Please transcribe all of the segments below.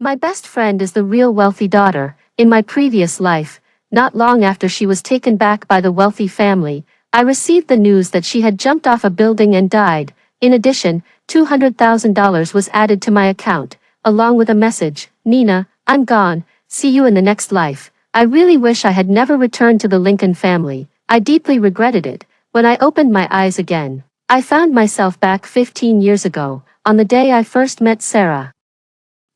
My best friend is the real wealthy daughter. In my previous life, not long after she was taken back by the wealthy family, I received the news that she had jumped off a building and died. In addition, $200,000 was added to my account, along with a message: Nina, I'm gone, see you in the next life. I really wish I had never returned to the Lincoln family. I deeply regretted it. When I opened my eyes again, I found myself back 15 years ago, on the day I first met Sarah.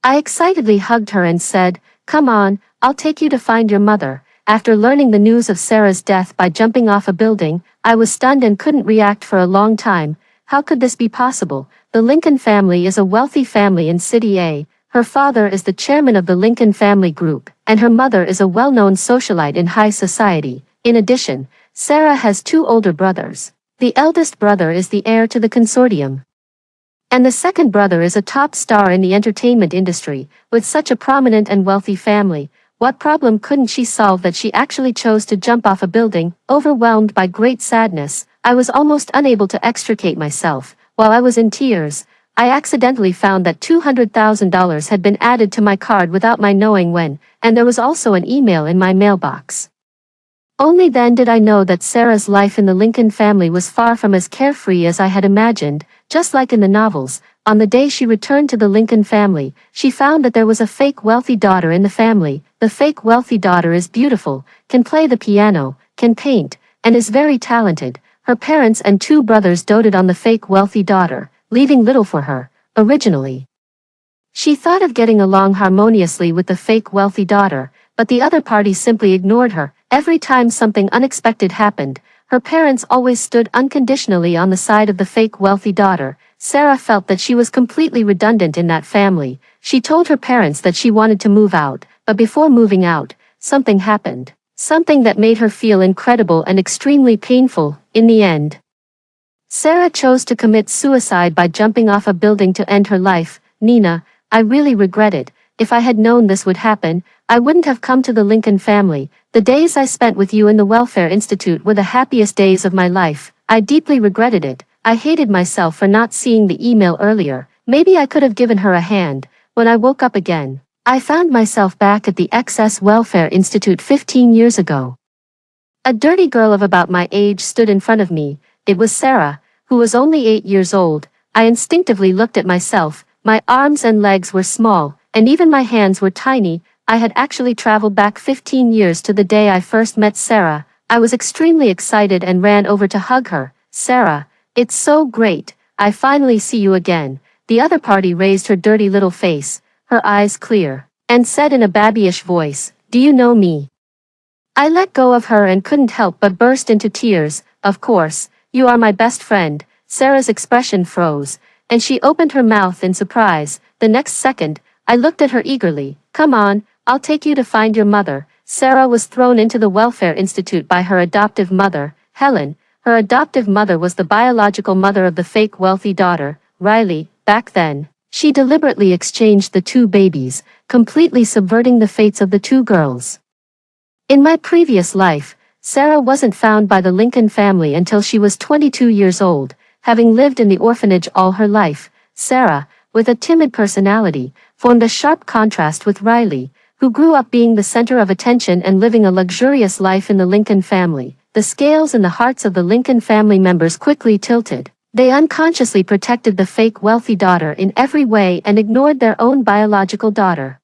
I excitedly hugged her and said, "Come on, I'll take you to find your mother." After learning the news of Sarah's death by jumping off a building, I was stunned and couldn't react for a long time. How could this be possible? The Lincoln family is a wealthy family in City A. Her father is the chairman of the Lincoln Family Group, and her mother is a well-known socialite in high society. In addition, Sarah has two older brothers. The eldest brother is the heir to the consortium, and the second brother is a top star in the entertainment industry. With such a prominent and wealthy family, what problem couldn't she solve that she actually chose to jump off a building? Overwhelmed by great sadness, I was almost unable to extricate myself. While I was in tears, I accidentally found that $200,000 had been added to my card without my knowing when, and there was also an email in my mailbox. Only then did I know that Sarah's life in the Lincoln family was far from as carefree as I had imagined. Just like in the novels, on the day she returned to the Lincoln family, she found that there was a fake wealthy daughter in the family. The fake wealthy daughter is beautiful, can play the piano, can paint, and is very talented. Her parents and two brothers doted on the fake wealthy daughter, leaving little for her. Originally, she thought of getting along harmoniously with the fake wealthy daughter, but the other party simply ignored her. Every time something unexpected happened, her parents always stood unconditionally on the side of the fake wealthy daughter. Sarah felt that she was completely redundant in that family. She told her parents that she wanted to move out, but before moving out, something happened. Something that made her feel incredible and extremely painful. In the end, Sarah chose to commit suicide by jumping off a building to end her life. Nina, I really regret it. If I had known this would happen, I wouldn't have come to the Lincoln family. The days I spent with you in the Welfare Institute were the happiest days of my life. I deeply regretted it. I hated myself for not seeing the email earlier. Maybe I could have given her a hand. When I woke up again, I found myself back at the XS Welfare Institute 15 years ago. A dirty girl of about my age stood in front of me. It was Sarah, who was only 8 years old. I instinctively looked at myself. My arms and legs were small, and even my hands were tiny. I had actually traveled back 15 years to the day I first met Sarah. I was extremely excited and ran over to hug her. "Sarah, it's so great. I finally see you again." The other party raised her dirty little face, her eyes clear, and said in a babyish voice, "Do you know me?" I let go of her and couldn't help but burst into tears. "Of course, you are my best friend." Sarah's expression froze, and she opened her mouth in surprise. The next second, I looked at her eagerly. "Come on, I'll take you to find your mother." Sarah was thrown into the Welfare Institute by her adoptive mother, Helen. Her adoptive mother was the biological mother of the fake wealthy daughter, Riley. Back then, she deliberately exchanged the two babies, completely subverting the fates of the two girls. In my previous life, Sarah wasn't found by the Lincoln family until she was 22 years old, having lived in the orphanage all her life. Sarah, with a timid personality, formed a sharp contrast with Riley, who grew up being the center of attention and living a luxurious life in the Lincoln family. The scales in the hearts of the Lincoln family members quickly tilted. They unconsciously protected the fake wealthy daughter in every way and ignored their own biological daughter.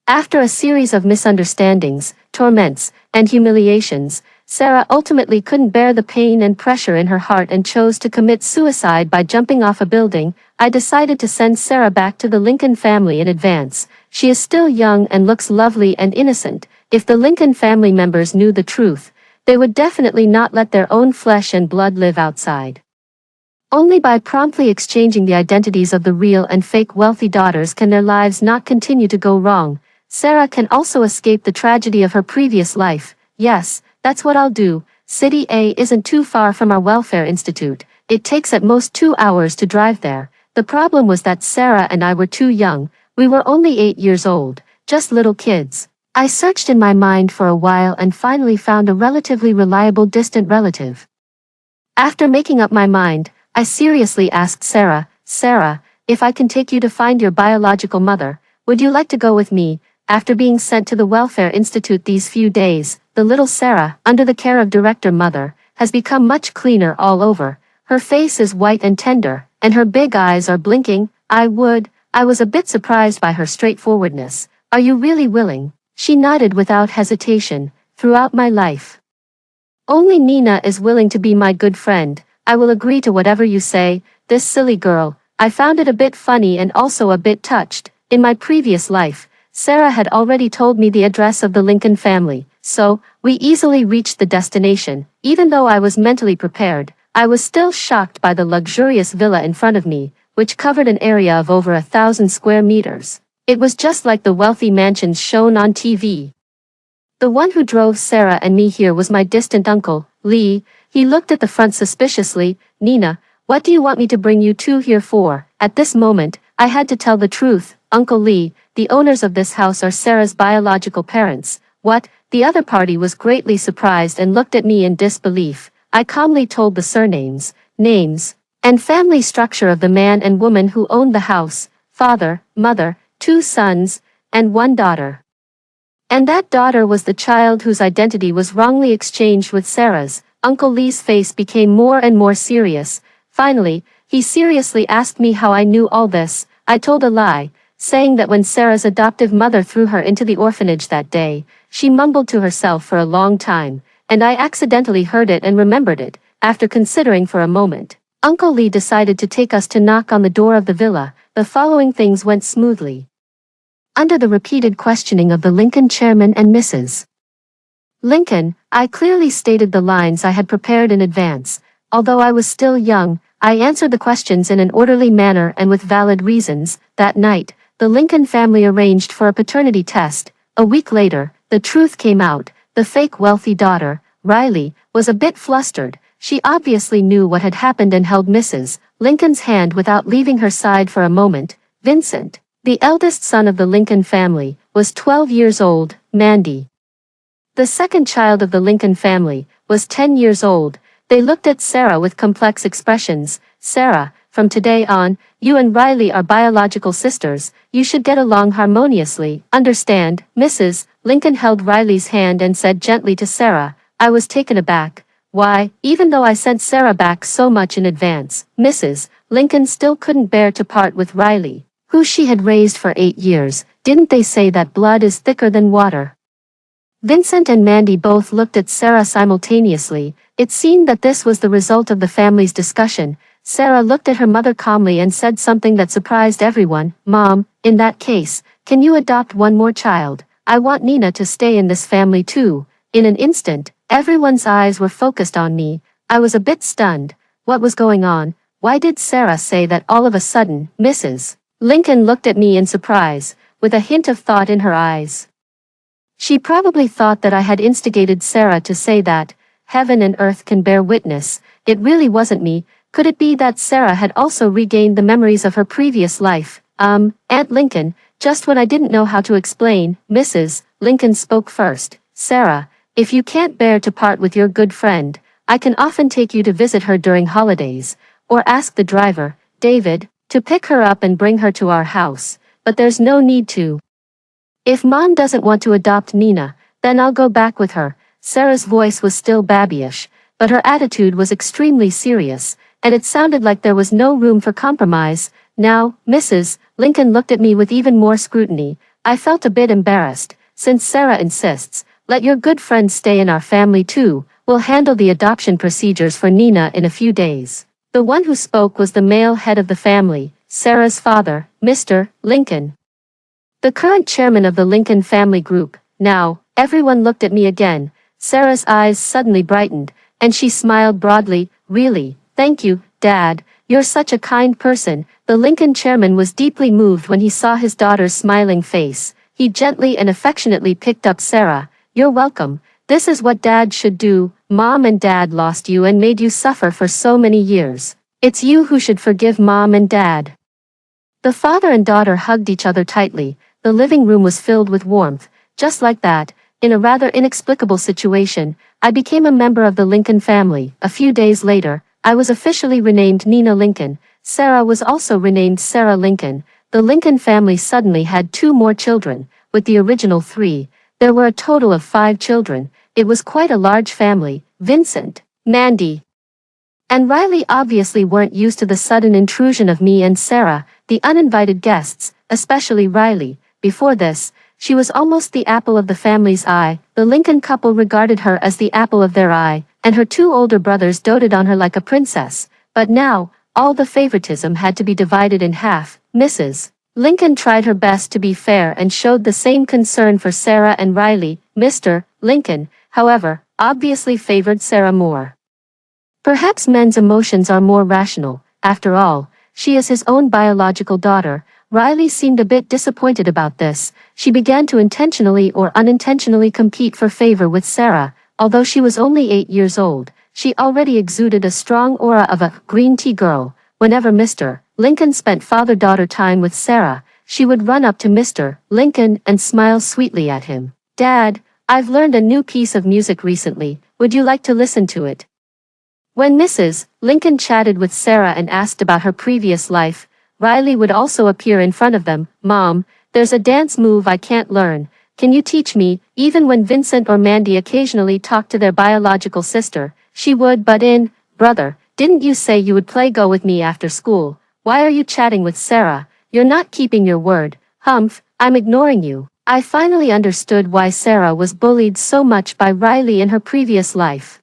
After a series of misunderstandings, torments, and humiliations, Sarah ultimately couldn't bear the pain and pressure in her heart and chose to commit suicide by jumping off a building. I decided to send Sarah back to the Lincoln family in advance. She is still young and looks lovely and innocent. If the Lincoln family members knew the truth, they would definitely not let their own flesh and blood live outside. Only by promptly exchanging the identities of the real and fake wealthy daughters can their lives not continue to go wrong. Sarah can also escape the tragedy of her previous life. Yes, that's what I'll do. City A isn't too far from our Welfare Institute. It takes at most 2 hours to drive there. The problem was that Sarah and I were too young. We were only 8 years old, just little kids. I searched in my mind for a while and finally found a relatively reliable distant relative. After making up my mind, I seriously asked Sarah, "Sarah, if I can take you to find your biological mother, would you like to go with me? After being sent to the Welfare Institute these few days, the little Sarah, under the care of Director Mother, has become much cleaner all over. Her face is white and tender, and her big eyes are blinking. I was a bit surprised by her straightforwardness. Are you really willing? She nodded without hesitation. Throughout my life, only Nina is willing to be my good friend. I will agree to whatever you say. This silly girl, I found it a bit funny and also a bit touched. In my previous life, Sarah had already told me the address of the Lincoln family, so we easily reached the destination. Even though I was mentally prepared, I was still shocked by the luxurious villa in front of me, which covered an area of over 1,000 square meters. It was just like the wealthy mansions shown on TV. The one who drove Sarah and me here was my distant uncle, Lee. He looked at the front suspiciously. Nina, what do you want me to bring you two here for? At this moment, I had to tell the truth. Uncle Lee, the owners of this house are Sarah's biological parents. What? The other party was greatly surprised and looked at me in disbelief. I calmly told the surnames, names, and family structure of the man and woman who owned the house: father, mother, 2 sons, and 1 daughter. And that daughter was the child whose identity was wrongly exchanged with Sarah's. Uncle Lee's face became more and more serious. Finally, he seriously asked me how I knew all this. I told a lie, saying that when Sarah's adoptive mother threw her into the orphanage that day, she mumbled to herself for a long time, and I accidentally heard it and remembered it. After considering for a moment, Uncle Lee decided to take us to knock on the door of the villa. The following things went smoothly. Under the repeated questioning of the Lincoln chairman and Mrs. Lincoln, I clearly stated the lines I had prepared in advance. Although I was still young, I answered the questions in an orderly manner and with valid reasons. That night, the Lincoln family arranged for a paternity test. A week later, the truth came out. The fake wealthy daughter, Riley, was a bit flustered. She obviously knew what had happened and held Mrs. Lincoln's hand without leaving her side for a moment. Vincent, the eldest son of the Lincoln family, was 12 years old. Mandy, the second child of the Lincoln family, was 10 years old. They looked at Sarah with complex expressions. Sarah, from today on, you and Riley are biological sisters. You should get along harmoniously. Understand? Mrs. Lincoln held Riley's hand and said gently to Sarah. I was taken aback. Why, even though I sent Sarah back so much in advance, Mrs. Lincoln still couldn't bear to part with Riley, who she had raised for 8 years. Didn't they say that blood is thicker than water? Vincent and Mandy both looked at Sarah simultaneously. It seemed that this was the result of the family's discussion. Sarah looked at her mother calmly and said something that surprised everyone. Mom, in that case, can you adopt one more child? I want Nina to stay in this family too. In an instant, everyone's eyes were focused on me. I was a bit stunned. What was going on? Why did Sarah say that all of a sudden? Mrs. Lincoln looked at me in surprise, with a hint of thought in her eyes. She probably thought that I had instigated Sarah to say that. Heaven and earth can bear witness, it really wasn't me. Could it be that Sarah had also regained the memories of her previous life? Aunt Lincoln, just when I didn't know how to explain, Mrs. Lincoln spoke first. Sarah, if you can't bear to part with your good friend, I can often take you to visit her during holidays, or ask the driver, David, to pick her up and bring her to our house, but there's no need to. If Mom doesn't want to adopt Nina, then I'll go back with her. Sarah's voice was still babyish, but her attitude was extremely serious, and it sounded like there was no room for compromise. Now, Mrs. Lincoln looked at me with even more scrutiny. I felt a bit embarrassed. Since Sarah insists, let your good friend stay in our family too. We'll handle the adoption procedures for Nina in a few days. The one who spoke was the male head of the family, Sarah's father, Mr. Lincoln, the current chairman of the Lincoln family group. Now, everyone looked at me again. Sarah's eyes suddenly brightened, and she smiled broadly. Really, thank you, Dad. You're such a kind person. The Lincoln chairman was deeply moved when he saw his daughter's smiling face. He gently and affectionately picked up Sarah. You're welcome. This is what Dad should do. Mom and Dad lost you and made you suffer for so many years. It's you who should forgive Mom and Dad. The father and daughter hugged each other tightly. The living room was filled with warmth. Just like that, in a rather inexplicable situation, I became a member of the Lincoln family. A few days later, I was officially renamed Nina Lincoln. Sarah was also renamed Sarah Lincoln. the Lincoln family suddenly had 2 more children. With the original 3, there were a total of 5 children. It was quite a large family. Vincent, Mandy, and Riley obviously weren't used to the sudden intrusion of me and Sarah, the uninvited guests, especially Riley. Before this, she was almost the apple of the family's eye. The Lincoln couple regarded her as the apple of their eye, and her 2 older brothers doted on her like a princess. But now, all the favoritism had to be divided in half. Mrs. Lincoln tried her best to be fair and showed the same concern for Sarah and Riley. Mr. Lincoln, however, obviously favored Sarah more. Perhaps men's emotions are more rational. After all, she is his own biological daughter. Riley seemed a bit disappointed about this. She began to intentionally or unintentionally compete for favor with Sarah. Although she was only 8 years old, she already exuded a strong aura of a green tea girl. Whenever Mr. Lincoln spent father-daughter time with Sarah, she would run up to Mr. Lincoln and smile sweetly at him. "Dad, I've learned a new piece of music recently. Would you like to listen to it?" When Mrs. Lincoln chatted with Sarah and asked about her previous life, Riley would also appear in front of them. "Mom, there's a dance move I can't learn. Can you teach me?" Even when Vincent or Mandy occasionally talked to their biological sister, she would butt in. "Brother, didn't you say you would play Go with me after school? Why are you chatting with Sarah? You're not keeping your word." "Humph, I'm ignoring you." I finally understood why Sarah was bullied so much by Riley in her previous life.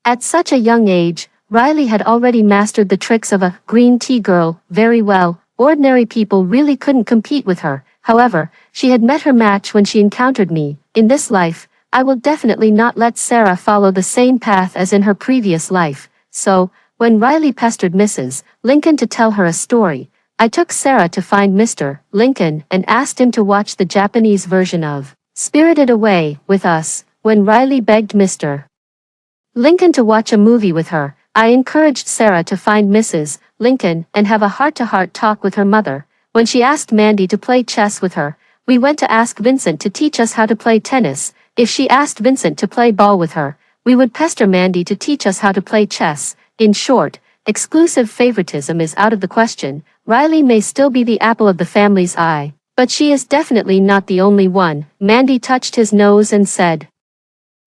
At such a young age, Riley had already mastered the tricks of a green tea girl very well. Ordinary people really couldn't compete with her. However, she had met her match when she encountered me. In this life, I will definitely not let Sarah follow the same path as in her previous life. So, when Riley pestered Mrs. Lincoln to tell her a story, I took Sarah to find Mr. Lincoln and asked him to watch the Japanese version of Spirited Away with us. When Riley begged Mr. Lincoln to watch a movie with her, I encouraged Sarah to find Mrs. Lincoln and have a heart-to-heart talk with her mother. When she asked Mandy to play chess with her, we went to ask Vincent to teach us how to play tennis. If she asked Vincent to play ball with her, we would pester Mandy to teach us how to play chess. In short, exclusive favoritism is out of the question. Riley may still be the apple of the family's eye, but she is definitely not the only one. Mandy touched his nose and said,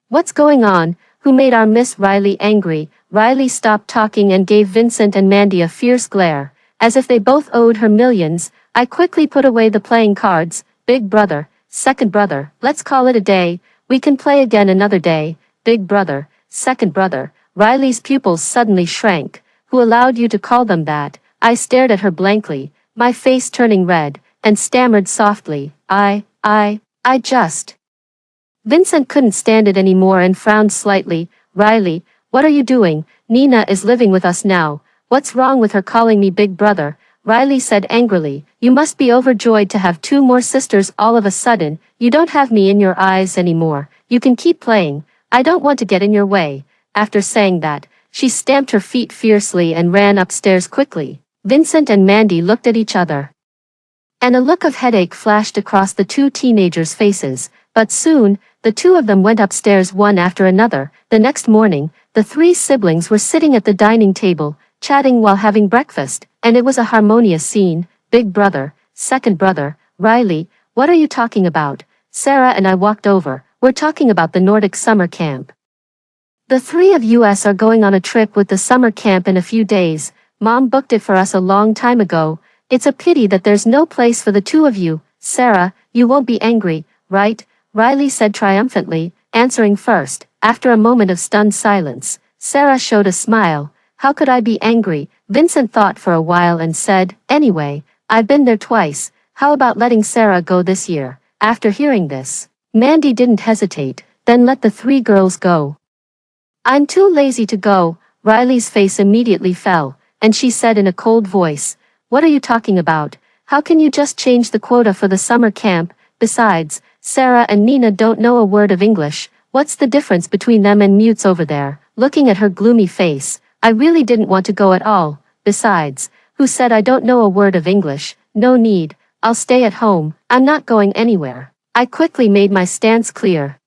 "What's going on? Who made our Miss Riley angry?" Riley stopped talking and gave Vincent and Mandy a fierce glare, as if they both owed her millions. I quickly put away the playing cards. "Big brother, second brother, let's call it a day. We can play again another day." "Big brother, second brother." Riley's pupils suddenly shrank. "Who allowed you to call them that?" I stared at her blankly, my face turning red, and stammered softly, I just... Vincent couldn't stand it anymore and frowned slightly. "Riley, what are you doing? Nina is living with us now. What's wrong with her calling me big brother?" Riley said angrily. "You must be overjoyed to have 2 more sisters all of a sudden. You don't have me in your eyes anymore. You can keep playing. I don't want to get in your way." After saying that, she stamped her feet fiercely and ran upstairs quickly. Vincent and Mandy looked at each other, and a look of headache flashed across the 2 teenagers' faces. But soon, the 2 of them went upstairs one after another. The next morning, the 3 siblings were sitting at the dining table, chatting while having breakfast, and it was a harmonious scene. "Big brother, second brother, Riley, what are you talking about?" Sarah and I walked over. "We're talking about the Nordic summer camp. The 3 of us are going on a trip with the summer camp in a few days. Mom booked it for us a long time ago. It's a pity that there's no place for the 2 of you. Sarah, you won't be angry, right?" Riley said triumphantly, answering first. After a moment of stunned silence, Sarah showed a smile. "How could I be angry?" Vincent thought for a while and said, "Anyway, I've been there twice. How about letting Sarah go this year?" After hearing this, Mandy didn't hesitate, then let the 3 girls go. "I'm too lazy to go." Riley's face immediately fell, and she said in a cold voice, "What are you talking about? How can you just change the quota for the summer camp? Besides, Sarah and Nina don't know a word of English. What's the difference between them and mutes over there?" Looking at her gloomy face, I really didn't want to go at all. Besides, who said I don't know a word of English? No need. I'll stay at home. I'm not going anywhere. I quickly made my stance clear.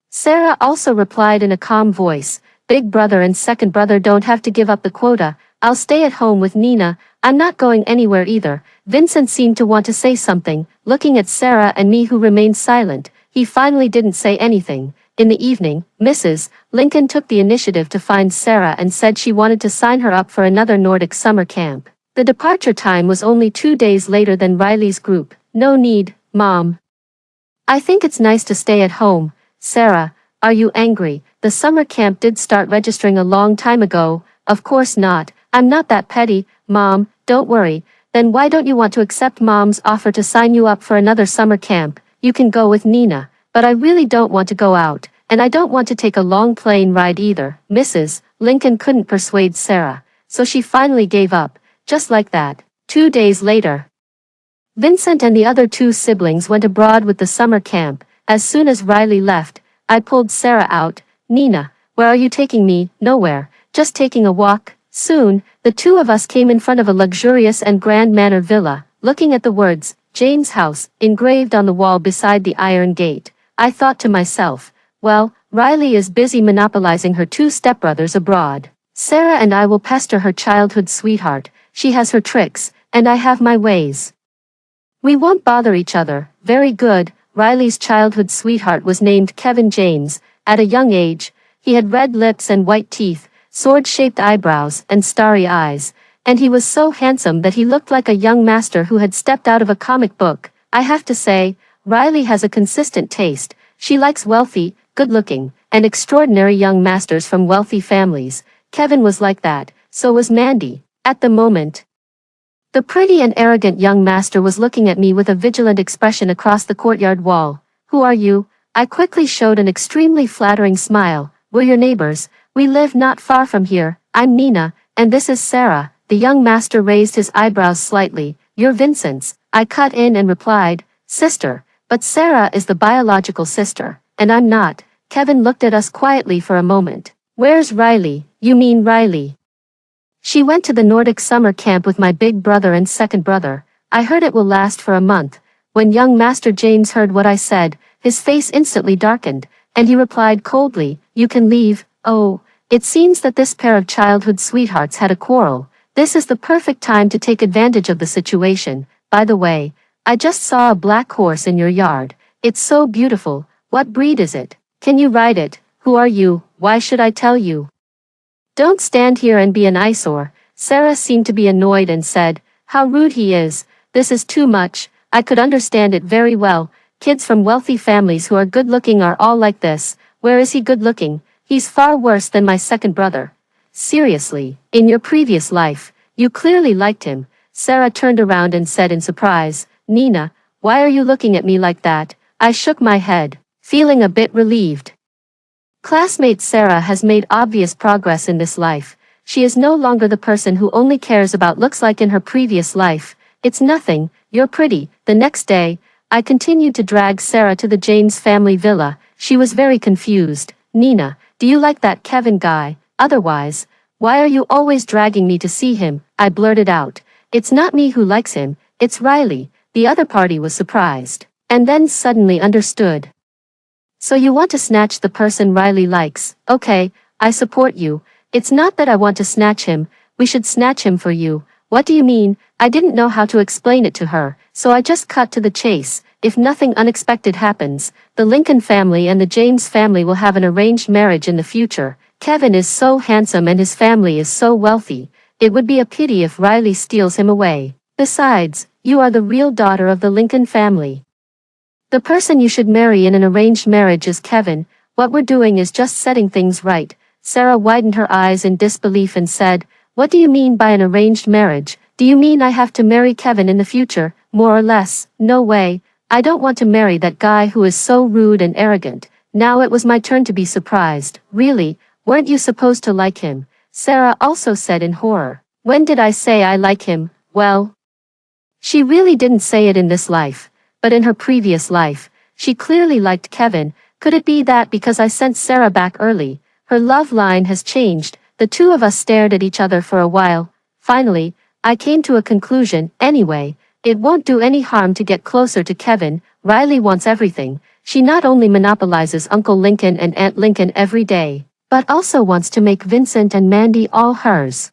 Sarah also replied in a calm voice, "Big brother and second brother don't have to give up the quota. I'll stay at home with Nina, I'm not going anywhere either. Vincent seemed to want to say something, looking at Sarah and me who remained silent. He finally didn't say anything. In the evening, Mrs. Lincoln took the initiative to find Sarah and said she wanted to sign her up for another Nordic summer camp. The departure time was only 2 days later than Riley's group. No need, Mom. I think it's nice to stay at home. Sarah, are you angry? The summer camp did start registering a long time ago. Of course not. I'm not that petty, Mom, don't worry. Then why don't you want to accept Mom's offer to sign you up for another summer camp? You can go with Nina. But I really don't want to go out, and I don't want to take a long plane ride either. Mrs. Lincoln couldn't persuade Sarah, so she finally gave up, just like that. 2 days later, Vincent and the other 2 siblings went abroad with the summer camp. As soon as Riley left, I pulled Sarah out. Nina, where are you taking me? Nowhere, just taking a walk. Soon, the 2 of us came in front of a luxurious and grand manor villa. Looking at the words, Jane's house, engraved on the wall beside the iron gate, I thought to myself, well, Riley is busy monopolizing her 2 stepbrothers abroad. Sarah and I will pester her childhood sweetheart. She has her tricks, and I have my ways. We won't bother each other. Very good. Riley's childhood sweetheart was named Kevin James. At a young age, he had red lips and white teeth, sword-shaped eyebrows, and starry eyes, and he was so handsome that he looked like a young master who had stepped out of a comic book. I have to say, Riley has a consistent taste. She likes wealthy, good-looking, and extraordinary young masters from wealthy families. Kevin was like that, so was Mandy. At the moment, the pretty and arrogant young master was looking at me with a vigilant expression across the courtyard wall. Who are you? I quickly showed an extremely flattering smile. We're your neighbors. We live not far from here. I'm Nina, and this is Sarah. The young master raised his eyebrows slightly. You're Vincent's. I cut in and replied, sister. But Sarah is the biological sister, and I'm not. Kevin looked at us quietly for a moment. Where's Riley? You mean Riley? She went to the Nordic summer camp with my big brother and second brother. I heard it will last for a month. When young Master James heard what I said, his face instantly darkened, and he replied coldly, you can leave. Oh, it seems that this pair of childhood sweethearts had a quarrel. This is the perfect time to take advantage of the situation. By the way, I just saw a black horse in your yard. It's so beautiful. What breed is it? Can you ride it? Who are you? Why should I tell you? Don't stand here and be an eyesore. Sarah seemed to be annoyed and said, how rude he is. This is too much. I could understand it very well. Kids from wealthy families who are good-looking are all like this. Where is he good-looking? He's far worse than my second brother. Seriously, in your previous life, you clearly liked him. Sarah turned around and said in surprise, Nina, why are you looking at me like that? I shook my head, feeling a bit relieved. Classmate Sarah has made obvious progress in this life. She is no longer the person who only cares about looks like in her previous life. It's nothing, you're pretty. The next day, I continued to drag Sarah to the James family villa. She was very confused. Nina, do you like that Kevin guy? Otherwise, why are you always dragging me to see him? I blurted out. It's not me who likes him, it's Riley. The other party was surprised, and then suddenly understood. So you want to snatch the person Riley likes? Okay, I support you. It's not that I want to snatch him, we should snatch him for you. What do you mean? I didn't know how to explain it to her, so I just cut to the chase. If nothing unexpected happens, the Lincoln family and the James family will have an arranged marriage in the future. Kevin is so handsome and his family is so wealthy. It would be a pity if Riley steals him away. Besides, you are the real daughter of the Lincoln family. The person you should marry in an arranged marriage is Kevin. What we're doing is just setting things right. Sarah widened her eyes in disbelief and said, what do you mean by an arranged marriage? Do you mean I have to marry Kevin in the future? More or less. No way. I don't want to marry that guy who is so rude and arrogant. Now it was my turn to be surprised. Really? Weren't you supposed to like him? Sarah also said in horror. When did I say I like him? Well, she really didn't say it in this life, but in her previous life, she clearly liked Kevin. Could it be that because I sent Sarah back early, her love line has changed? The two of us stared at each other for a while. Finally, I came to a conclusion. Anyway, it won't do any harm to get closer to Kevin. Riley wants everything. She not only monopolizes Uncle Lincoln and Aunt Lincoln every day, but also wants to make Vincent and Mandy all hers.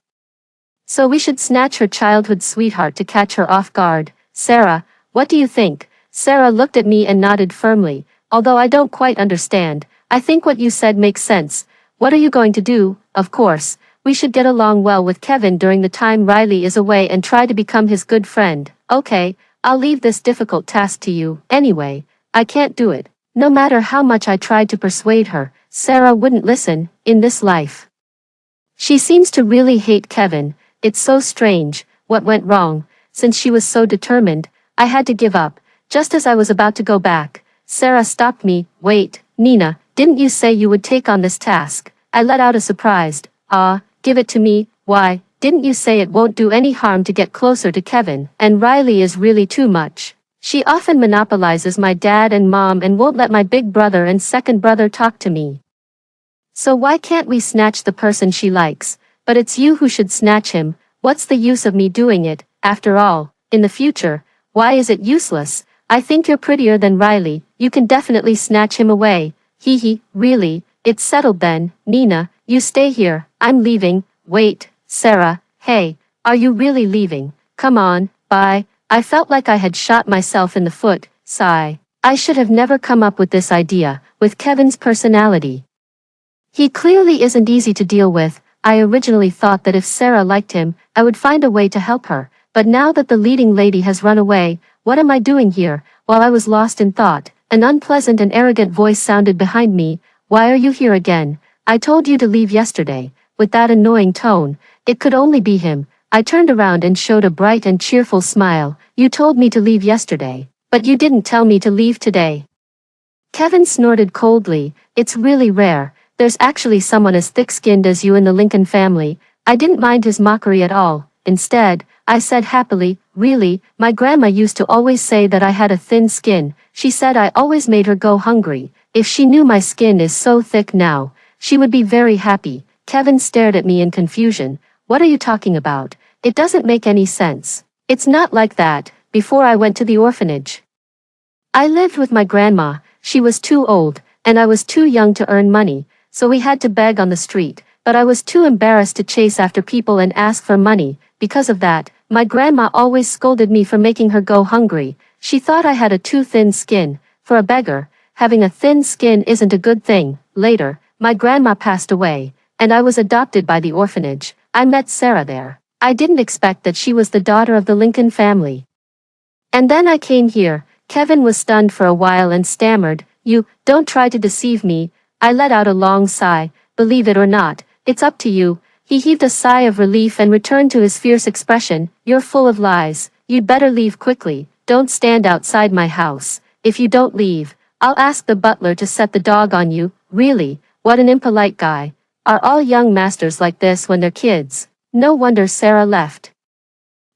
So we should snatch her childhood sweetheart to catch her off guard. Sarah, what do you think? Sarah looked at me and nodded firmly. Although I don't quite understand, I think what you said makes sense. What are you going to do? Of course, we should get along well with Kevin during the time Riley is away and try to become his good friend. Okay, I'll leave this difficult task to you. Anyway, I can't do it. No matter how much I tried to persuade her, Sarah wouldn't listen, in this life. She seems to really hate Kevin. It's so strange. What went wrong? Since she was so determined, I had to give up. Just as I was about to go back, Sarah stopped me. Wait, Nina, didn't you say you would take on this task? I let out a surprised, give it to me. Why, didn't you say it won't do any harm to get closer to Kevin? And Riley is really too much. She often monopolizes my dad and mom and won't let my big brother and second brother talk to me. So why can't we snatch the person she likes? But it's you who should snatch him. What's the use of me doing it? After all, in the future, why is it useless? I think you're prettier than Riley. You can definitely snatch him away. Hee, really? It's settled then. Nina, you stay here. I'm leaving. Wait, Sarah, hey, are you really leaving? Come on, bye. I felt like I had shot myself in the foot. Sigh. I should have never come up with this idea, with Kevin's personality. He clearly isn't easy to deal with. I originally thought that if Sarah liked him, I would find a way to help her. But now that the leading lady has run away, what am I doing here? While I was lost in thought, an unpleasant and arrogant voice sounded behind me. Why are you here again? I told you to leave yesterday. With that annoying tone, it could only be him. I turned around and showed a bright and cheerful smile. You told me to leave yesterday, but you didn't tell me to leave today. Kevin snorted coldly. It's really rare. There's actually someone as thick-skinned as you in the Lincoln family. I didn't mind his mockery at all. Instead, I said happily, really, my grandma used to always say that I had a thin skin. She said I always made her go hungry. If she knew my skin is so thick now, she would be very happy. Kevin stared at me in confusion. What are you talking about? It doesn't make any sense. It's not like that. Before I went to the orphanage, I lived with my grandma. She was too old, and I was too young to earn money, so we had to beg on the street. But I was too embarrassed to chase after people and ask for money. Because of that, my grandma always scolded me for making her go hungry. She thought I had a too thin skin. For a beggar, having a thin skin isn't a good thing. Later, my grandma passed away, and I was adopted by the orphanage. I met Sarah there. I didn't expect that she was the daughter of the Lincoln family. And then I came here. Kevin was stunned for a while and stammered, You, don't try to deceive me. I let out a long sigh. Believe it or not, it's up to you. He heaved a sigh of relief and returned to his fierce expression. You're full of lies. You'd better leave quickly. Don't stand outside my house. If you don't leave, I'll ask the butler to set the dog on you. Really, what an impolite guy. Are all young masters like this when they're kids? No wonder Sarah left.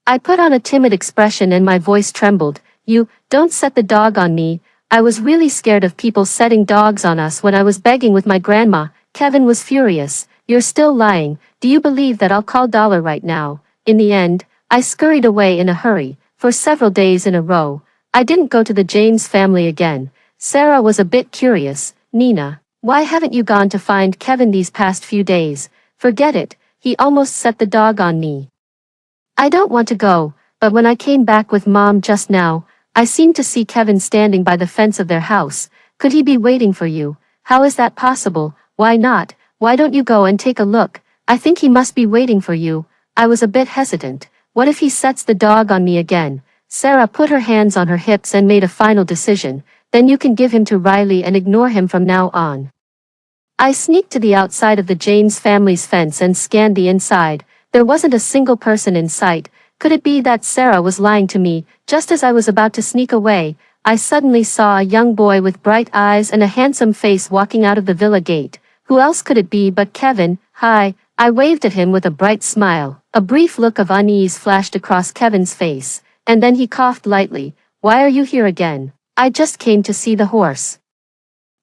I put on a timid expression and my voice trembled. You, don't set the dog on me. I was really scared of people setting dogs on us when I was begging with my grandma. Kevin was furious. You're still lying. Do you believe that I'll call Dollar right now? In the end, I scurried away in a hurry. For several days in a row, I didn't go to the James family again. Sarah was a bit curious. Nina, why haven't you gone to find Kevin these past few days? Forget it. He almost set the dog on me. I don't want to go, but when I came back with Mom just now, I seemed to see Kevin standing by the fence of their house. Could he be waiting for you? How is that possible? Why not? Why don't you go and take a look? I think he must be waiting for you. I was a bit hesitant. What if he sets the dog on me again? Sarah put her hands on her hips and made a final decision. Then you can give him to Riley and ignore him from now on. I sneaked to the outside of the James family's fence and scanned the inside. There wasn't a single person in sight. Could it be that Sarah was lying to me? Just as I was about to sneak away, I suddenly saw a young boy with bright eyes and a handsome face walking out of the villa gate. Who else could it be but Kevin? Hi, I waved at him with a bright smile. A brief look of unease flashed across Kevin's face, and then he coughed lightly. Why are you here again? I just came to see the horse.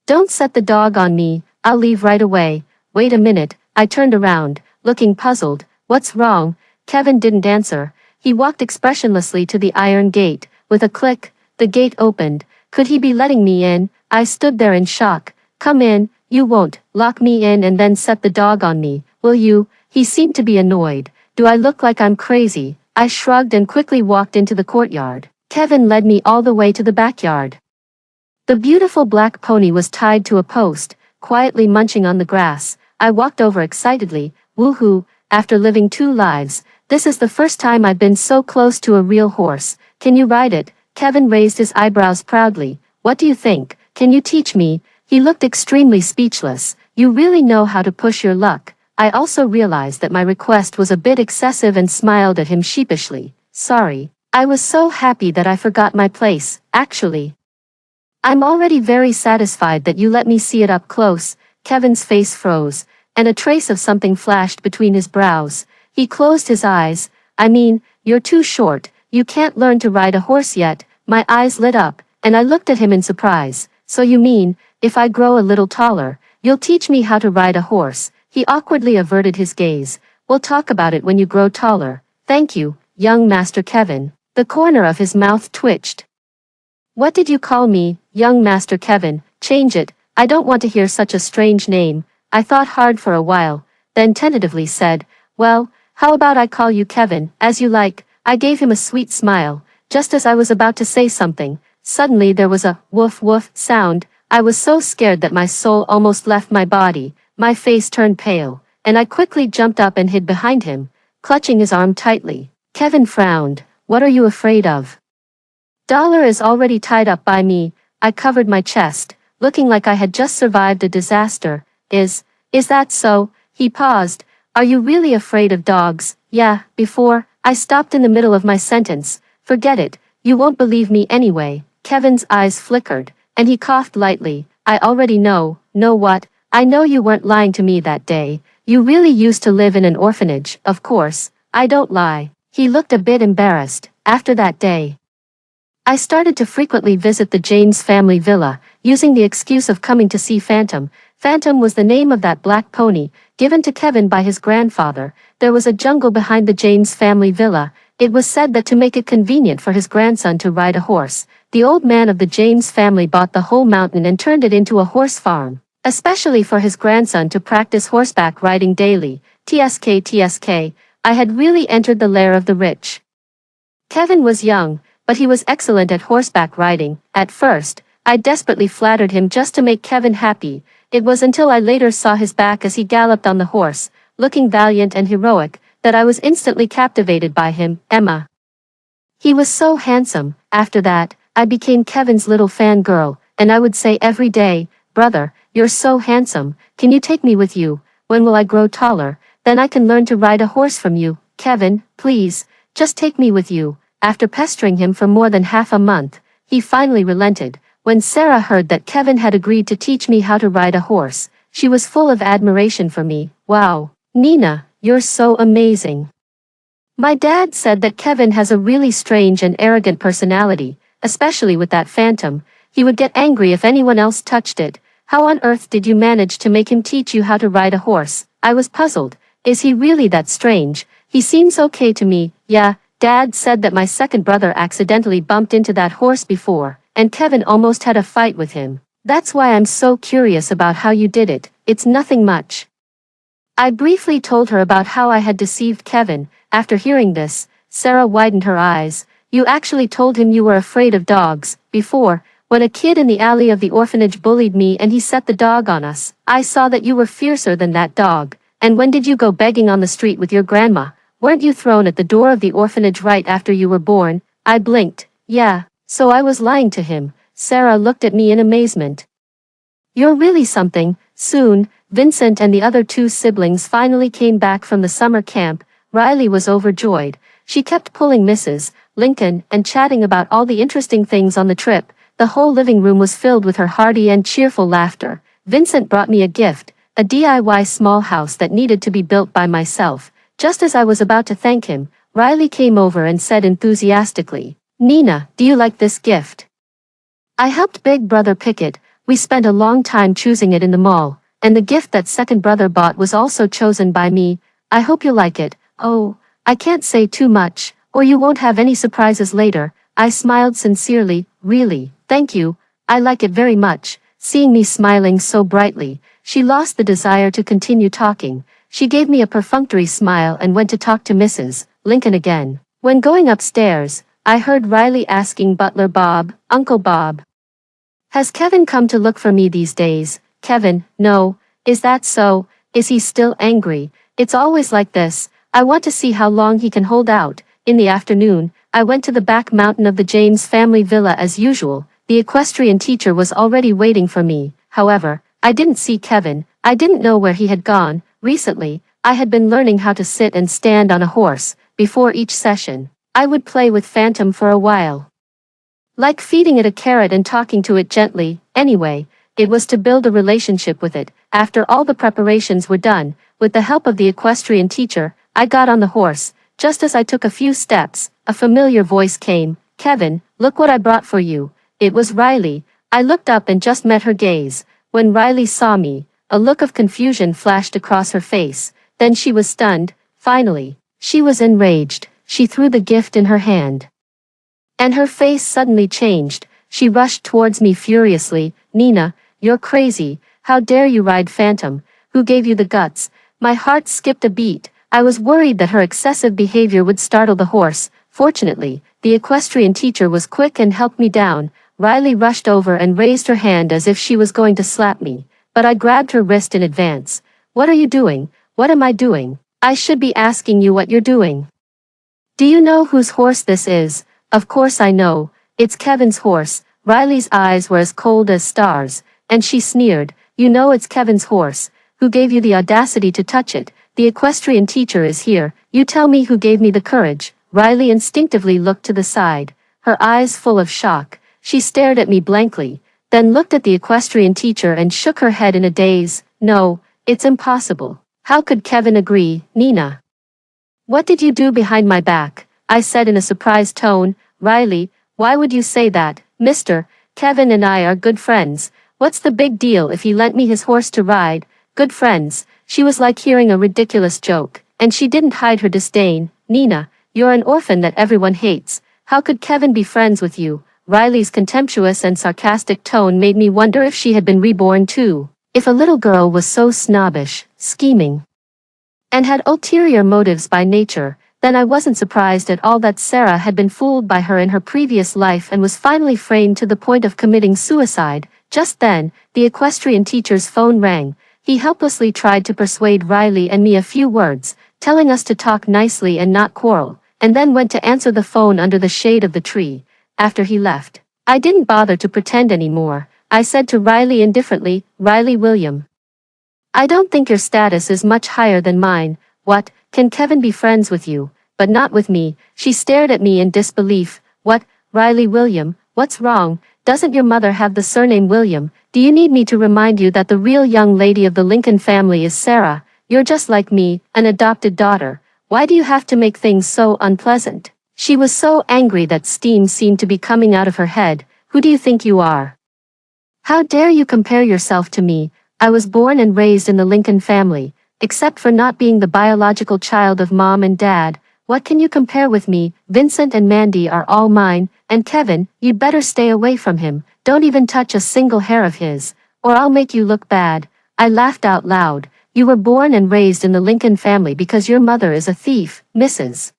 Don't set the dog on me. I'll leave right away. Wait a minute. I turned around, looking puzzled. What's wrong? Kevin didn't answer. He walked expressionlessly to the iron gate. With a click, the gate opened. Could he be letting me in? I stood there in shock. Come in. You won't lock me in and then set the dog on me, will you? He seemed to be annoyed. Do I look like I'm crazy? I shrugged and quickly walked into the courtyard. Kevin led me all the way to the backyard. The beautiful black pony was tied to a post, quietly munching on the grass. I walked over excitedly. Woohoo, after living 2 lives, this is the first time I've been so close to a real horse. Can you ride it? Kevin raised his eyebrows proudly. What do you think? Can you teach me? He looked extremely speechless. You really know how to push your luck. I also realized that my request was a bit excessive and smiled at him sheepishly. Sorry. I was so happy that I forgot my place, actually. I'm already very satisfied that you let me see it up close. Kevin's face froze, and a trace of something flashed between his brows. He closed his eyes. I mean, you're too short. You can't learn to ride a horse yet. My eyes lit up, and I looked at him in surprise. So you mean, if I grow a little taller, you'll teach me how to ride a horse? He awkwardly averted his gaze. We'll talk about it when you grow taller. Thank you, young Master Kevin. The corner of his mouth twitched. What did you call me, young Master Kevin? Change it. I don't want to hear such a strange name. I thought hard for a while, then tentatively said, well, how about I call you Kevin, as you like? I gave him a sweet smile. Just as I was about to say something, suddenly there was a woof woof sound. I was so scared that my soul almost left my body. My face turned pale, and I quickly jumped up and hid behind him, clutching his arm tightly. Kevin frowned. What are you afraid of? Dollar is already tied up by me. I covered my chest, looking like I had just survived a disaster. Is that so? He paused. Are you really afraid of dogs? Yeah, before. I stopped in the middle of my sentence. Forget it. You won't believe me anyway. Kevin's eyes flickered, and he coughed lightly. I already know. Know what? I know you weren't lying to me that day. You really used to live in an orphanage, of course. I don't lie. He looked a bit embarrassed. After that day, I started to frequently visit the James family villa, using the excuse of coming to see Phantom. Phantom was the name of that black pony, given to Kevin by his grandfather. There was a jungle behind the James family villa. It was said that to make it convenient for his grandson to ride a horse, the old man of the James family bought the whole mountain and turned it into a horse farm, especially for his grandson to practice horseback riding daily. TSK, I had really entered the lair of the rich. Kevin was young, but he was excellent at horseback riding. At first, I desperately flattered him just to make Kevin happy. It was until I later saw his back as he galloped on the horse, looking valiant and heroic, that I was instantly captivated by him. Emma. He was so handsome. After that, I became Kevin's little fangirl, and I would say every day, brother, you're so handsome. Can you take me with you? When will I grow taller? Then I can learn to ride a horse from you. Kevin, please, just take me with you. After pestering him for more than half a month, he finally relented. When Sarah heard that Kevin had agreed to teach me how to ride a horse, she was full of admiration for me. Wow, Nina, you're so amazing. My dad said that Kevin has a really strange and arrogant personality, especially with that Phantom. He would get angry if anyone else touched it. How on earth did you manage to make him teach you how to ride a horse? I was puzzled. Is he really that strange? He seems okay to me. Yeah, Dad said that my second brother accidentally bumped into that horse before, and Kevin almost had a fight with him. That's why I'm so curious about how you did it. It's nothing much. I briefly told her about how I had deceived Kevin. After hearing this, Sarah widened her eyes. You actually told him you were afraid of dogs, before, when a kid in the alley of the orphanage bullied me and he set the dog on us. I saw that you were fiercer than that dog. And when did you go begging on the street with your grandma? Weren't you thrown at the door of the orphanage right after you were born? I blinked. Yeah, so I was lying to him. Sarah looked at me in amazement. You're really something. Soon, Vincent and the other 2 siblings finally came back from the summer camp. Riley was overjoyed. She kept pulling Mrs. Lincoln and chatting about all the interesting things on the trip. The whole living room was filled with her hearty and cheerful laughter. Vincent brought me a gift, a DIY small house that needed to be built by myself. Just as I was about to thank him, Riley came over and said enthusiastically, Nina, do you like this gift? I helped Big Brother pick it. We spent a long time choosing it in the mall, and the gift that second brother bought was also chosen by me. I hope you like it. Oh, I can't say too much, or you won't have any surprises later. I smiled sincerely. Really, thank you. I like it very much. Seeing me smiling so brightly, she lost the desire to continue talking. she gave me a perfunctory smile and went to talk to Mrs. Lincoln again. When going upstairs, I heard Riley asking Butler Bob, "Uncle Bob, has Kevin come to look for me these days?" "Kevin, no. Is that so? Is he still angry?" "It's always like this. I want to see how long he can hold out." In the afternoon, I went to the back mountain of the James family villa as usual. The equestrian teacher was already waiting for me. However, I didn't see Kevin. I didn't know where he had gone. Recently, I had been learning how to sit and stand on a horse. Before each session, I would play with Phantom for a while, like feeding it a carrot and talking to it gently. Anyway, it was to build a relationship with it. After all the preparations were done, with the help of the equestrian teacher, I got on the horse. Just as I took a few steps, a familiar voice came. "Kevin, look what I brought for you." It was Riley. I looked up and just met her gaze. When Riley saw me, a look of confusion flashed across her face. Then she was stunned. Finally, she was enraged. She threw the gift in her hand, and her face suddenly changed. She rushed towards me furiously. "Nina, you're crazy. How dare you ride Phantom? Who gave you the guts?" My heart skipped a beat. I was worried that her excessive behavior would startle the horse. Fortunately, the equestrian teacher was quick and helped me down. Riley rushed over and raised her hand as if she was going to slap me, but I grabbed her wrist in advance. "What are you doing?" "What am I doing? I should be asking you what you're doing. Do you know whose horse this is?" "Of course I know. It's Kevin's horse." Riley's eyes were as cold as stars, and she sneered. "You know it's Kevin's horse. Who gave you the audacity to touch it? The equestrian teacher is here. You tell me who gave me the courage." Riley instinctively looked to the side, her eyes full of shock. She stared at me blankly, then looked at the equestrian teacher and shook her head in a daze. "No, it's impossible. How could Kevin agree?" "Nina, what did you do behind my back?" I said in a surprised tone. "Riley, why would you say that? Mister, Kevin and I are good friends. What's the big deal if he lent me his horse to ride?" "Good friends." She was like hearing a ridiculous joke, and she didn't hide her disdain. "Nina, you're an orphan that everyone hates. How could Kevin be friends with you?" Riley's contemptuous and sarcastic tone made me wonder if she had been reborn too. If a little girl was so snobbish, scheming, and had ulterior motives by nature, then I wasn't surprised at all that Sarah had been fooled by her in her previous life and was finally framed to the point of committing suicide. Just then, the equestrian teacher's phone rang. He helplessly tried to persuade Riley and me a few words, telling us to talk nicely and not quarrel, and then went to answer the phone under the shade of the tree. After he left, I didn't bother to pretend anymore. I said to Riley indifferently, "Riley William, I don't think your status is much higher than mine." "What? Can Kevin be friends with you, but not with me?" She stared at me in disbelief. "What? Riley William, what's wrong? Doesn't your mother have the surname William? Do you need me to remind you that the real young lady of the Lincoln family is Sarah? You're just like me, an adopted daughter. Why do you have to make things so unpleasant?" She was so angry that steam seemed to be coming out of her head. "Who do you think you are? How dare you compare yourself to me? I was born and raised in the Lincoln family. Except for not being the biological child of Mom and Dad, what can you compare with me? Vincent and Mandy are all mine, and Kevin, you'd better stay away from him. Don't even touch a single hair of his, or I'll make you look bad." I laughed out loud. "You were born and raised in the Lincoln family because your mother is a thief, Mrs.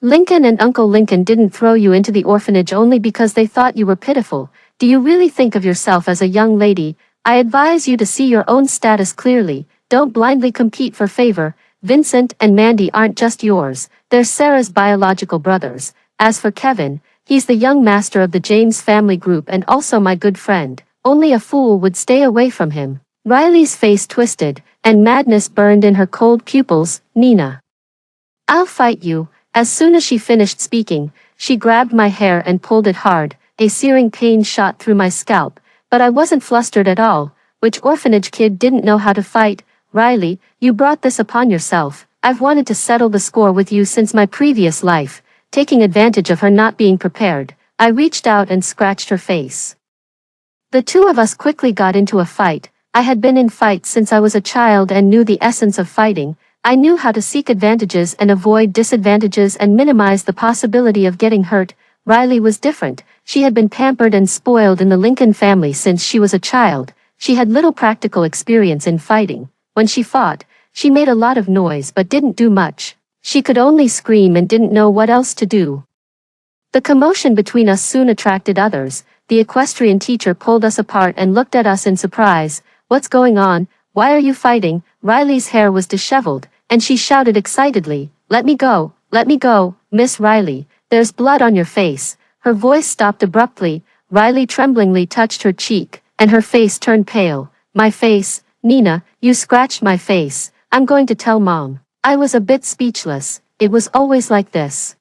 Lincoln, and Uncle Lincoln didn't throw you into the orphanage only because they thought you were pitiful. Do you really think of yourself as a young lady? I advise you to see your own status clearly. Don't blindly compete for favor. Vincent and Mandy aren't just yours, they're Sarah's biological brothers. As for Kevin, he's the young master of the James family group and also my good friend. Only a fool would stay away from him." Riley's face twisted, and madness burned in her cold pupils. "Nina, I'll fight you." As soon as she finished speaking, she grabbed my hair and pulled it hard. A searing pain shot through my scalp, but I wasn't flustered at all. Which orphanage kid didn't know how to fight? "Riley, you brought this upon yourself. I've wanted to settle the score with you since my previous life." Taking advantage of her not being prepared, I reached out and scratched her face. The two of us quickly got into a fight. I had been in fights since I was a child and knew the essence of fighting. I knew how to seek advantages and avoid disadvantages and minimize the possibility of getting hurt. Riley was different. She had been pampered and spoiled in the Lincoln family since she was a child. She had little practical experience in fighting. When she fought, She made a lot of noise but didn't do much. She could only scream and didn't know what else to do. The commotion between us soon attracted others. The equestrian teacher pulled us apart and looked at us in surprise. "What's going on? Why are you fighting?" Riley's hair was disheveled, and she shouted excitedly, "Let me go, let me go, Miss Riley, there's blood on your face." Her voice stopped abruptly. Riley tremblingly touched her cheek, and her face turned pale. "My face? Nina, you scratched my face. I'm going to tell Mom." I was a bit speechless. It was always like this.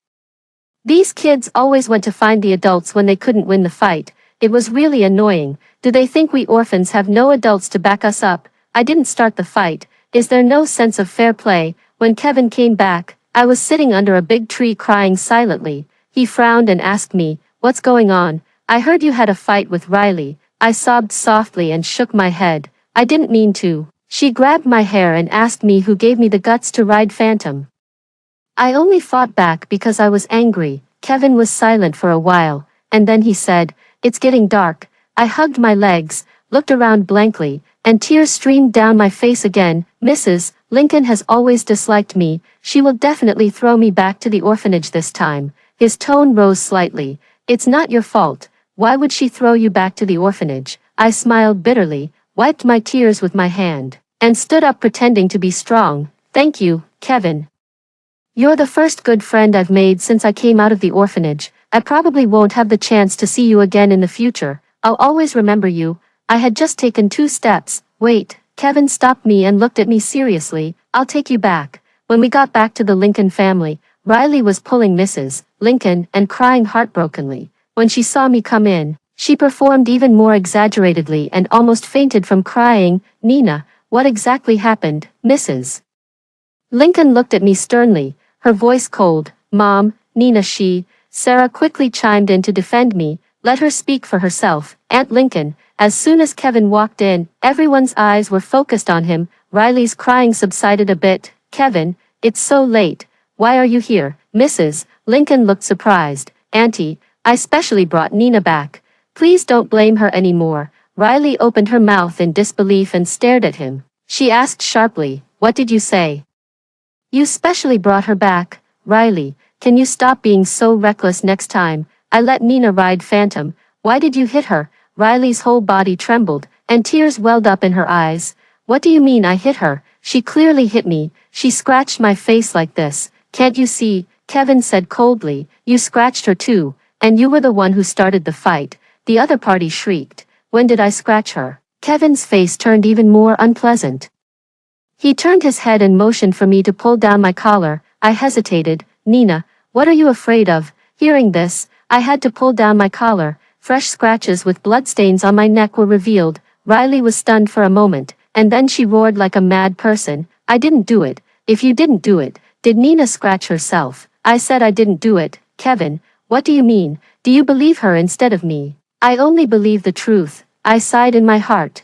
These kids always went to find the adults when they couldn't win the fight. It was really annoying. Do they think we orphans have no adults to back us up? I didn't start the fight. Is there no sense of fair play? When Kevin came back, I was sitting under a big tree crying silently. He frowned and asked me, "What's going on?" "I heard you had a fight with Riley." I sobbed softly and shook my head. "I didn't mean to." She grabbed my hair and asked me who gave me the guts to ride Phantom. I only fought back because I was angry. Kevin was silent for a while, and then he said, "It's getting dark." I hugged my legs, looked around blankly, and tears streamed down my face again. "Mrs. Lincoln has always disliked me. She will definitely throw me back to the orphanage this time." His tone rose slightly. "It's not your fault. Why would she throw you back to the orphanage?" I smiled bitterly, wiped my tears with my hand, and stood up pretending to be strong. "Thank you, Kevin. You're the first good friend I've made since I came out of the orphanage. I probably won't have the chance to see you again in the future. I'll always remember you." I had just taken 2 steps. "Wait." Kevin stopped me and looked at me seriously. "I'll take you back." When we got back to the Lincoln family, Riley was pulling Mrs. Lincoln and crying heartbrokenly. When she saw me come in, she performed even more exaggeratedly and almost fainted from crying. "Nina, what exactly happened?" Mrs. Lincoln looked at me sternly, her voice cold. "Mom, Nina Sarah quickly chimed in to defend me. "Let her speak for herself, Aunt Lincoln." As soon as Kevin walked in, everyone's eyes were focused on him. Riley's crying subsided a bit. "Kevin, it's so late. Why are you here?" Mrs. Lincoln looked surprised. "Auntie, I specially brought Nina back." "Please don't blame her anymore." Riley opened her mouth in disbelief and stared at him. She asked sharply, "What did you say?" "You specially brought her back." "Riley, can you stop being so reckless next time?" "I let Nina ride Phantom." "Why did you hit her?" Riley's whole body trembled, and tears welled up in her eyes. "What do you mean I hit her?" "She clearly hit me. She scratched my face like this. Can't you see?" Kevin said coldly. "You scratched her too, and you were the one who started the fight." The other party shrieked. "When did I scratch her?" Kevin's face turned even more unpleasant. He turned his head and motioned for me to pull down my collar. I hesitated. "Nina, what are you afraid of?" Hearing this, I had to pull down my collar. Fresh scratches with bloodstains on my neck were revealed. Riley was stunned for a moment, and then she roared like a mad person. "I didn't do it." "If you didn't do it, did Nina scratch herself?" "I said I didn't do it." "Kevin, what do you mean? Do you believe her instead of me?" "I only believe the truth." I sighed in my heart.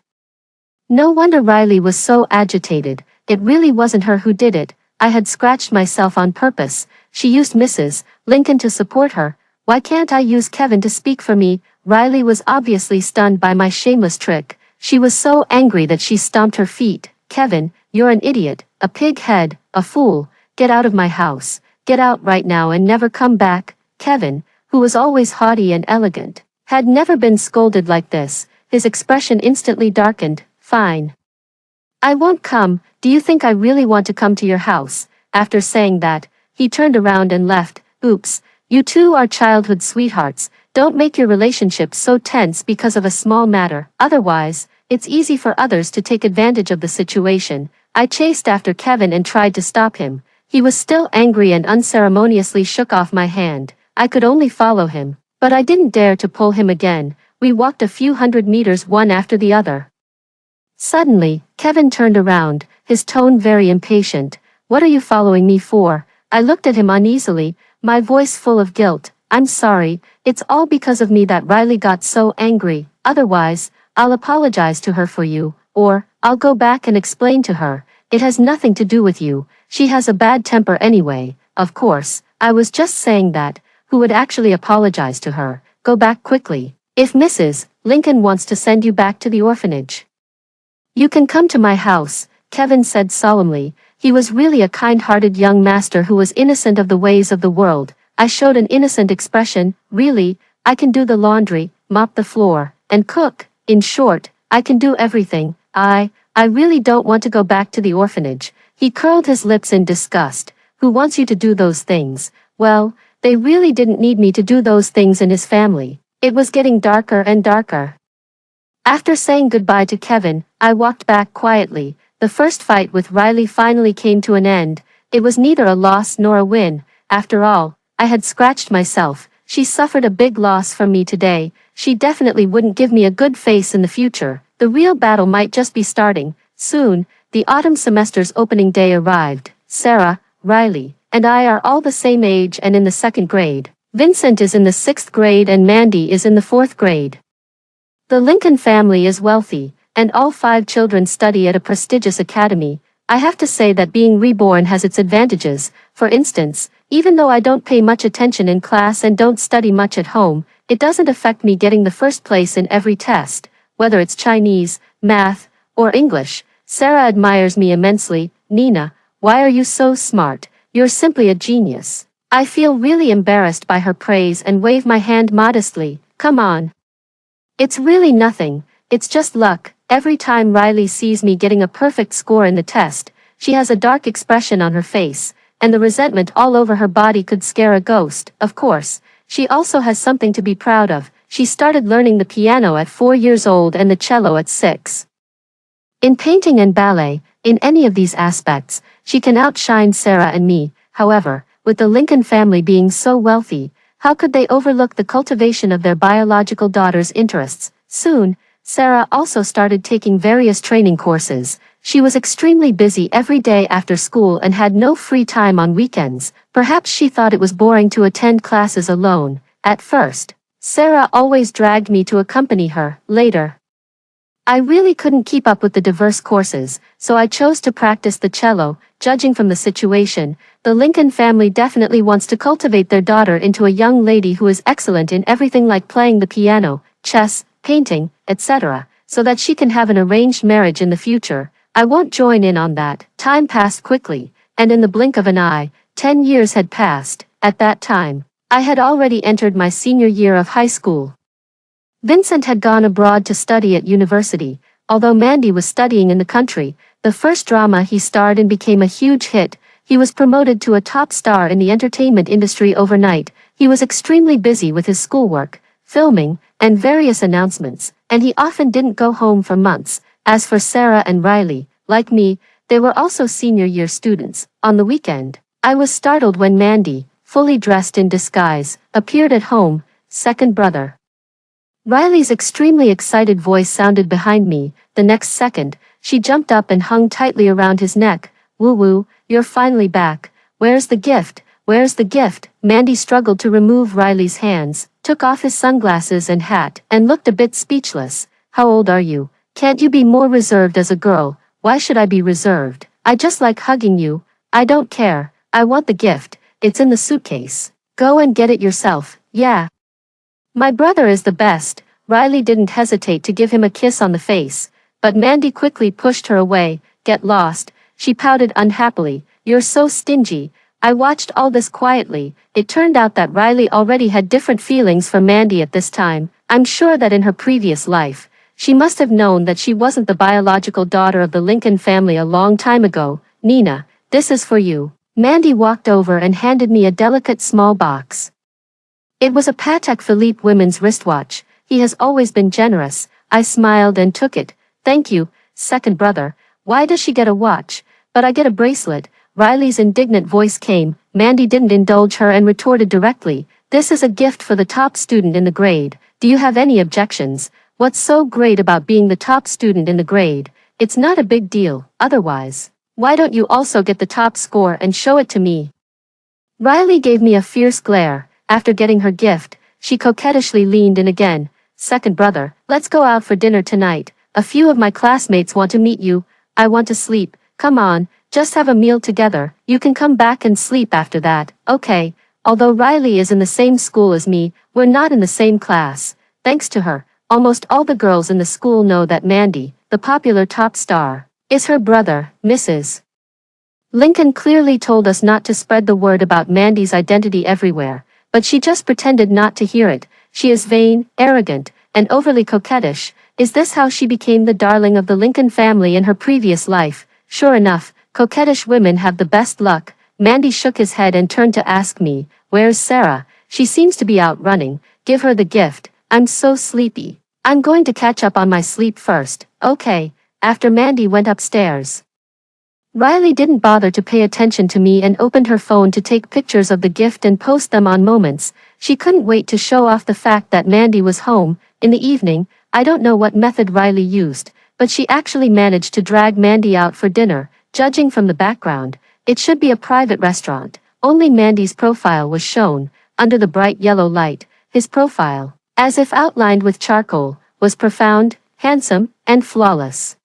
No wonder Riley was so agitated. It really wasn't her who did it. I had scratched myself on purpose. She used Mrs. Lincoln to support her. Why can't I use Kevin to speak for me? Riley was obviously stunned by my shameless trick. She was so angry that she stomped her feet. "Kevin, you're an idiot, a pig head, a fool. Get out of my house. Get out right now and never come back." Kevin, who was always haughty and elegant, had never been scolded like this. His expression instantly darkened. "Fine. I won't come. Do you think I really want to come to your house?" After saying that, he turned around and left. Oops, you two are childhood sweethearts. Don't make your relationship so tense because of a small matter. Otherwise, it's easy for others to take advantage of the situation. I chased after Kevin and tried to stop him. He was still angry and unceremoniously shook off my hand. I could only follow him, but I didn't dare to pull him again. We walked a few hundred meters one after the other. Suddenly, Kevin turned around, his tone very impatient. "What are you following me for?" I looked at him uneasily, my voice full of guilt. "I'm sorry, it's all because of me that Riley got so angry. Otherwise, I'll apologize to her for you, or, I'll go back and explain to her. It has nothing to do with you. She has a bad temper anyway." Of course, I was just saying that. Who would actually apologize to her? "Go back quickly. If Mrs. Lincoln wants to send you back to the orphanage, you can come to my house." Kevin said solemnly. He was really a kind-hearted young master who was innocent of the ways of the world. I showed an innocent expression. Really, I can do the laundry, mop the floor, and cook. In short, I can do everything. I really don't want to go back to the orphanage. He curled his lips in disgust. Who wants you to do those things? Well, they really didn't need me to do those things in his family. It was getting darker and darker. After saying goodbye to Kevin, I walked back quietly. The first fight with Riley finally came to an end. It was neither a loss nor a win. After all, I had scratched myself. She suffered a big loss from me today. She definitely wouldn't give me a good face in the future. The real battle might just be starting. Soon, the autumn semester's opening day arrived. Sarah, Riley, and I are all the same age and in the second grade. Vincent is in the 6th grade and Mandy is in the 4th grade. The Lincoln family is wealthy, and all 5 children study at a prestigious academy. I have to say that being reborn has its advantages. For instance, even though I don't pay much attention in class and don't study much at home, it doesn't affect me getting the first place in every test, whether it's Chinese, math, or English. Sarah admires me immensely. Nina, why are you so smart? You're simply a genius. I feel really embarrassed by her praise and wave my hand modestly. Come on. It's really nothing. It's just luck. Every time Riley sees me getting a perfect score in the test, she has a dark expression on her face, and the resentment all over her body could scare a ghost. Of course, she also has something to be proud of. She started learning the piano at 4 years old and the cello at 6. In painting and ballet, in any of these aspects, she can outshine Sarah and me. However, with the Lincoln family being so wealthy, how could they overlook the cultivation of their biological daughter's interests? Soon, Sarah also started taking various training courses. She was extremely busy every day after school and had no free time on weekends. Perhaps she thought it was boring to attend classes alone. At first, Sarah always dragged me to accompany her. Later, I really couldn't keep up with the diverse courses, so I chose to practice the cello. Judging from the situation, the Lincoln family definitely wants to cultivate their daughter into a young lady who is excellent in everything like playing the piano, chess, painting, etc., so that she can have an arranged marriage in the future. I won't join in on that. Time passed quickly, and in the blink of an eye, 10 years had passed. At that time, I had already entered my senior year of high school. Vincent had gone abroad to study at university, although Mandy was studying in the country. The first drama he starred in became a huge hit. He was promoted to a top star in the entertainment industry overnight. He was extremely busy with his schoolwork, filming, and various announcements, and he often didn't go home for months. As for Sarah and Riley, like me, they were also senior year students. On the weekend, I was startled when Mandy, fully dressed in disguise, appeared at home. Second brother. Riley's extremely excited voice sounded behind me. The next second, she jumped up and hung tightly around his neck. Woo-woo, you're finally back. Where's the gift? Where's the gift? Mandy struggled to remove Riley's hands, took off his sunglasses and hat, and looked a bit speechless. How old are you? Can't you be more reserved as a girl? Why should I be reserved? I just like hugging you. I don't care. I want the gift. It's in the suitcase. Go and get it yourself. Yeah. My brother is the best. Riley didn't hesitate to give him a kiss on the face, but Mandy quickly pushed her away. Get lost. She pouted unhappily. You're so stingy. I watched all this quietly. It turned out that Riley already had different feelings for Mandy at this time. I'm sure that in her previous life, she must have known that she wasn't the biological daughter of the Lincoln family a long time ago. Nina, this is for you. Mandy walked over and handed me a delicate small box. It was a Patek Philippe women's wristwatch. He has always been generous. I smiled and took it. Thank you, second brother. Why does she get a watch? But I get a bracelet. Riley's indignant voice came. Mandy didn't indulge her and retorted directly. This is a gift for the top student in the grade. Do you have any objections? What's so great about being the top student in the grade? It's not a big deal. Otherwise, why don't you also get the top score and show it to me? Riley gave me a fierce glare. After getting her gift, she coquettishly leaned in again. Second brother, let's go out for dinner tonight. A few of my classmates want to meet you. I want to sleep. Come on, just have a meal together. You can come back and sleep after that. Okay. Although Riley is in the same school as me, we're not in the same class. Thanks to her, almost all the girls in the school know that Mandy, the popular top star, is her brother, Mrs. Lincoln clearly told us not to spread the word about Mandy's identity everywhere, but she just pretended not to hear it. She is vain, arrogant, and overly coquettish. Is this how she became the darling of the Lincoln family in her previous life? Sure enough, coquettish women have the best luck. Mandy shook his head and turned to ask me, "Where's Sarah? She seems to be out running. Give her the gift. I'm so sleepy. I'm going to catch up on my sleep first." Okay, after Mandy went upstairs, Riley didn't bother to pay attention to me and opened her phone to take pictures of the gift and post them on Moments. She couldn't wait to show off the fact that Mandy was home. In the evening, I don't know what method Riley used, but she actually managed to drag Mandy out for dinner. Judging from the background, it should be a private restaurant. Only Mandy's profile was shown, under the bright yellow light. His profile, as if outlined with charcoal, was profound, handsome, and flawless.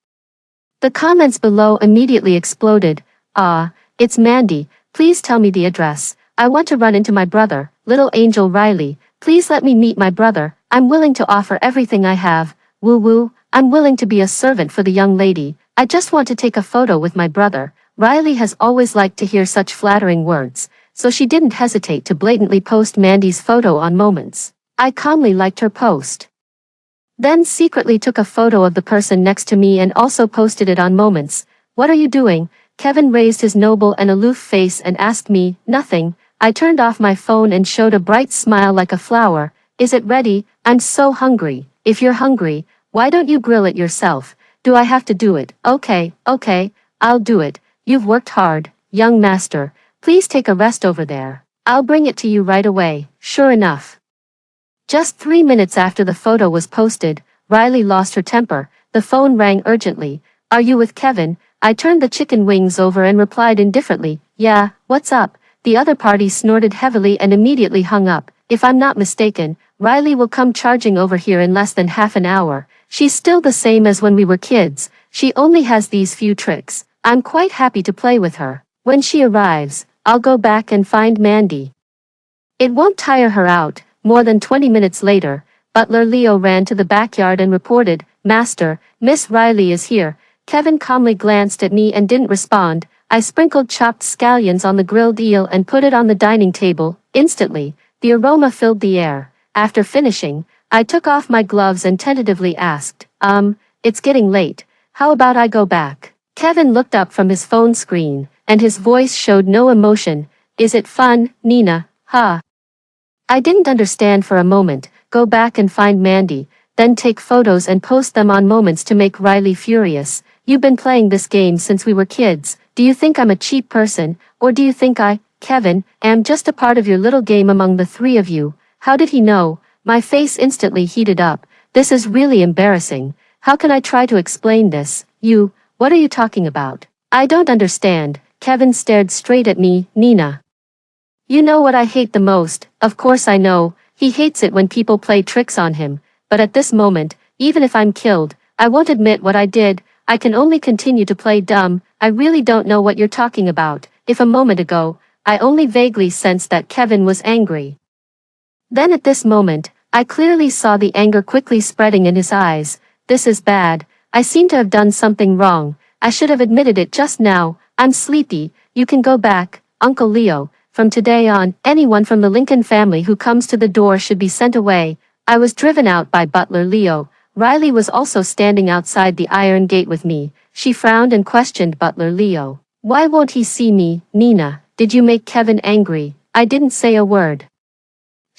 The comments below immediately exploded. "Ah, it's Mandy, please tell me the address. I want to run into my brother, little angel Riley, please let me meet my brother. I'm willing to offer everything I have. Woo woo, I'm willing to be a servant for the young lady. I just want to take a photo with my brother." Riley has always liked to hear such flattering words, so she didn't hesitate to blatantly post Mandy's photo on Moments. I calmly liked her post, then secretly took a photo of the person next to me and also posted it on Moments. "What are you doing?" Kevin raised his noble and aloof face and asked me. "Nothing." I turned off my phone and showed a bright smile like a flower. "Is it ready? I'm so hungry." "If you're hungry, why don't you grill it yourself?" "Do I have to do it?" Okay, I'll do it. You've worked hard, young master. Please take a rest over there. I'll bring it to you right away." Sure enough, just 3 minutes after the photo was posted, Riley lost her temper. The phone rang urgently. "Are you with Kevin?" I turned the chicken wings over and replied indifferently, "Yeah, what's up?" The other party snorted heavily and immediately hung up. "If I'm not mistaken, Riley will come charging over here in less than half an hour. She's still the same as when we were kids. She only has these few tricks. I'm quite happy to play with her. When she arrives, I'll go back and find Mandy. It won't tire her out." More than 20 minutes later, Butler Leo ran to the backyard and reported, "Master, Miss Riley is here." Kevin calmly glanced at me and didn't respond. I sprinkled chopped scallions on the grilled eel and put it on the dining table. Instantly, the aroma filled the air. After finishing, I took off my gloves and tentatively asked, "It's getting late. How about I go back?" Kevin looked up from his phone screen, and his voice showed no emotion. "Is it fun, Nina? Ha." I didn't understand for a moment. Go back and find Mandy, then take photos and post them on Moments to make Riley furious. "You've been playing this game since we were kids. Do you think I'm a cheap person, or do you think I, Kevin, am just a part of your little game among the three of you?" How did he know? My face instantly heated up. This is really embarrassing. How can I try to explain this? "You, what are you talking about? I don't understand." Kevin stared straight at me. "Nina, you know what I hate the most." Of course I know. He hates it when people play tricks on him. But at this moment, even if I'm killed, I won't admit what I did. I can only continue to play dumb. I really don't know what you're talking about. If a moment ago, I only vaguely sensed that Kevin was angry, then at this moment, I clearly saw the anger quickly spreading in his eyes. This is bad. I seem to have done something wrong. I should have admitted it just now. I'm sleepy. You can go back, Uncle Leo. From today on, anyone from the Lincoln family who comes to the door should be sent away. I was driven out by Butler Leo. Riley was also standing outside the iron gate with me. She frowned and questioned Butler Leo. "Why won't he see me, Nina? Did you make Kevin angry?" I didn't say a word.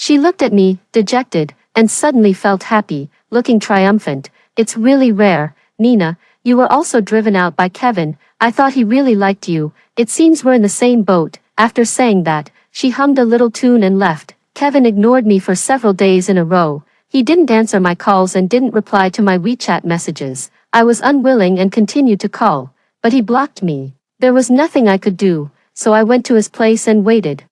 She looked at me, dejected, and suddenly felt happy, looking triumphant. "It's really rare, Nina. You were also driven out by Kevin. I thought he really liked you. It seems we're in the same boat." After saying that, she hummed a little tune and left. Kevin ignored me for several days in a row. He didn't answer my calls and didn't reply to my WeChat messages. I was unwilling and continued to call, but he blocked me. There was nothing I could do, so I went to his place and waited.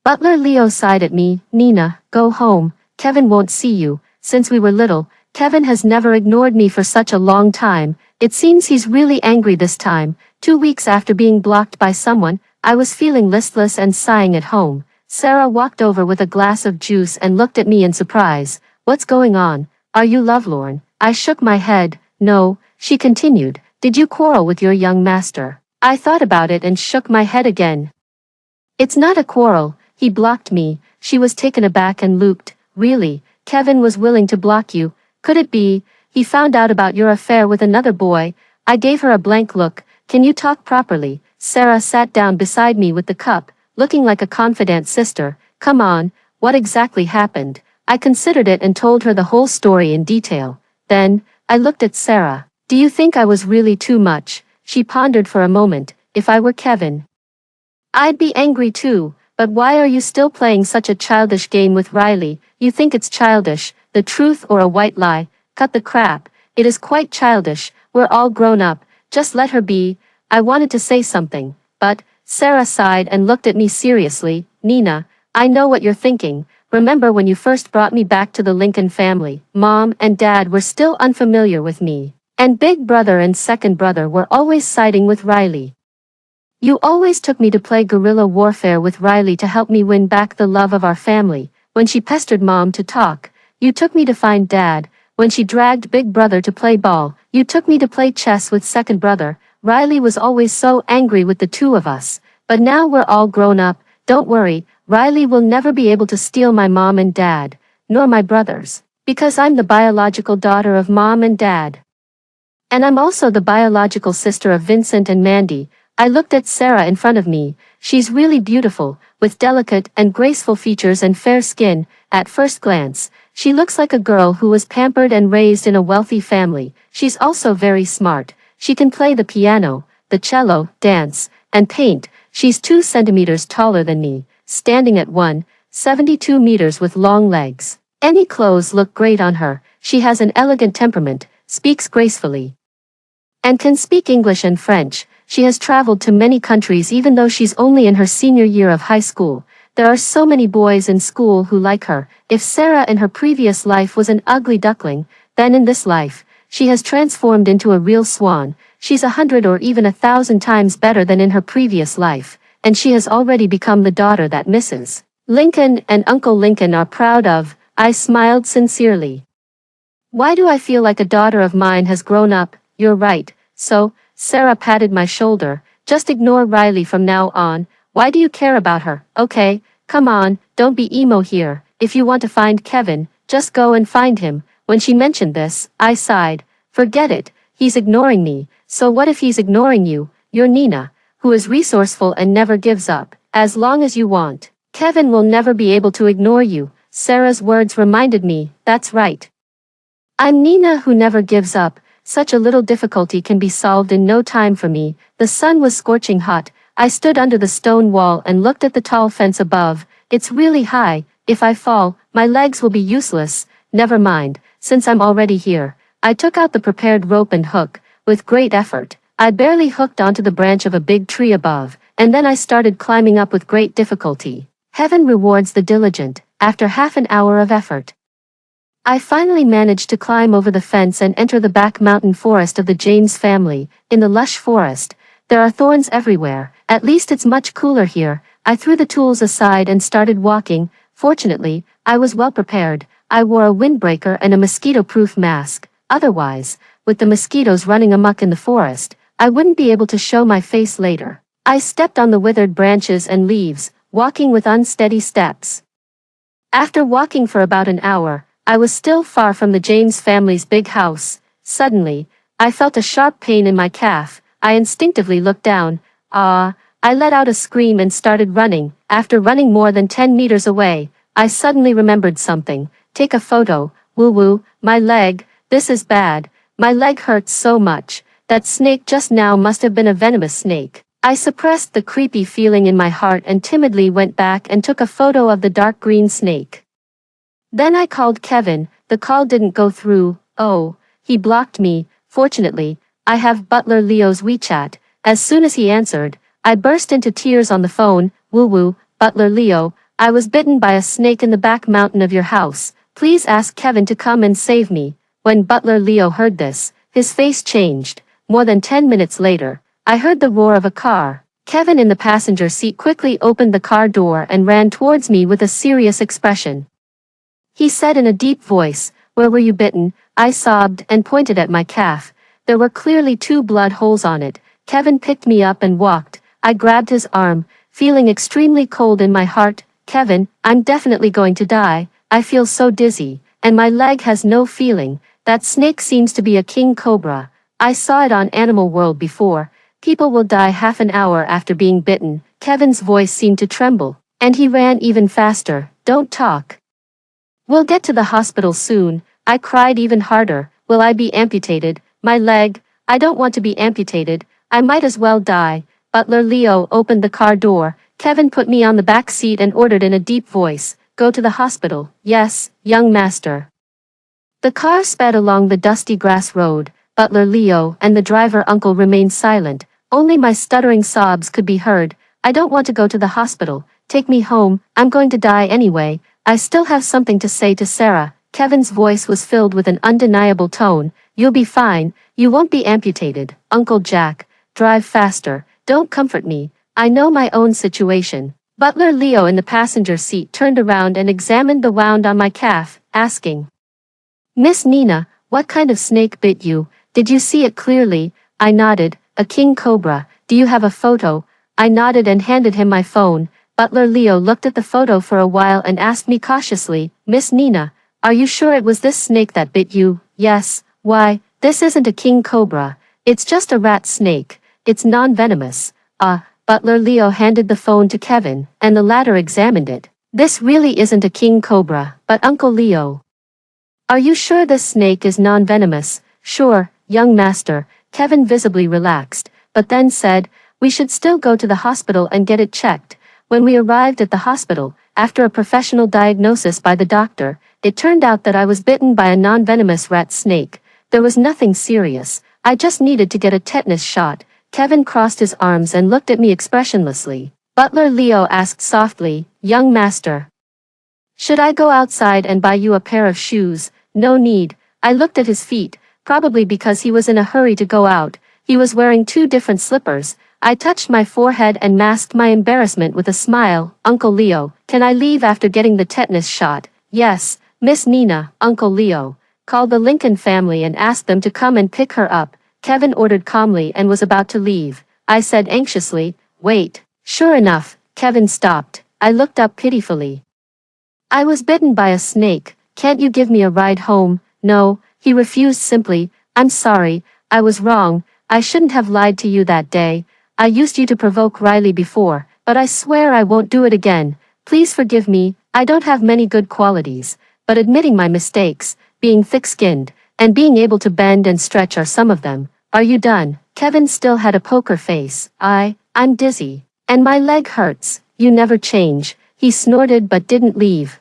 Butler Leo sighed at me. "Nina, go home. Kevin won't see you. Since we were little, Kevin has never ignored me for such a long time. It seems he's really angry this time." 2 weeks after being blocked by someone, I was feeling listless and sighing at home. Sarah walked over with a glass of juice and looked at me in surprise. "What's going on? Are you lovelorn?" I shook my head. "No," she continued. Did you quarrel with your young master? I thought about it and shook my head again. It's not a quarrel, he blocked me. She was taken aback and looped. Really, Kevin was willing to block you? Could it be he found out about your affair with another boy? I gave her a blank look. Can you talk properly? Sarah sat down beside me with the cup, looking like a confidant sister. Come on, what exactly happened? I considered it and told her the whole story in detail. Then, I looked at Sarah. Do you think I was really too much? She pondered for a moment. If I were Kevin, I'd be angry too. But why are you still playing such a childish game with Riley? You think it's childish, the truth or a white lie? Cut the crap. It is quite childish. We're all grown up. Just let her be. I wanted to say something, but Sarah sighed and looked at me seriously. Nina, I know what you're thinking. Remember when you first brought me back to the Lincoln family? Mom and Dad were still unfamiliar with me, and Big Brother and Second Brother were always siding with Riley. You always took me to play guerrilla warfare with Riley to help me win back the love of our family. When she pestered Mom to talk, you took me to find Dad. When she dragged Big Brother to play ball, you took me to play chess with Second Brother. Riley was always so angry with the two of us. But now we're all grown up. Don't worry, Riley will never be able to steal my mom and dad, nor my brothers, because I'm the biological daughter of Mom and Dad. And I'm also the biological sister of Vincent and Mandy. I looked at Sarah in front of me. She's really beautiful, with delicate and graceful features and fair skin. At first glance, she looks like a girl who was pampered and raised in a wealthy family. She's also very smart. She can play the piano, the cello, dance, and paint. She's 2 centimeters taller than me, standing at 1.72 meters with long legs. Any clothes look great on her. She has an elegant temperament, speaks gracefully, and can speak English and French. She has traveled to many countries even though she's only in her senior year of high school. There are so many boys in school who like her. If Sarah in her previous life was an ugly duckling, then in this life, she has transformed into a real swan. She's 100 or even 1,000 times better than in her previous life, and she has already become the daughter that Mrs. Lincoln and Uncle Lincoln are proud of. I smiled sincerely. Why do I feel like a daughter of mine has grown up? You're right. So, Sarah patted my shoulder. Just ignore Riley from now on. Why do you care about her? Okay, come on, don't be emo here. If you want to find Kevin, just go and find him. When she mentioned this, I sighed. Forget it, he's ignoring me. So what if he's ignoring you? You're Nina, who is resourceful and never gives up. As long as you want, Kevin will never be able to ignore you. Sarah's words reminded me, that's right. I'm Nina who never gives up. Such a little difficulty can be solved in no time for me. The sun was scorching hot. I stood under the stone wall and looked at the tall fence above. It's really high. If I fall, my legs will be useless. Never mind, since I'm already here. I took out the prepared rope and hook. With great effort, I barely hooked onto the branch of a big tree above, and then I started climbing up with great difficulty. Heaven rewards the diligent. After half an hour of effort, I finally managed to climb over the fence and enter the back mountain forest of the James family. In the lush forest, there are thorns everywhere. At least it's much cooler here. I threw the tools aside and started walking. Fortunately, I was well prepared. I wore a windbreaker and a mosquito-proof mask. Otherwise, with the mosquitoes running amok in the forest, I wouldn't be able to show my face later. I stepped on the withered branches and leaves, walking with unsteady steps. After walking for about an hour, I was still far from the James family's big house. Suddenly, I felt a sharp pain in my calf. I instinctively looked down. I let out a scream and started running. After running more than 10 meters away, I suddenly remembered something. Take a photo. Woo-woo, my leg. This is bad. My leg hurts so much. That snake just now must have been a venomous snake. I suppressed the creepy feeling in my heart and timidly went back and took a photo of the dark green snake. Then I called Kevin. The call didn't go through. Oh, he blocked me. Fortunately, I have Butler Leo's WeChat. As soon as he answered, I burst into tears on the phone. Woo-woo, Butler Leo, I was bitten by a snake in the back mountain of your house. Please ask Kevin to come and save me. When Butler Leo heard this, his face changed. More than 10 minutes later, I heard the roar of a car. Kevin in the passenger seat quickly opened the car door and ran towards me with a serious expression. He said in a deep voice, "Where were you bitten?" I sobbed and pointed at my calf. There were clearly 2 blood holes on it. Kevin picked me up and walked. I grabbed his arm, feeling extremely cold in my heart. Kevin, I'm definitely going to die. I feel so dizzy, and my leg has no feeling. That snake seems to be a king cobra. I saw it on Animal World before. People will die half an hour after being bitten. Kevin's voice seemed to tremble, and he ran even faster. Don't talk. We'll get to the hospital soon. I cried even harder. Will I be amputated? My leg? I don't want to be amputated. I might as well die. Butler Leo opened the car door. Kevin put me on the back seat and ordered in a deep voice, "Go to the hospital." "Yes, young master." The car sped along the dusty grass road. Butler Leo and the driver uncle remained silent. Only my stuttering sobs could be heard. "I don't want to go to the hospital. Take me home. I'm going to die anyway. I still have something to say to Sarah." Kevin's voice was filled with an undeniable tone. "You'll be fine. You won't be amputated. Uncle Jack, drive faster. Don't comfort me. I know my own situation." Butler Leo in the passenger seat turned around and examined the wound on my calf, asking, "Miss Nina, what kind of snake bit you? Did you see it clearly?" I nodded. "A king cobra. Do you have a photo?" I nodded and handed him my phone. Butler Leo looked at the photo for a while and asked me cautiously, "Miss Nina, are you sure it was this snake that bit you?" "Yes." "Why, this isn't a king cobra. It's just a rat snake. It's non-venomous." Butler Leo handed the phone to Kevin, and the latter examined it. "This really isn't a king cobra, but Uncle Leo, are you sure this snake is non-venomous?" "Sure, young master." Kevin visibly relaxed, but then said, "We should still go to the hospital and get it checked." When we arrived at the hospital, after a professional diagnosis by the doctor, it turned out that I was bitten by a non-venomous rat snake. There was nothing serious. I just needed to get a tetanus shot. Kevin crossed his arms and looked at me expressionlessly. Butler Leo asked softly, "Young master, should I go outside and buy you a pair of shoes?" "No need." I looked at his feet, probably because he was in a hurry to go out. He was wearing 2 different slippers. I touched my forehead and masked my embarrassment with a smile. "Uncle Leo, can I leave after getting the tetanus shot?" "Yes." "Miss Nina, Uncle Leo, call the Lincoln family and ask them to come and pick her up." Kevin ordered calmly and was about to leave. I said anxiously, "Wait." Sure enough, Kevin stopped. I looked up pitifully. "I was bitten by a snake. Can't you give me a ride home?" "No." He refused simply. "I'm sorry. I was wrong. I shouldn't have lied to you that day. I used you to provoke Riley before, but I swear I won't do it again. Please forgive me. I don't have many good qualities, but admitting my mistakes, being thick-skinned, and being able to bend and stretch are some of them." "Are you done?" Kevin still had a poker face. I'm dizzy. And my leg hurts." "You never change." He snorted but didn't leave.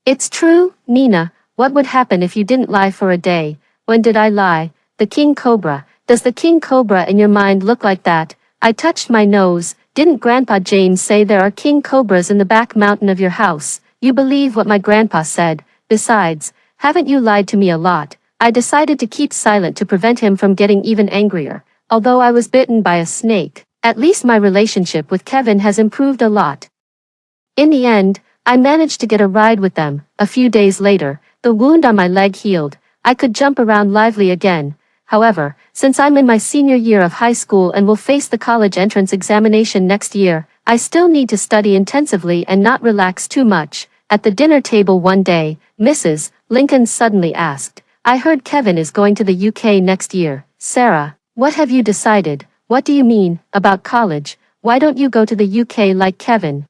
"It's true, Nina. What would happen if you didn't lie for a day?" "When did I lie?" "The king cobra. Does the king cobra in your mind look like that?" I touched my nose. "Didn't Grandpa James say there are king cobras in the back mountain of your house?" "You believe what my grandpa said. Besides, haven't you lied to me a lot?" I decided to keep silent to prevent him from getting even angrier. Although I was bitten by a snake, at least my relationship with Kevin has improved a lot. In the end, I managed to get a ride with them. A few days later, the wound on my leg healed. I could jump around lively again. However, since I'm in my senior year of high school and will face the college entrance examination next year, I still need to study intensively and not relax too much. At the dinner table one day, Mrs. Lincoln suddenly asked, "I heard Kevin is going to the UK next year. Sarah, what have you decided?" "What do you mean, about college? Why don't you go to the UK like Kevin?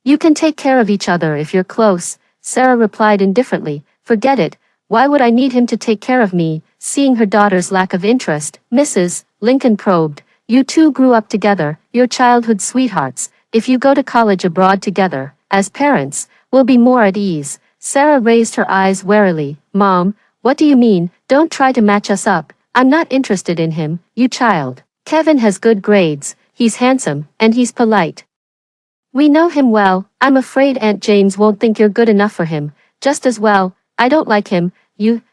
You can take care of each other if you're close." Sarah replied indifferently, "Forget it. Why would I need him to take care of me?" Seeing her daughter's lack of interest, Mrs. Lincoln probed, "You two grew up together, you're childhood sweethearts. If you go to college abroad together, as parents, we'll be more at ease." Sarah raised her eyes warily. "Mom, what do you mean? Don't try to match us up. I'm not interested in him, you child. Kevin has good grades, he's handsome, and he's polite. We know him well. I'm afraid Aunt James won't think you're good enough for him. Just as well, I don't like him."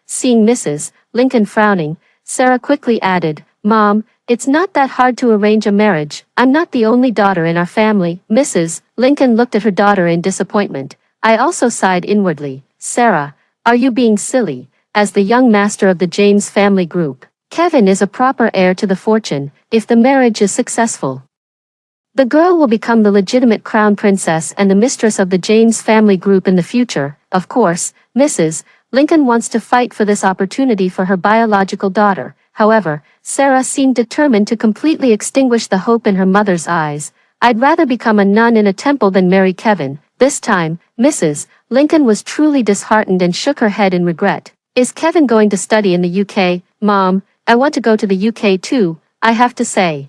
Seeing Mrs. Lincoln frowning, Sarah quickly added, "Mom, it's not that hard to arrange a marriage. I'm not the only daughter in our family." Mrs. Lincoln looked at her daughter in disappointment. I also sighed inwardly. "Sarah, are you being silly?" As the young master of the James family group, Kevin is a proper heir to the fortune, if the marriage is successful. The girl will become the legitimate crown princess and the mistress of the James family group in the future. Of course, Mrs. Lincoln wants to fight for this opportunity for her biological daughter. However, Sarah seemed determined to completely extinguish the hope in her mother's eyes. I'd rather become a nun in a temple than marry Kevin. This time, Mrs. Lincoln was truly disheartened and shook her head in regret. Is Kevin going to study in the UK? Mom, I want to go to the UK too, I have to say.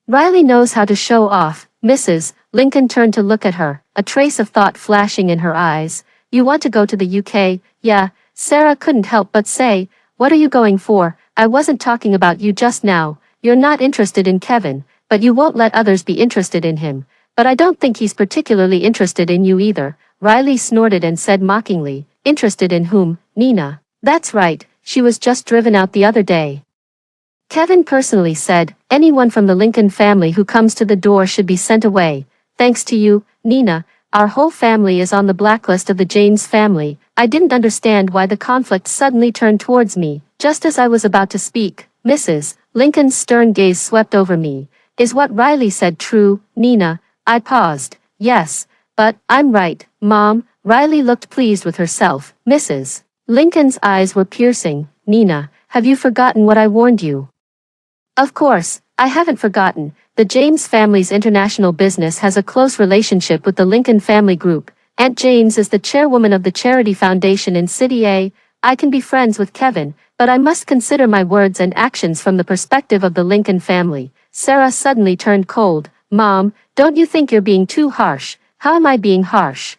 Riley knows how to show off. Mrs. Lincoln turned to look at her, a trace of thought flashing in her eyes. You want to go to the UK? Yeah, Sarah couldn't help but say. What are you going for? I wasn't talking about you just now. You're not interested in Kevin, but you won't let others be interested in him. But I don't think he's particularly interested in you either. Riley snorted and said mockingly, interested in whom? Nina. That's right, she was just driven out the other day. Kevin personally said, anyone from the Lincoln family who comes to the door should be sent away. Thanks to you, Nina, our whole family is on the blacklist of the James family. I didn't understand why the conflict suddenly turned towards me. Just as I was about to speak, Mrs. Lincoln's stern gaze swept over me. Is what Riley said true, Nina? I paused. Yes, but I'm right, Mom. Riley looked pleased with herself. Mrs. Lincoln's eyes were piercing. Nina, have you forgotten what I warned you? Of course, I haven't forgotten. The James family's international business has a close relationship with the Lincoln family group. Aunt James is the chairwoman of the charity foundation in City A. I can be friends with Kevin, but I must consider my words and actions from the perspective of the Lincoln family. Sarah suddenly turned cold. Mom, don't you think you're being too harsh? How am I being harsh?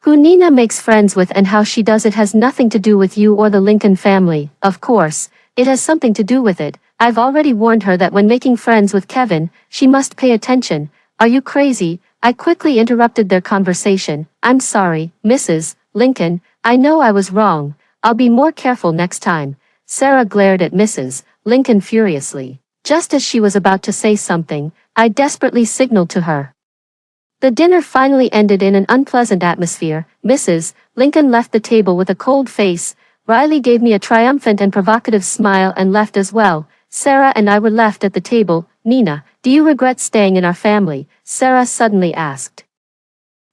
Who Nina makes friends with and how she does it has nothing to do with you or the Lincoln family. Of course, it has something to do with it. I've already warned her that when making friends with Kevin, she must pay attention. Are you crazy? I quickly interrupted their conversation. I'm sorry, Mrs. Lincoln, I know I was wrong. I'll be more careful next time. Sarah glared at Mrs. Lincoln furiously. Just as she was about to say something, I desperately signaled to her. The dinner finally ended in an unpleasant atmosphere. Mrs. Lincoln left the table with a cold face. Riley gave me a triumphant and provocative smile and left as well. Sarah and I were left at the table. Nina, do you regret staying in our family? Sarah suddenly asked.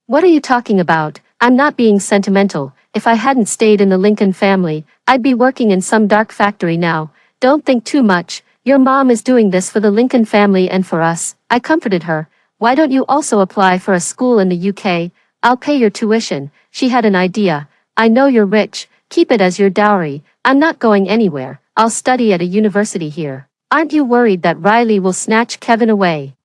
What are you talking about? I'm not being sentimental. If I hadn't stayed in the Lincoln family, I'd be working in some dark factory now. Don't think too much. Your mom is doing this for the Lincoln family and for us. I comforted her. Why don't you also apply for a school in the UK? I'll pay your tuition. She had an idea. I know you're rich. Keep it as your dowry. I'm not going anywhere. I'll study at a university here. Aren't you worried that Riley will snatch Kevin away?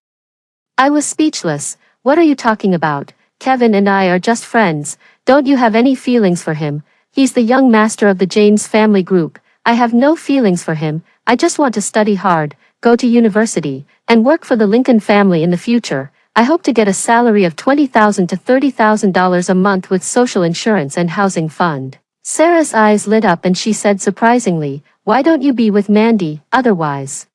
I was speechless. What are you talking about? Kevin and I are just friends. Don't you have any feelings for him? He's the young master of the James family group. I have no feelings for him. I just want to study hard, go to university, and work for the Lincoln family in the future. I hope to get a salary of $20,000 to $30,000 a month with social insurance and housing fund. Sarah's eyes lit up and she said surprisingly, why don't you be with Mandy, otherwise?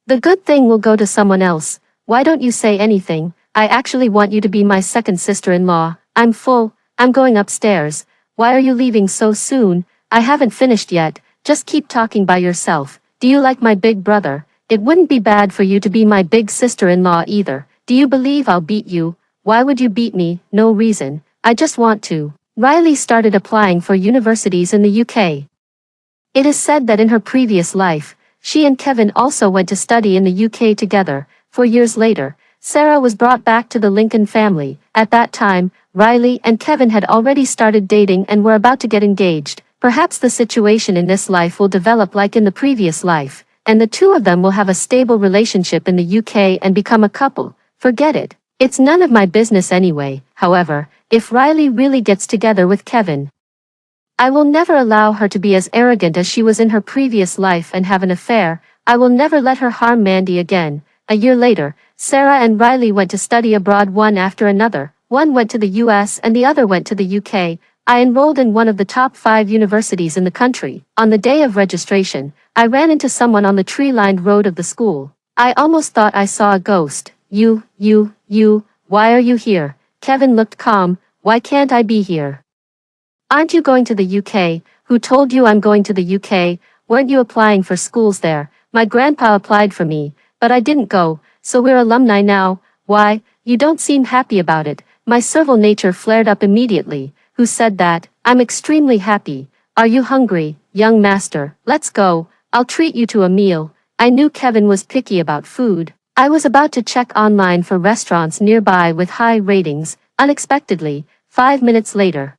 The good thing will go to someone else. Why don't you say anything? I actually want you to be my second sister-in-law. I'm full. I'm going upstairs. Why are you leaving so soon? I haven't finished yet. Just keep talking by yourself. Do you like my big brother? It wouldn't be bad for you to be my big sister-in-law either. Do you believe I'll beat you? Why would you beat me? No reason. I just want to. Riley started applying for universities in the UK. It is said that in her previous life, she and Kevin also went to study in the UK together. 4 years later, Sarah was brought back to the Lincoln family. At that time, Riley and Kevin had already started dating and were about to get engaged. Perhaps the situation in this life will develop like in the previous life, and the two of them will have a stable relationship in the UK and become a couple. Forget it. It's none of my business anyway. However, if Riley really gets together with Kevin, I will never allow her to be as arrogant as she was in her previous life and have an affair. I will never let her harm Mandy again. A year later, Sarah and Riley went to study abroad one after another. One went to the US and the other went to the UK. I enrolled in one of the top 5 universities in the country. On the day of registration, I ran into someone on the tree-lined road of the school. I almost thought I saw a ghost. You, why are you here? Kevin looked calm. Why can't I be here? Aren't you going to the UK? Who told you I'm going to the UK? weren't you applying for schools there? My grandpa applied for me, but I didn't go, so we're alumni now. Why, you don't seem happy about it. My servile nature flared up immediately. Who said that? I'm extremely happy. Are you hungry, young master? Let's go. I'll treat you to a meal. I knew Kevin was picky about food. I was about to check online for restaurants nearby with high ratings. Unexpectedly, 5 minutes later,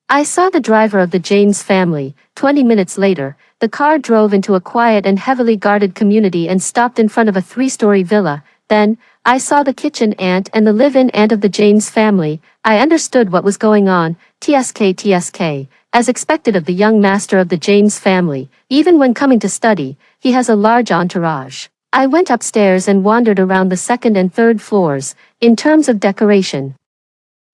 I saw the driver of the James family. 20 minutes later, the car drove into a quiet and heavily guarded community and stopped in front of a 3-story villa. Then, I saw the kitchen aunt and the live-in aunt of the James family. I understood what was going on. TSK. As expected of the young master of the James family, even when coming to study, he has a large entourage. I went upstairs and wandered around the second and third floors. In terms of decoration,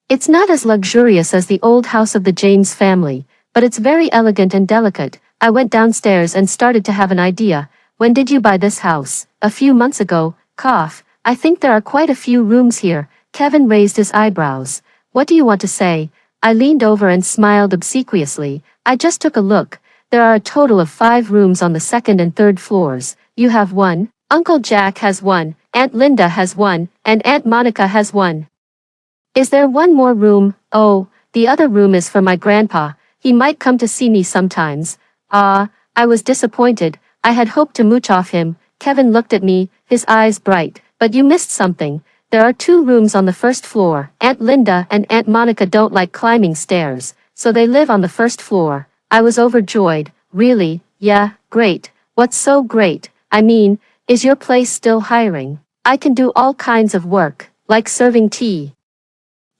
it's not as luxurious as the old house of the James family, but it's very elegant and delicate. I went downstairs and started to have an idea. When did you buy this house? A few months ago. Cough. I think there are quite a few rooms here. Kevin raised his eyebrows. What do you want to say? I leaned over and smiled obsequiously. I just took a look. There are a total of 5 rooms on the second and third floors. You have one. Uncle Jack has one. Aunt Linda has one. And Aunt Monica has one. Is there one more room? Oh, the other room is for my grandpa. He might come to see me sometimes. I was disappointed. I had hoped to mooch off him. Kevin looked at me, his eyes bright. But you missed something. There are 2 rooms on the first floor. Aunt Linda and Aunt Monica don't like climbing stairs, so they live on the first floor. I was overjoyed. Really? Yeah, great. What's so great? I mean, is your place still hiring? I can do all kinds of work, like serving tea,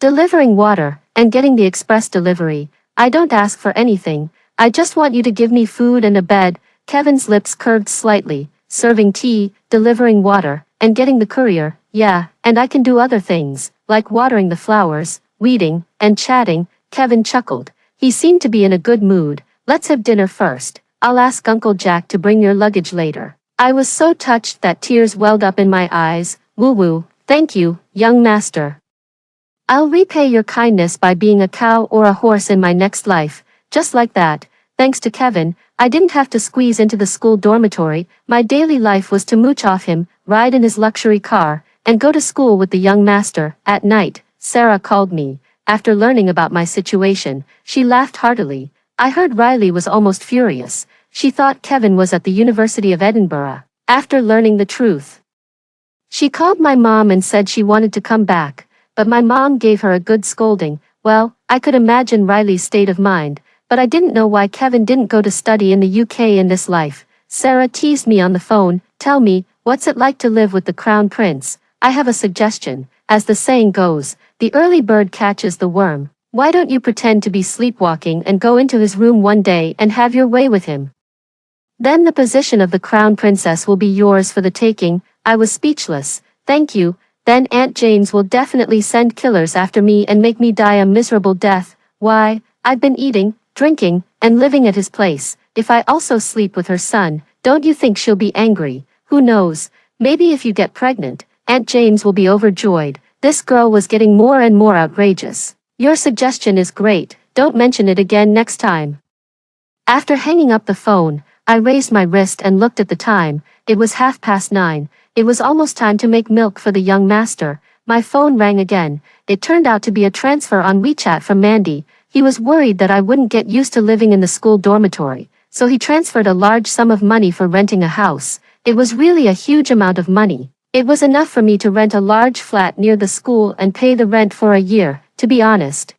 delivering water, and getting the express delivery. I don't ask for anything. I just want you to give me food and a bed. Kevin's lips curved slightly. Serving tea, delivering water, and getting the courier. Yeah, and I can do other things, like watering the flowers, weeding, and chatting. Kevin chuckled. He seemed to be in a good mood. Let's have dinner first. I'll ask Uncle Jack to bring your luggage later. I was so touched that tears welled up in my eyes. Woo-woo. Thank you, young master. I'll repay your kindness by being a cow or a horse in my next life. Just like that. Thanks to Kevin, I didn't have to squeeze into the school dormitory. My daily life was to mooch off him, ride in his luxury car, and go to school with the young master. At night, Sarah called me. After learning about my situation, she laughed heartily. I heard Riley was almost furious. She thought Kevin was at the University of Edinburgh. After learning the truth, she called my mom and said she wanted to come back, but my mom gave her a good scolding. Well, I could imagine Riley's state of mind, but I didn't know why Kevin didn't go to study in the UK in this life. Sarah teased me on the phone. Tell me, what's it like to live with the Crown Prince? I have a suggestion. As the saying goes, the early bird catches the worm. Why don't you pretend to be sleepwalking and go into his room one day and have your way with him? Then the position of the Crown Princess will be yours for the taking. I was speechless. Thank you. Then Aunt James will definitely send killers after me and make me die a miserable death. Why, I've been eating, drinking, and living at his place. If I also sleep with her son, don't you think she'll be angry? Who knows? Maybe if you get pregnant, Aunt James will be overjoyed. This girl was getting more and more outrageous. Your suggestion is great. Don't mention it again next time. After hanging up the phone, I raised my wrist and looked at the time. It was 9:30. It was almost time to make milk for the young master. My phone rang again. It turned out to be a transfer on WeChat from Mandy. He was worried that I wouldn't get used to living in the school dormitory, so he transferred a large sum of money for renting a house. It was really a huge amount of money. It was enough for me to rent a large flat near the school and pay the rent for a year, to be honest.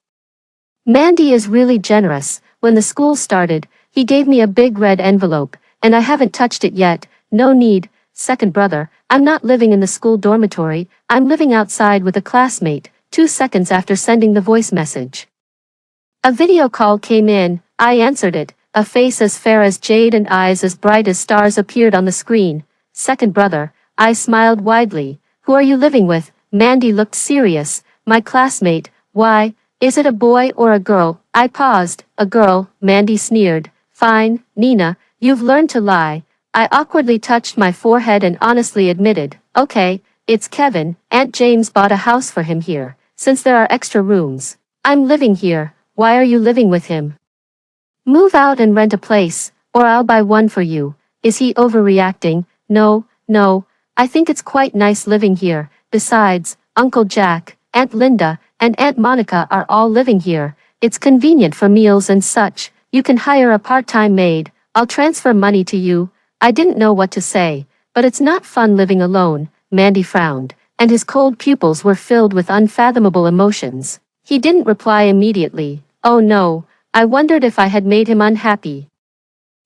Mandy is really generous. When the school started, he gave me a big red envelope, and I haven't touched it yet. No need. Second brother, I'm not living in the school dormitory. I'm living outside with a classmate. 2 seconds after sending the voice message, a video call came in. I answered it. A face as fair as jade and eyes as bright as stars appeared on the screen. Second brother, I smiled widely. Who are you living with? Mandy looked serious. My classmate. Why, is it a boy or a girl? I paused. A girl, Mandy sneered. Fine, Nina, you've learned to lie. I awkwardly touched my forehead and honestly admitted, okay, it's Kevin. Aunt James bought a house for him here, since there are extra rooms. I'm living here. Why are you living with him? Move out and rent a place. Or I'll buy one for you. Is he overreacting? No, no. I think it's quite nice living here. Besides, Uncle Jack, Aunt Linda, and Aunt Monica are all living here. It's convenient for meals and such. You can hire a part-time maid. I'll transfer money to you. I didn't know what to say. But it's not fun living alone. Mandy frowned, and his cold pupils were filled with unfathomable emotions. He didn't reply immediately. Oh no, I wondered if I had made him unhappy.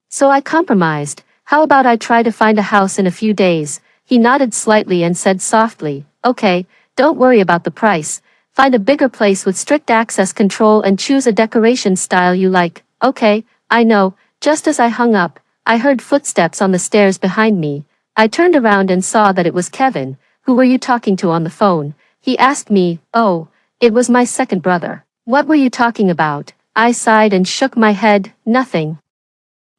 So I compromised. How about I try to find a house in a few days? He nodded slightly and said softly, okay, don't worry about the price. Find a bigger place with strict access control and choose a decoration style you like. Okay, I know. Just as I hung up, I heard footsteps on the stairs behind me. I turned around and saw that it was Kevin. Who were you talking to on the phone? He asked me. Oh, it was my second brother. What were you talking about? I sighed and shook my head. Nothing.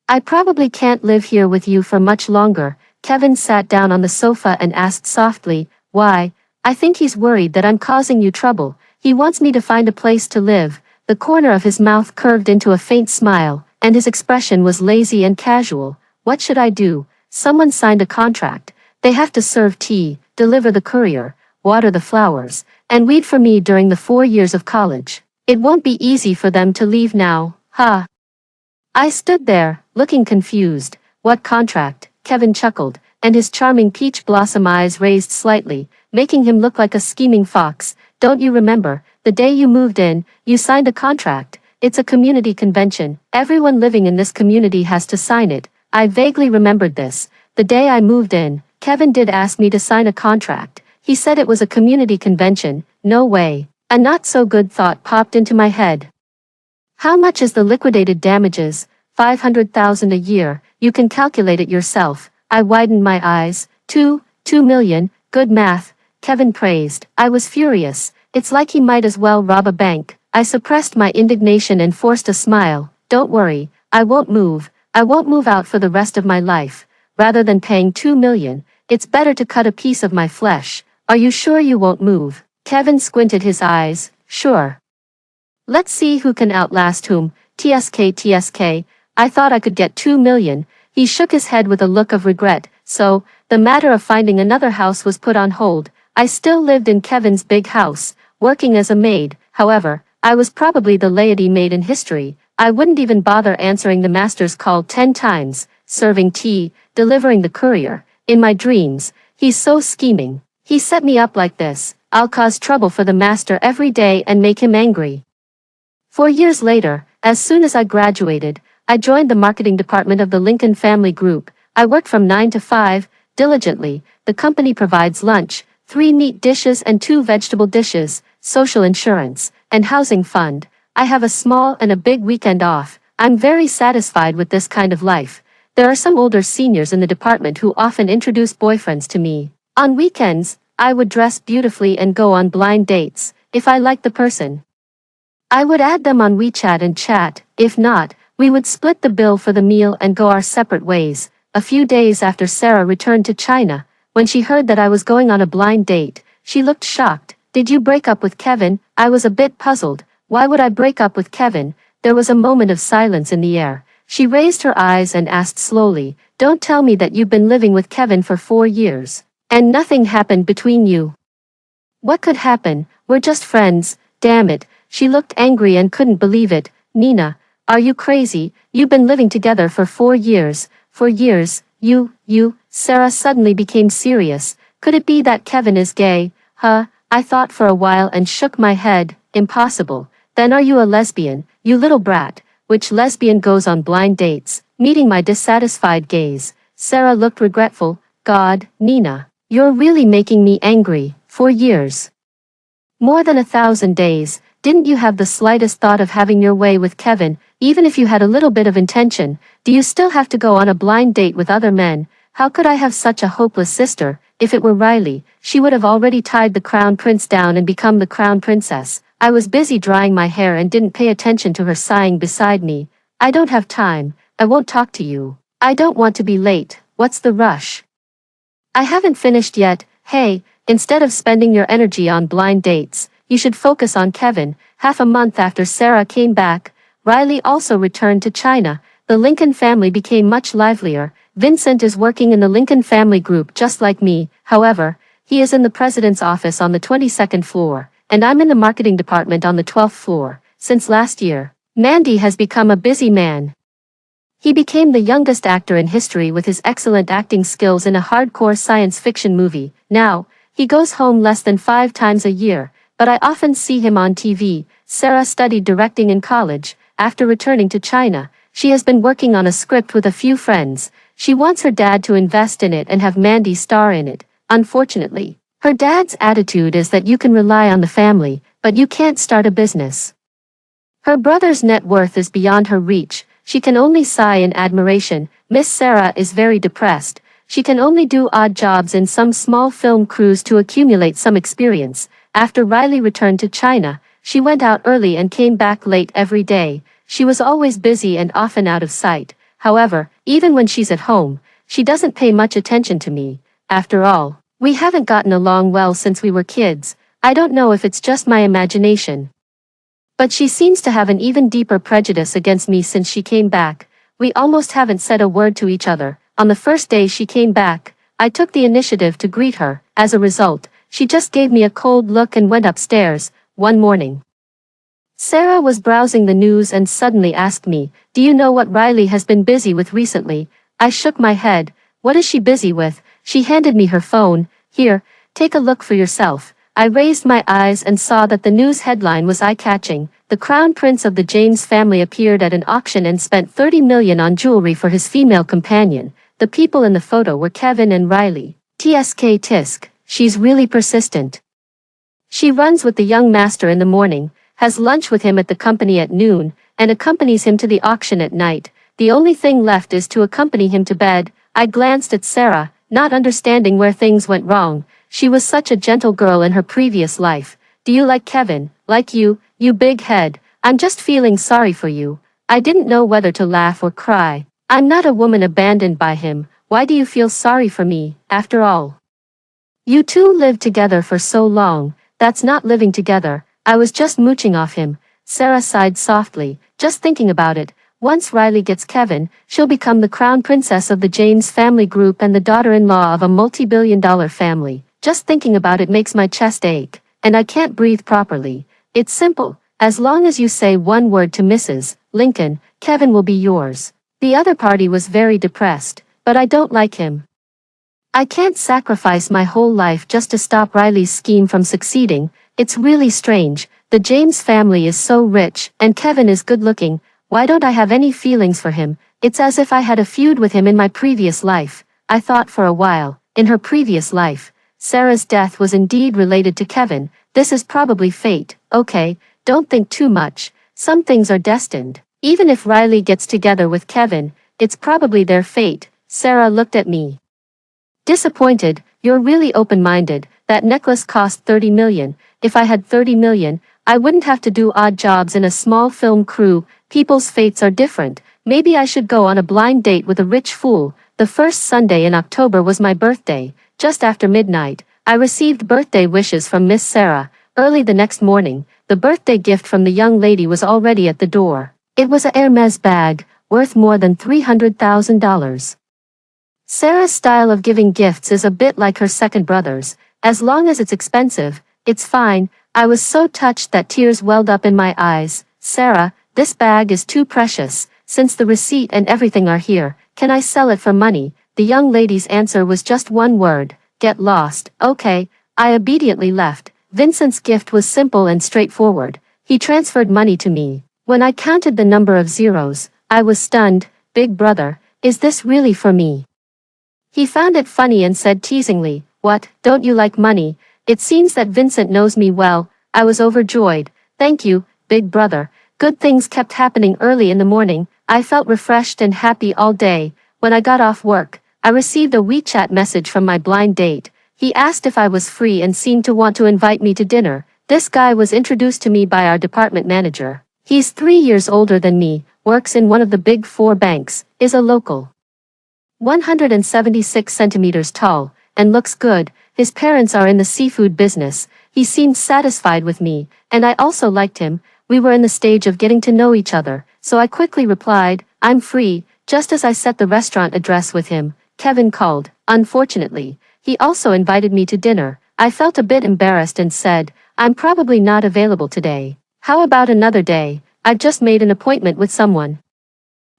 I probably can't live here with you for much longer. Kevin sat down on the sofa and asked softly, why? I think he's worried that I'm causing you trouble. He wants me to find a place to live. The corner of his mouth curved into a faint smile, and his expression was lazy and casual. What should I do? Someone signed a contract. They have to serve tea, deliver the courier, water the flowers, and weed for me during the 4 years of college. It won't be easy for them to leave now, huh? I stood there, looking confused. What contract? Kevin chuckled, and his charming peach blossom eyes raised slightly, making him look like a scheming fox. Don't you remember, the day you moved in, you signed a contract? It's a community convention. Everyone living in this community has to sign it. I vaguely remembered this. The day I moved in, Kevin did ask me to sign a contract. He said it was a community convention. No way. A not-so-good thought popped into my head. How much is the liquidated damages? $500,000 a year. You can calculate it yourself. I widened my eyes. 2 million. Good math. Kevin praised. I was furious. It's like he might as well rob a bank. I suppressed my indignation and forced a smile. Don't worry. I won't move. I won't move out for the rest of my life. Rather than paying 2 million, it's better to cut a piece of my flesh. Are you sure you won't move? Kevin squinted his eyes. Sure. Let's see who can outlast whom. TSK. I thought I could get 2 million. He shook his head with a look of regret. So, the matter of finding another house was put on hold. I still lived in Kevin's big house, working as a maid. However, I was probably the laity maid in history. I wouldn't even bother answering the master's call 10 times, serving tea, delivering the courier. In my dreams, he's so scheming. He set me up like this. I'll cause trouble for the master every day and make him angry. 4 years later, as soon as I graduated, I joined the marketing department of the Lincoln Family Group. I worked from 9 to 5, diligently. The company provides lunch, 3 meat dishes and 2 vegetable dishes, social insurance, and housing fund. I have a small and a big weekend off. I'm very satisfied with this kind of life. There are some older seniors in the department who often introduce boyfriends to me. On weekends, I would dress beautifully and go on blind dates, if I liked the person. I would add them on WeChat and chat. If not, we would split the bill for the meal and go our separate ways. A few days after Sarah returned to China, when she heard that I was going on a blind date, she looked shocked. Did you break up with Kevin? I was a bit puzzled. Why would I break up with Kevin? There was a moment of silence in the air. She raised her eyes and asked slowly, don't tell me that you've been living with Kevin for 4 years. And nothing happened between you. What could happen? We're just friends. Damn it. She looked angry and couldn't believe it. Nina, are you crazy? You've been living together for 4 years. 4 years. You. Sarah suddenly became serious. Could it be that Kevin is gay? Huh? I thought for a while and shook my head. Impossible. Then are you a lesbian? You little brat. Which lesbian goes on blind dates? Meeting my dissatisfied gaze. Sarah looked regretful. God, Nina. You're really making me angry. 4 years. More than 1,000 days. Didn't you have the slightest thought of having your way with Kevin, even if you had a little bit of intention? Do you still have to go on a blind date with other men? How could I have such a hopeless sister? If it were Riley, she would have already tied the crown prince down and become the crown princess. I was busy drying my hair and didn't pay attention to her sighing beside me. I don't have time. I won't talk to you. I don't want to be late. What's the rush? I haven't finished yet. Hey, instead of spending your energy on blind dates, you should focus on Kevin. Half a month after Sarah came back, Riley also returned to China. the Lincoln family became much livelier. Vincent is working in the Lincoln family group just like me, however, he is in the president's office on the 22nd floor, and I'm in the marketing department on the 12th floor. Since last year, Mandy has become a busy man. He became the youngest actor in history with his excellent acting skills in a hardcore science fiction movie. Now, he goes home less than 5 times a year, but I often see him on TV. Sarah studied directing in college. After returning to China, she has been working on a script with a few friends. She wants her dad to invest in it and have Mandy star in it. Unfortunately, her dad's attitude is that you can rely on the family, but you can't start a business. Her brother's net worth is beyond her reach. She can only sigh in admiration. Miss Sarah is very depressed. She can only do odd jobs in some small film crews to accumulate some experience. After Riley returned to China, she went out early and came back late every day. She was always busy and often out of sight. However, even when she's at home, she doesn't pay much attention to me. After all, we haven't gotten along well since we were kids. I don't know if it's just my imagination, but she seems to have an even deeper prejudice against me since she came back. We almost haven't said a word to each other. On the first day she came back, I took the initiative to greet her. As a result, she just gave me a cold look and went upstairs. One morning, Sarah was browsing the news and suddenly asked me, "Do you know what Riley has been busy with recently?" I shook my head. "What is she busy with?" She handed me her phone. "Here, take a look for yourself." I raised my eyes and saw that the news headline was eye-catching. The Crown Prince of the James family appeared at an auction and spent $30 million on jewelry for his female companion. The people in the photo were Kevin and Riley. TSK tisk, she's really persistent. She runs with the young master in the morning, has lunch with him at the company at noon, and accompanies him to the auction at night. The only thing left is to accompany him to bed. I glanced at Sarah, not understanding where things went wrong. She was such a gentle girl in her previous life. "Do you like Kevin?" "Like you, you big head. I'm just feeling sorry for you." I didn't know whether to laugh or cry. "I'm not a woman abandoned by him. Why do you feel sorry for me? After all, you two lived together for so long." "That's not living together. I was just mooching off him." Sarah sighed softly. "Just thinking about it. Once Riley gets Kevin, she'll become the crown princess of the James family group and the daughter-in-law of a multi-billion-dollar family. Just thinking about it makes my chest ache, and I can't breathe properly. It's simple. As long as you say one word to Mrs. Lincoln, Kevin will be yours." The other party was very depressed, but I don't like him. I can't sacrifice my whole life just to stop Riley's scheme from succeeding. It's really strange. The James family is so rich, and Kevin is good-looking. Why don't I have any feelings for him? It's as if I had a feud with him in my previous life. I thought for a while, in her previous life, Sarah's death was indeed related to Kevin. This is probably fate. Okay, don't think too much. Some things are destined. Even if Riley gets together with Kevin, it's probably their fate. Sarah looked at me disappointed. "You're really open-minded. That necklace cost $30 million. If I had $30 million, I wouldn't have to do odd jobs in a small film crew. People's fates are different. Maybe I should go on a blind date with a rich fool." The first Sunday in October was my birthday. Just after midnight, I received birthday wishes from Miss Sarah. Early the next morning, the birthday gift from the young lady was already at the door. It was a Hermes bag, worth more than $300,000. Sarah's style of giving gifts is a bit like her second brother's. As long as it's expensive, it's fine. I was so touched that tears welled up in my eyes. "Sarah, this bag is too precious. Since the receipt and everything are here, can I sell it for money?" The young lady's answer was just one word: "Get lost." Okay, I obediently left. Vincent's gift was simple and straightforward. He transferred money to me. When I counted the number of zeros, I was stunned. "Big brother, is this really for me?" He found it funny and said teasingly, "What, don't you like money?" It seems that Vincent knows me well. I was overjoyed. "Thank you, big brother." Good things kept happening early in the morning. I felt refreshed and happy all day. When I got off work, I received a WeChat message from my blind date. He asked if I was free and seemed to want to invite me to dinner. This guy was introduced to me by our department manager. He's 3 years older than me, works in one of the big 4 banks, is a local. 176 centimeters tall, and looks good. His parents are in the seafood business. He seemed satisfied with me, and I also liked him. We were in the stage of getting to know each other, so I quickly replied, I'm free." Just as I set the restaurant address with him, Kevin called. Unfortunately, he also invited me to dinner. I felt a bit embarrassed and said, "I'm probably not available today. How about another day? I've just made an appointment with someone."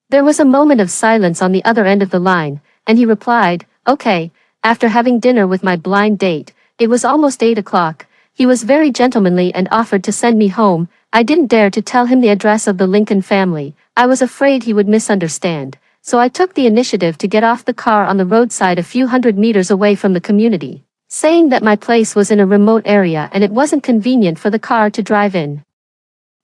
There was a moment of silence on the other end of the line, and he replied, "Okay." After having dinner with my blind date, it was almost 8 o'clock. He was very gentlemanly and offered to send me home. I didn't dare to tell him the address of the Lincoln family. I was afraid he would misunderstand, so I took the initiative to get off the car on the roadside a few hundred meters away from the community, saying that my place was in a remote area and it wasn't convenient for the car to drive in.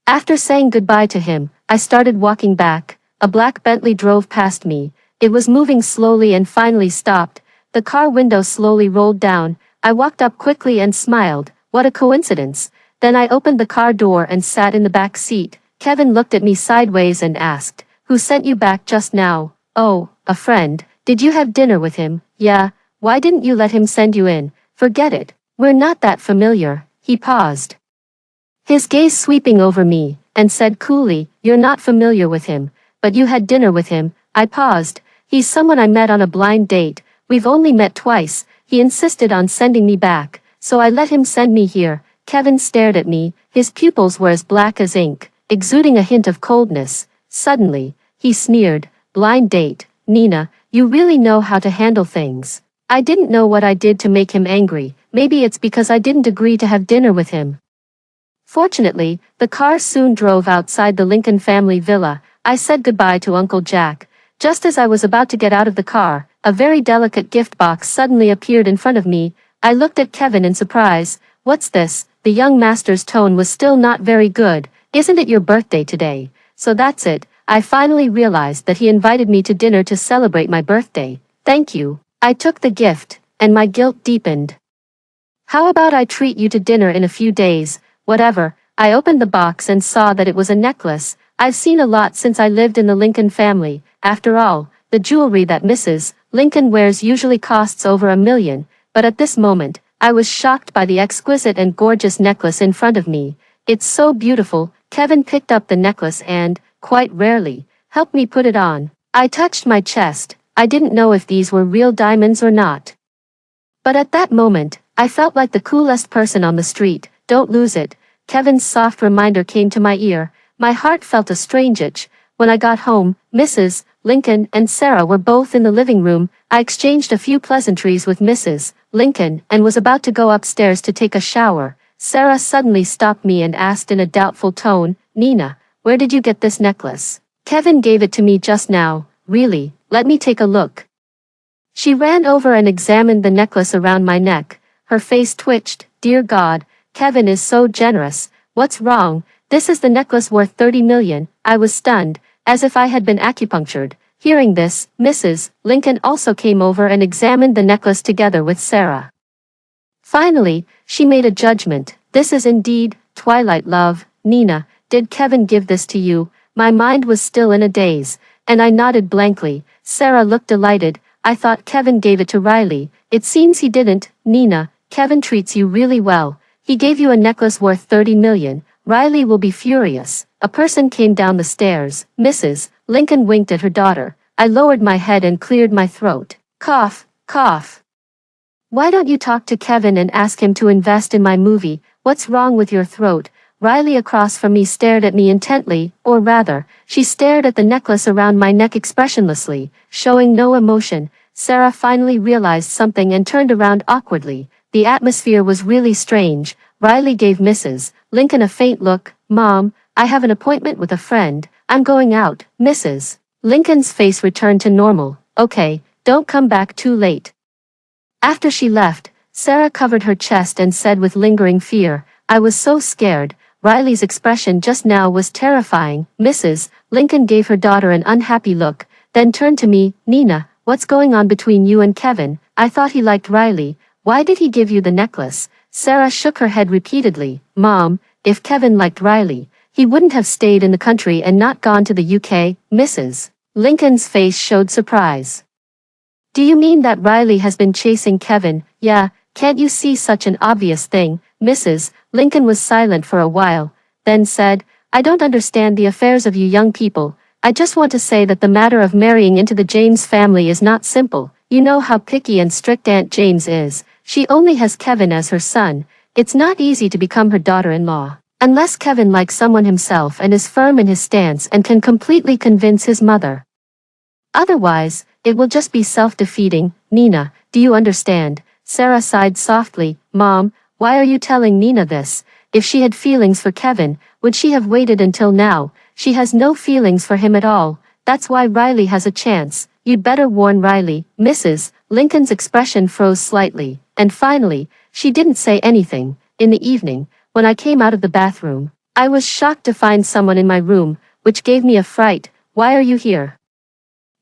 After saying goodbye to him, I started walking back. A black Bentley drove past me. It was moving slowly and finally stopped. The car window slowly rolled down. I walked up quickly and smiled. What a coincidence. Then I opened the car door and sat in the back seat. Kevin looked at me sideways and asked, "Who sent you back just now?" "Oh, a friend." "Did you have dinner with him?" "Yeah." "Why didn't you let him send you in?" "Forget it. We're not that familiar." He paused, his gaze sweeping over me, and said coolly, "You're not familiar with him, but you had dinner with him." I paused. "He's someone I met on a blind date. We've only met twice." He insisted on sending me back, so I let him send me here. Kevin stared at me. His pupils were as black as ink, exuding a hint of coldness. Suddenly, he sneered, "Blind date, Nina, you really know how to handle things." I didn't know what I did to make him angry. Maybe it's because I didn't agree to have dinner with him. Fortunately, the car soon drove outside the Lincoln family villa. I said goodbye to Uncle Jack. Just as I was about to get out of the car, a very delicate gift box suddenly appeared in front of me. I looked at Kevin in surprise. "What's this?" The young master's tone was still not very good. "Isn't it your birthday today?" "So that's it." I finally realized that he invited me to dinner to celebrate my birthday. "Thank you." I took the gift, and my guilt deepened. "How about I treat you to dinner in a few days?" "Whatever." I opened the box and saw that it was a necklace. I've seen a lot since I lived in the Lincoln family. After all, the jewelry that Mrs. Lincoln wears usually costs over $1 million, but at this moment, I was shocked by the exquisite and gorgeous necklace in front of me. "It's so beautiful." Kevin picked up the necklace and, quite rarely, helped me put it on. I touched my chest. I didn't know if these were real diamonds or not. But at that moment, I felt like the coolest person on the street. "Don't lose it." Kevin's soft reminder came to my ear. My heart felt a strange itch. When I got home, Mrs. Lincoln and Sarah were both in the living room. I exchanged a few pleasantries with Mrs. Lincoln and was about to go upstairs to take a shower. Sarah suddenly stopped me and asked in a doubtful tone, "Nina, where did you get this necklace?" "Kevin gave it to me just now." "Really? Let me take a look." She ran over and examined the necklace around my neck. Her face twitched. "Dear God, Kevin is so generous. What's wrong?" "This is the necklace worth 30 million. I was stunned, as if I had been acupunctured. Hearing this, Mrs. Lincoln also came over and examined the necklace together with Sarah. Finally, she made a judgment. "This is indeed Twilight love." "Nina, did Kevin give this to you?" My mind was still in a daze, and I nodded blankly. Sarah looked delighted. "I thought Kevin gave it to Riley." "It seems he didn't, Nina. Kevin treats you really well. He gave you a necklace worth 30 million. Riley will be furious." A person came down the stairs. Mrs. Lincoln winked at her daughter. I lowered my head and cleared my throat. Cough, cough. "Why don't you talk to Kevin and ask him to invest in my movie? What's wrong with your throat?" Riley across from me stared at me intently, or rather, she stared at the necklace around my neck expressionlessly, showing no emotion. Sarah finally realized something and turned around awkwardly. The atmosphere was really strange. Riley gave Mrs. Lincoln a faint look. "Mom, I have an appointment with a friend. I'm going out." Mrs. Lincoln's face returned to normal. "Okay, don't come back too late." After she left, Sarah covered her chest and said with lingering fear, "I was so scared." Riley's expression just now was terrifying. Mrs. Lincoln gave her daughter an unhappy look, then turned to me. "Nina, what's going on between you and Kevin? I thought he liked Riley. Why did he give you the necklace?" Sarah shook her head repeatedly. "Mom, if Kevin liked Riley, he wouldn't have stayed in the country and not gone to the UK." Mrs. Lincoln's face showed surprise. "Do you mean that Riley has been chasing Kevin?" "Yeah, can't you see such an obvious thing?" Mrs. Lincoln was silent for a while, then said, "I don't understand the affairs of you young people. I just want to say that the matter of marrying into the James family is not simple. You know how picky and strict Aunt James is. She only has Kevin as her son. It's not easy to become her daughter-in-law. Unless Kevin likes someone himself and is firm in his stance and can completely convince his mother. Otherwise, it will just be self-defeating. Nina, do you understand? Sarah sighed softly. Mom, why are you telling Nina this? If she had feelings for Kevin, would she have waited until now? She has no feelings for him at all. That's why Riley has a chance. You'd better warn Riley. Mrs. Lincoln's expression froze slightly, and finally, she didn't say anything. In the evening, when I came out of the bathroom, I was shocked to find someone in my room, which gave me a fright. Why are you here?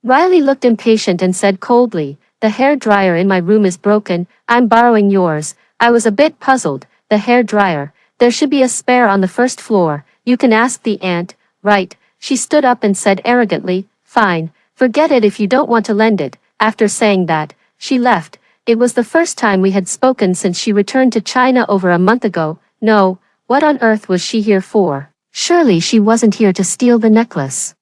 Riley looked impatient and said coldly, the hair dryer in my room is broken, I'm borrowing yours. I was a bit puzzled. The hair dryer. There should be a spare on the first floor. You can ask the aunt. Right. She stood up and said arrogantly, fine, forget it if you don't want to lend it. After saying that, she left. It was the first time we had spoken since she returned to China over a month ago. No, what on earth was she here for? Surely she wasn't here to steal the necklace.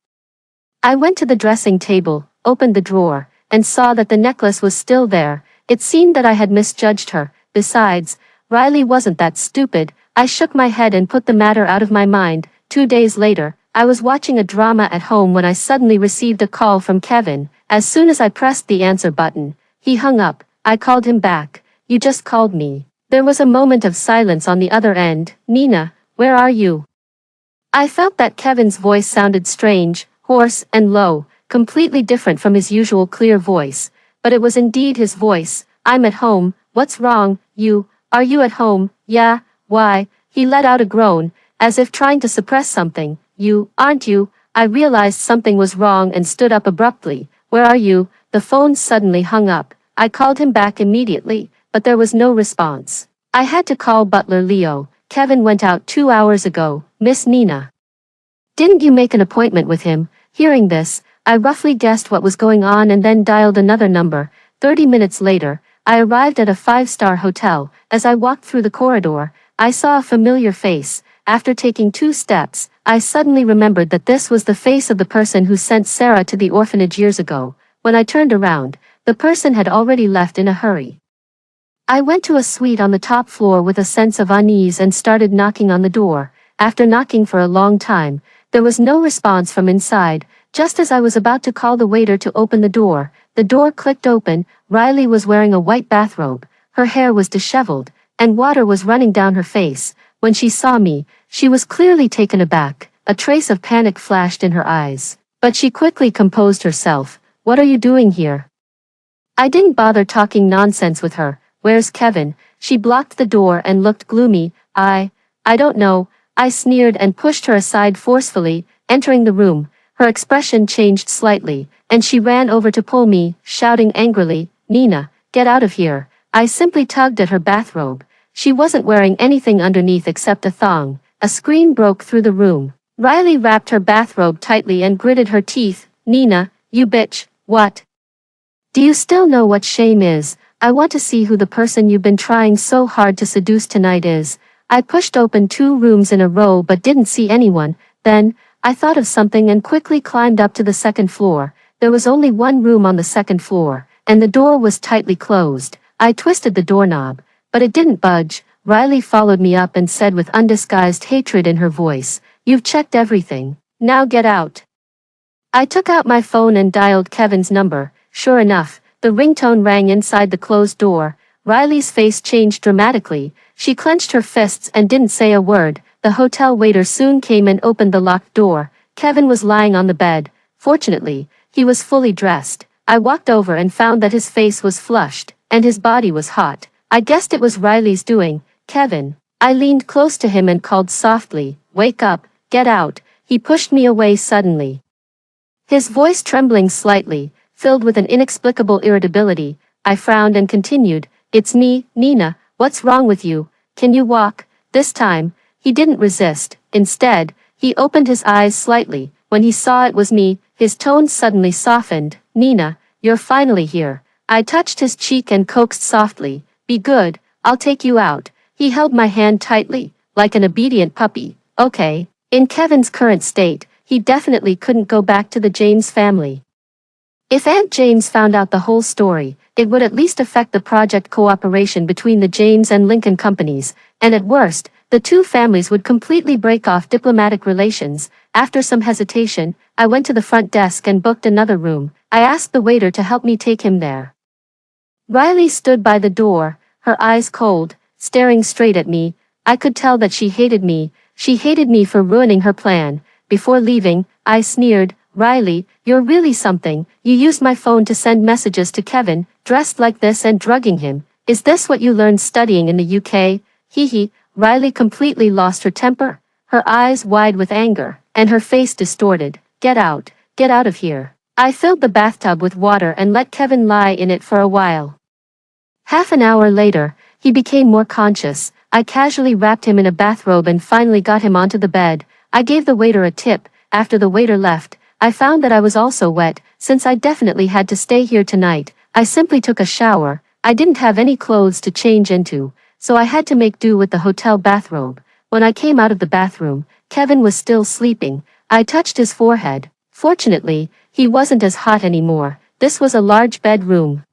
I went to the dressing table, opened the drawer, and saw that the necklace was still there. It seemed that I had misjudged her. Besides, Riley wasn't that stupid. I shook my head and put the matter out of my mind. 2 days later, I was watching a drama at home when I suddenly received a call from Kevin. As soon as I pressed the answer button, he hung up. I called him back. You just called me. There was a moment of silence on the other end. Nina, where are you? I felt that Kevin's voice sounded strange, hoarse and low, completely different from his usual clear voice. But it was indeed his voice. I'm at home. What's wrong? Are you at home? Yeah, why? He let out a groan, as if trying to suppress something. Aren't you? I realized something was wrong and stood up abruptly. Where are you? The phone suddenly hung up. I called him back immediately, but there was no response. I had to call Butler Leo. Kevin went out 2 hours ago. Miss Nina. Didn't you make an appointment with him? Hearing this, I roughly guessed what was going on and then dialed another number. 30 minutes later, I arrived at a 5-star hotel. As I walked through the corridor, I saw a familiar face. After taking 2 steps, I suddenly remembered that this was the face of the person who sent Sarah to the orphanage years ago. When I turned around, the person had already left in a hurry. I went to a suite on the top floor with a sense of unease and started knocking on the door. After knocking for a long time, there was no response from inside. Just as I was about to call the waiter to open the door clicked open. Riley was wearing a white bathrobe. Her hair was disheveled, and water was running down her face. When she saw me, she was clearly taken aback. A trace of panic flashed in her eyes. But she quickly composed herself. What are you doing here? I didn't bother talking nonsense with her. Where's Kevin? She blocked the door and looked gloomy. I don't know. I sneered and pushed her aside forcefully. Entering the room, her expression changed slightly, and she ran over to pull me, shouting angrily, Nina, get out of here. I simply tugged at her bathrobe. She wasn't wearing anything underneath except a thong. A scream broke through the room. Riley wrapped her bathrobe tightly and gritted her teeth. Nina, you bitch, what? Do you still know what shame is? I want to see who the person you've been trying so hard to seduce tonight is. I pushed open 2 rooms in a row but didn't see anyone. Then, I thought of something and quickly climbed up to the 2nd floor. There was only 1 room on the 2nd floor, and the door was tightly closed. I twisted the doorknob, but it didn't budge. Riley followed me up and said with undisguised hatred in her voice, You've checked everything. Now get out. I took out my phone and dialed Kevin's number. Sure enough, the ringtone rang inside the closed door. Riley's face changed dramatically. She clenched her fists and didn't say a word. The hotel waiter soon came and opened the locked door. Kevin was lying on the bed. Fortunately, he was fully dressed. I walked over and found that his face was flushed, and his body was hot. I guessed it was Riley's doing. Kevin. I leaned close to him and called softly, Wake up, get out. He pushed me away suddenly. His voice trembling slightly, filled with an inexplicable irritability. I frowned and continued, It's me, Nina, what's wrong with you? Can you walk? This time, he didn't resist. Instead, he opened his eyes slightly. When he saw it was me, his tone suddenly softened. Nina, you're finally here. I touched his cheek and coaxed softly, Be good, I'll take you out. He held my hand tightly, like an obedient puppy. Okay. In Kevin's current state, he definitely couldn't go back to the James family. If Aunt James found out the whole story, it would at least affect the project cooperation between the James and Lincoln companies, and at worst, the two families would completely break off diplomatic relations. After some hesitation, I went to the front desk and booked another room. I asked the waiter to help me take him there. Riley stood by the door, her eyes cold, staring straight at me. I could tell that she hated me. She hated me for ruining her plan. Before leaving, I sneered, "Riley, you're really something. You used my phone to send messages to Kevin, dressed like this and drugging him. Is this what you learned studying in the UK? Hee." Riley completely lost her temper, her eyes wide with anger, and her face distorted. Get out of here." I filled the bathtub with water and let Kevin lie in it for a while. Half an hour later, he became more conscious. I casually wrapped him in a bathrobe and finally got him onto the bed. I gave the waiter a tip. After the waiter left, I found that I was also wet. Since I definitely had to stay here tonight, I simply took a shower. I didn't have any clothes to change into, so I had to make do with the hotel bathrobe. When I came out of the bathroom, Kevin was still sleeping. I touched his forehead. Fortunately, he wasn't as hot anymore. This was a large bedroom.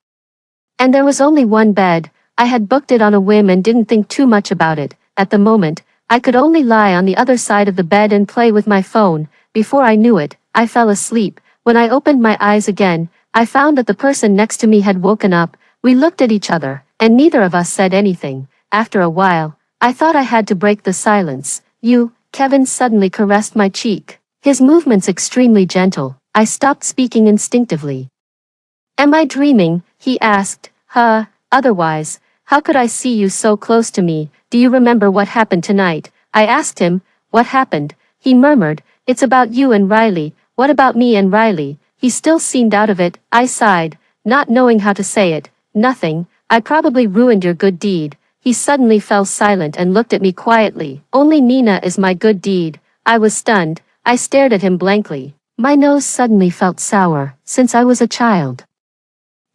And there was only one bed. I had booked it on a whim and didn't think too much about it. At the moment, I could only lie on the other side of the bed and play with my phone. Before I knew it, I fell asleep. When I opened my eyes again, I found that the person next to me had woken up. We looked at each other, and neither of us said anything. After a while, I thought I had to break the silence. Kevin suddenly caressed my cheek. His movements extremely gentle. I stopped speaking instinctively. "Am I dreaming?" he asked. Otherwise, how could I see you so close to me? Do you remember what happened tonight?" I asked him. "What happened?" He murmured. "It's about you and Riley." "What about me and Riley?" He still seemed out of it. I sighed, not knowing how to say it. "Nothing. I probably ruined your good deed." He suddenly fell silent and looked at me quietly. "Only Nina is my good deed." I was stunned. I stared at him blankly. My nose suddenly felt sour, since I was a child.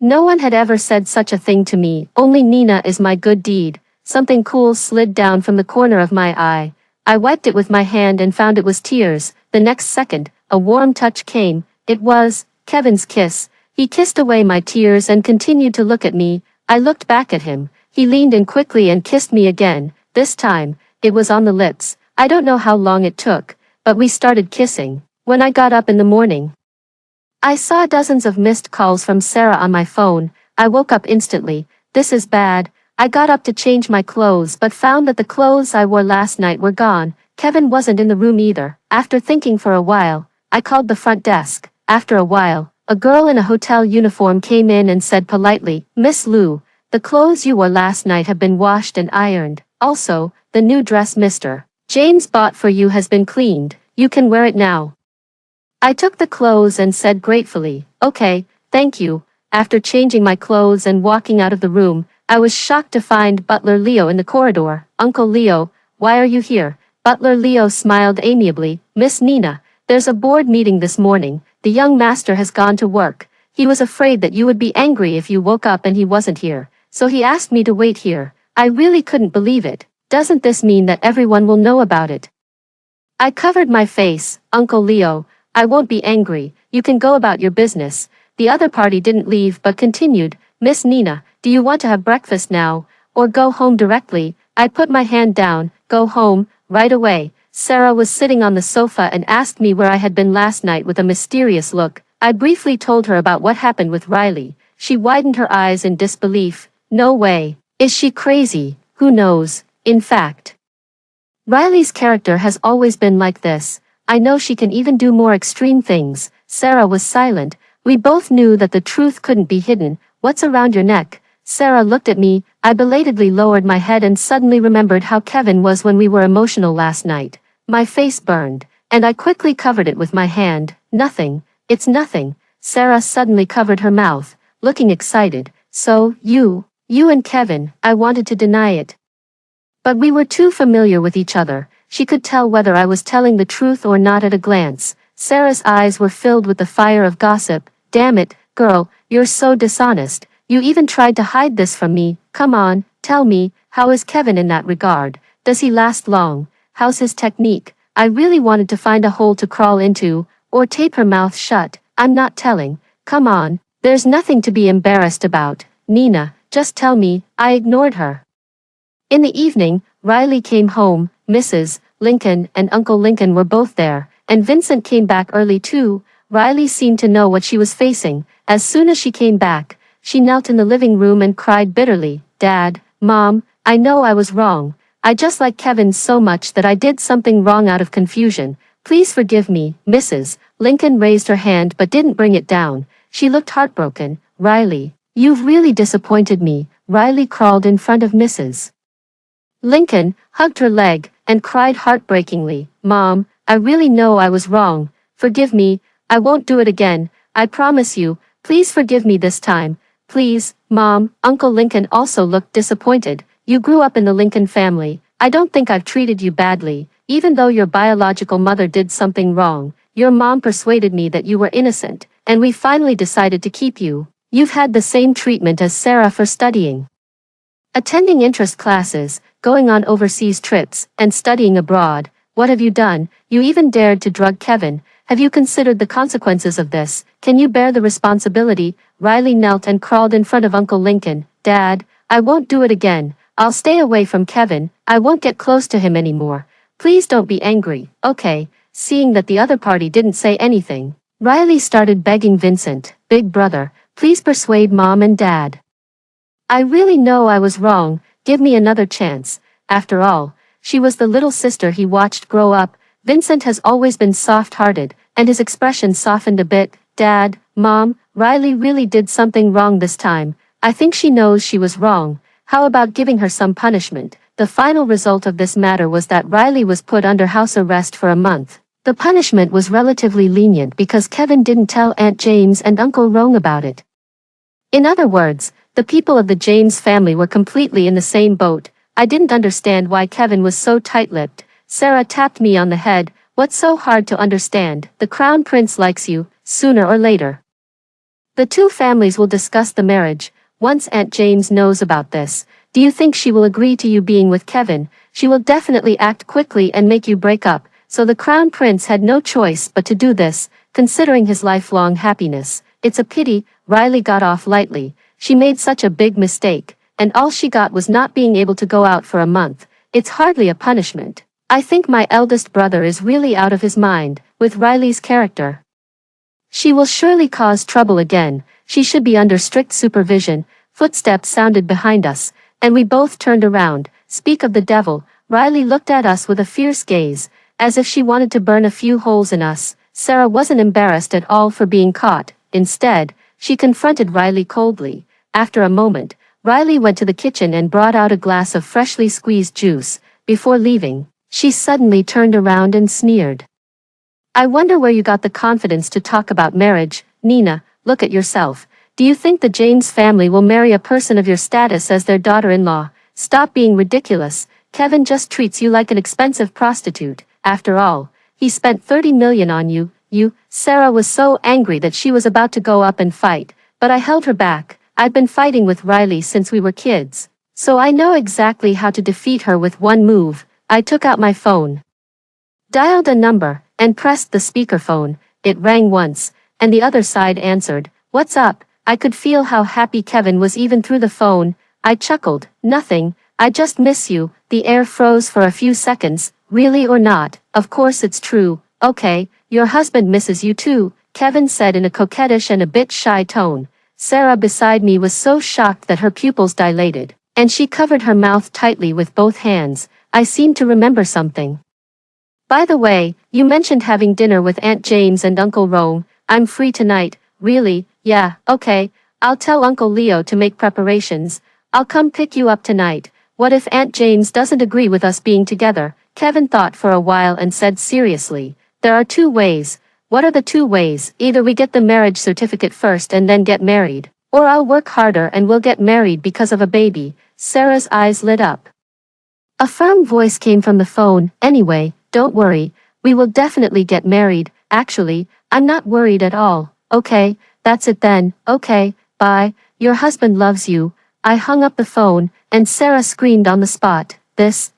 No one had ever said such a thing to me. "Only Nina is my good deed." Something cool slid down from the corner of my eye. I wiped it with my hand and found it was tears. The next second, a warm touch came. It was Kevin's kiss. He kissed away my tears and continued to look at me. I looked back at him. He leaned in quickly and kissed me again. This time, it was on the lips. I don't know how long it took, but we started kissing. When I got up in the morning, I saw dozens of missed calls from Sarah on my phone. I woke up instantly. "This is bad." I got up to change my clothes but found that the clothes I wore last night were gone. Kevin wasn't in the room either. After thinking for a while, I called the front desk. After a while, a girl in a hotel uniform came in and said politely, "Miss Liu, the clothes you wore last night have been washed and ironed. Also, the new dress Mr. James bought for you has been cleaned. You can wear it now." I took the clothes and said gratefully, "Okay, thank you." After changing my clothes and walking out of the room, I was shocked to find Butler Leo in the corridor. "Uncle Leo, why are you here?" Butler Leo smiled amiably. "Miss Nina, there's a board meeting this morning. The young master has gone to work. He was afraid that you would be angry if you woke up and he wasn't here, so he asked me to wait here." I really couldn't believe it. "Doesn't this mean that everyone will know about it?" I covered my face. "Uncle Leo, I won't be angry. You can go about your business." The other party didn't leave but continued. "Miss Nina, do you want to have breakfast now, or go home directly?" I put my hand down. "Go home, right away." Sarah was sitting on the sofa and asked me where I had been last night with a mysterious look. I briefly told her about what happened with Riley. She widened her eyes in disbelief. "No way. Is she crazy?" "Who knows? In fact, Riley's character has always been like this. I know she can even do more extreme things." Sarah was silent. We both knew that the truth couldn't be hidden. "What's around your neck?" Sarah looked at me. I belatedly lowered my head and suddenly remembered how Kevin was when we were emotional last night. My face burned, and I quickly covered it with my hand. "Nothing. It's nothing." Sarah suddenly covered her mouth, looking excited. "So, you and Kevin." I wanted to deny it, but we were too familiar with each other. She could tell whether I was telling the truth or not at a glance. Sarah's eyes were filled with the fire of gossip. "Damn it, girl, you're so dishonest. You even tried to hide this from me. Come on, tell me, how is Kevin in that regard? Does he last long? How's his technique?" I really wanted to find a hole to crawl into, or tape her mouth shut. I'm not telling. Come on, there's nothing to be embarrassed about, Nina, just tell me. I ignored her. In the evening, Riley came home. Mrs. Lincoln and Uncle Lincoln were both there, and Vincent came back early too. Riley seemed to know what she was facing. As soon as she came back, she knelt in the living room and cried bitterly. Dad, Mom, I know I was wrong. I just like Kevin so much that I did something wrong out of confusion. Please forgive me. Mrs. Lincoln raised her hand but didn't bring it down. She looked heartbroken. Riley, you've really disappointed me. Riley crawled in front of Mrs. Lincoln, hugged her leg, and cried heartbreakingly. Mom, I really know I was wrong. Forgive me. I won't do it again. I promise you. Please forgive me this time. Please, Mom. Uncle Lincoln also looked disappointed. You grew up in the Lincoln family. I don't think I've treated you badly. Even though your biological mother did something wrong, your mom persuaded me that you were innocent, and we finally decided to keep you. You've had the same treatment as Sarah for studying. Attending interest classes, going on overseas trips, and studying abroad. What have you done? You even dared to drug Kevin. Have you considered the consequences of this? Can you bear the responsibility? Riley knelt and crawled in front of Uncle Lincoln. Dad, I won't do it again. I'll stay away from Kevin. I won't get close to him anymore. Please don't be angry, okay? Seeing that the other party didn't say anything, Riley started begging Vincent. Big brother, please persuade Mom and Dad. I really know I was wrong. Give me another chance. After all, she was the little sister he watched grow up. Vincent has always been soft-hearted, and his expression softened a bit. Dad, Mom, Riley really did something wrong this time. I think she knows she was wrong. How about giving her some punishment? The final result of this matter was that Riley was put under house arrest for a month. The punishment was relatively lenient because Kevin didn't tell Aunt James and Uncle Rome about it. In other words, the people of the James family were completely in the same boat. I didn't understand why Kevin was so tight-lipped. Sarah tapped me on the head. What's so hard to understand? The crown prince likes you, sooner or later. The two families will discuss the marriage. Once Aunt James knows about this, do you think she will agree to you being with Kevin? She will definitely act quickly and make you break up. So the crown prince had no choice but to do this, considering his lifelong happiness. It's a pity. Riley got off lightly. She made such a big mistake, and all she got was not being able to go out for a month. It's hardly a punishment. I think my eldest brother is really out of his mind, with Riley's character. She will surely cause trouble again. She should be under strict supervision. Footsteps sounded behind us, and we both turned around. Speak of the devil. Riley looked at us with a fierce gaze, as if she wanted to burn a few holes in us. Sarah wasn't embarrassed at all for being caught. Instead, she confronted Riley coldly. After a moment, Riley went to the kitchen and brought out a glass of freshly squeezed juice. Before leaving, she suddenly turned around and sneered. I wonder where you got the confidence to talk about marriage. Nina, look at yourself. Do you think the James family will marry a person of your status as their daughter-in-law? Stop being ridiculous. Kevin just treats you like an expensive prostitute. After all, he spent $30 million on you. Sarah was so angry that she was about to go up and fight, but I held her back. I've been fighting with Riley since we were kids, so I know exactly how to defeat her with one move. I took out my phone, dialed a number, and pressed the speakerphone. It rang once, and the other side answered. What's up? I could feel how happy Kevin was even through the phone. I chuckled. Nothing. I just miss you. The air froze for a few seconds. Really or not? Of course it's true. Okay, your husband misses you too, Kevin said in a coquettish and a bit shy tone. Sarah beside me was so shocked that her pupils dilated, and she covered her mouth tightly with both hands. I seemed to remember something. By the way, you mentioned having dinner with Aunt James and Uncle Rome. I'm free tonight. Really? Yeah, okay. I'll tell Uncle Leo to make preparations. I'll come pick you up tonight. What if Aunt James doesn't agree with us being together? Kevin thought for a while and said seriously, there are two ways. What are the two ways? Either we get the marriage certificate first and then get married, or I'll work harder and we'll get married because of a baby. Sarah's eyes lit up. A firm voice came from the phone. Anyway, don't worry, we will definitely get married. Actually, I'm not worried at all. Okay, that's it then. Okay, bye. Your husband loves you. I hung up the phone, and Sarah screamed on the spot. Is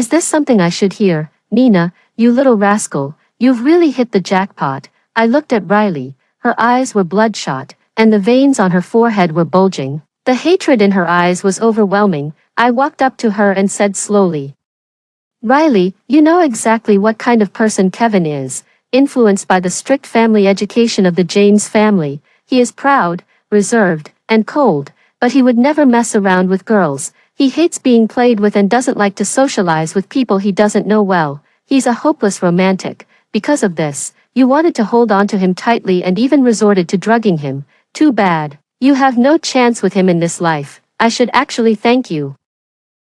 this something I should hear? Nina, You little rascal, you've really hit the jackpot." I looked at Riley. Her eyes were bloodshot, and the veins on her forehead were bulging. The hatred in her eyes was overwhelming. I walked up to her and said slowly, "Riley, you know exactly what kind of person Kevin is. Influenced by the strict family education of the James family, he is proud, reserved, and cold, but he would never mess around with girls. He hates being played with and doesn't like to socialize with people he doesn't know well. He's a hopeless romantic. Because of this, you wanted to hold on to him tightly and even resorted to drugging him. Too bad. You have no chance with him in this life. I should actually thank you.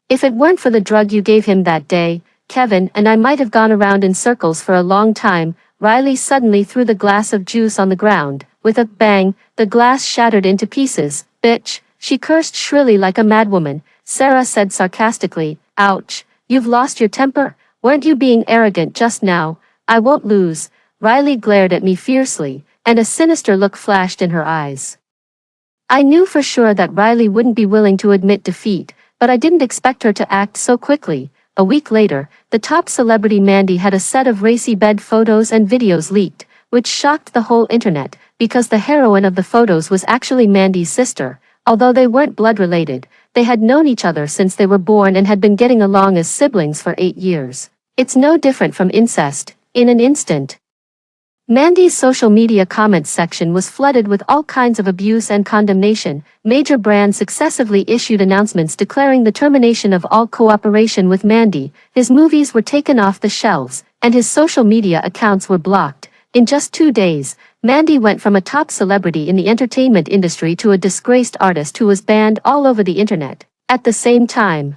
If it weren't for the drug you gave him that day, Kevin and I might have gone around in circles for a long time." Riley suddenly threw the glass of juice on the ground. With a bang, the glass shattered into pieces. "Bitch," she cursed shrilly like a madwoman. Sarah said sarcastically, "Ouch, you've lost your temper. Weren't you being arrogant just now?" "I won't lose." Riley glared at me fiercely, and a sinister look flashed in her eyes. I knew for sure that Riley wouldn't be willing to admit defeat, but I didn't expect her to act so quickly. A week later, the top celebrity Mandy had a set of racy bed photos and videos leaked, which shocked the whole internet, because the heroine of the photos was actually Mandy's sister. Although they weren't blood-related, they had known each other since they were born and had been getting along as siblings for 8 years. It's no different from incest. In an instant, Mandy's social media comments section was flooded with all kinds of abuse and condemnation. Major brands successively issued announcements declaring the termination of all cooperation with Mandy. His movies were taken off the shelves, and his social media accounts were blocked. In just 2 days, Mandy went from a top celebrity in the entertainment industry to a disgraced artist who was banned all over the internet. At the same time,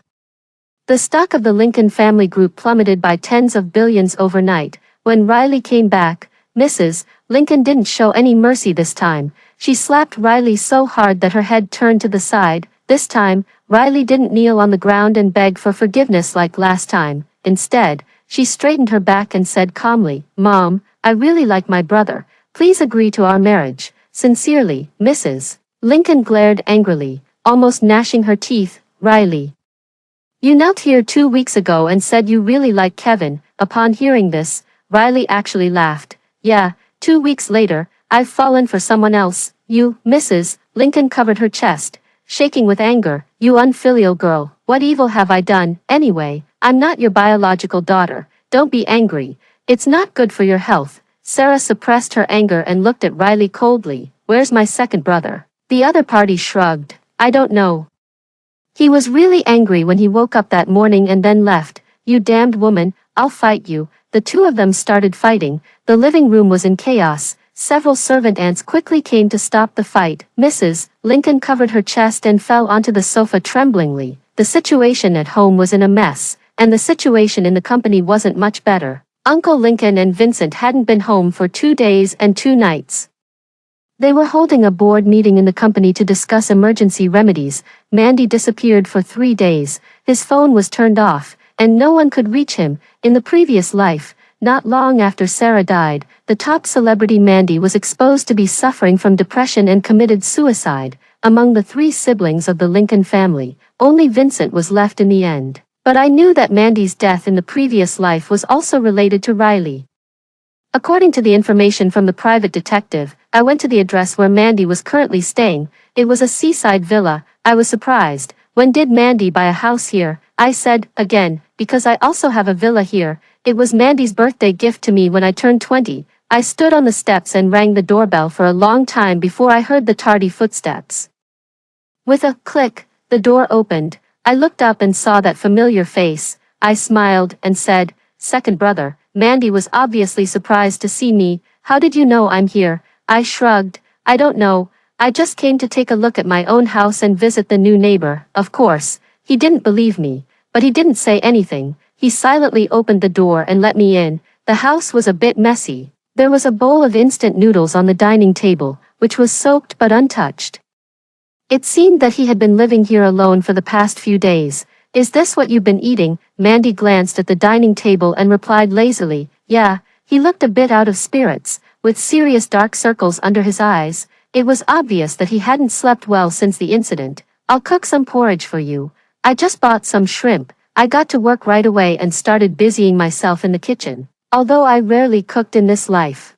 the stock of the Lincoln family group plummeted by tens of billions overnight. When Riley came back, Mrs. Lincoln didn't show any mercy this time. She slapped Riley so hard that her head turned to the side. This time, Riley didn't kneel on the ground and beg for forgiveness like last time. Instead, she straightened her back and said calmly, "Mom, I really like my brother. Please agree to our marriage. Sincerely, Mrs." Lincoln glared angrily, almost gnashing her teeth. "Riley, you knelt here 2 weeks ago and said you really like Kevin." Upon hearing this, Riley actually laughed. "Yeah, 2 weeks later, I've fallen for someone else." "You, Mrs. Lincoln covered her chest, shaking with anger. "You unfilial girl, what evil have I done? Anyway, I'm not your biological daughter. Don't be angry. It's not good for your health." Sarah suppressed her anger and looked at Riley coldly. "Where's my second brother?" The other party shrugged. "I don't know. He was really angry when he woke up that morning and then left." "You damned woman, I'll fight you." The two of them started fighting. The living room was in chaos. Several servant ants quickly came to stop the fight. Mrs. Lincoln covered her chest and fell onto the sofa tremblingly. The situation at home was in a mess, and the situation in the company wasn't much better. Uncle Lincoln and Vincent hadn't been home for 2 days and 2 nights. They were holding a board meeting in the company to discuss emergency remedies. Mandy disappeared for 3 days. His phone was turned off, and no one could reach him. In the previous life, not long after Sarah died, the top celebrity Mandy was exposed to be suffering from depression and committed suicide. Among the 3 siblings of the Lincoln family, only Vincent was left in the end. But I knew that Mandy's death in the previous life was also related to Riley. According to the information from the private detective, I went to the address where Mandy was currently staying. It was a seaside villa. I was surprised. "When did Mandy buy a house here?" I said, again, because I also have a villa here. It was Mandy's birthday gift to me when I turned 20. I stood on the steps and rang the doorbell for a long time before I heard the tardy footsteps. With a click, the door opened. I looked up and saw that familiar face. I smiled and said, "Second brother." Mandy was obviously surprised to see me. "How did you know I'm here?" I shrugged. "I don't know. I just came to take a look at my own house and visit the new neighbor." Of course, he didn't believe me, but he didn't say anything. He silently opened the door and let me in. The house was a bit messy. There was a bowl of instant noodles on the dining table, which was soaked but untouched. It seemed that he had been living here alone for the past few days. "Is this what you've been eating?" Mandy glanced at the dining table and replied lazily, "Yeah." He looked a bit out of spirits, with serious dark circles under his eyes. It was obvious that he hadn't slept well since the incident. "I'll cook some porridge for you. I just bought some shrimp." I got to work right away and started busying myself in the kitchen. although I rarely cooked in this life.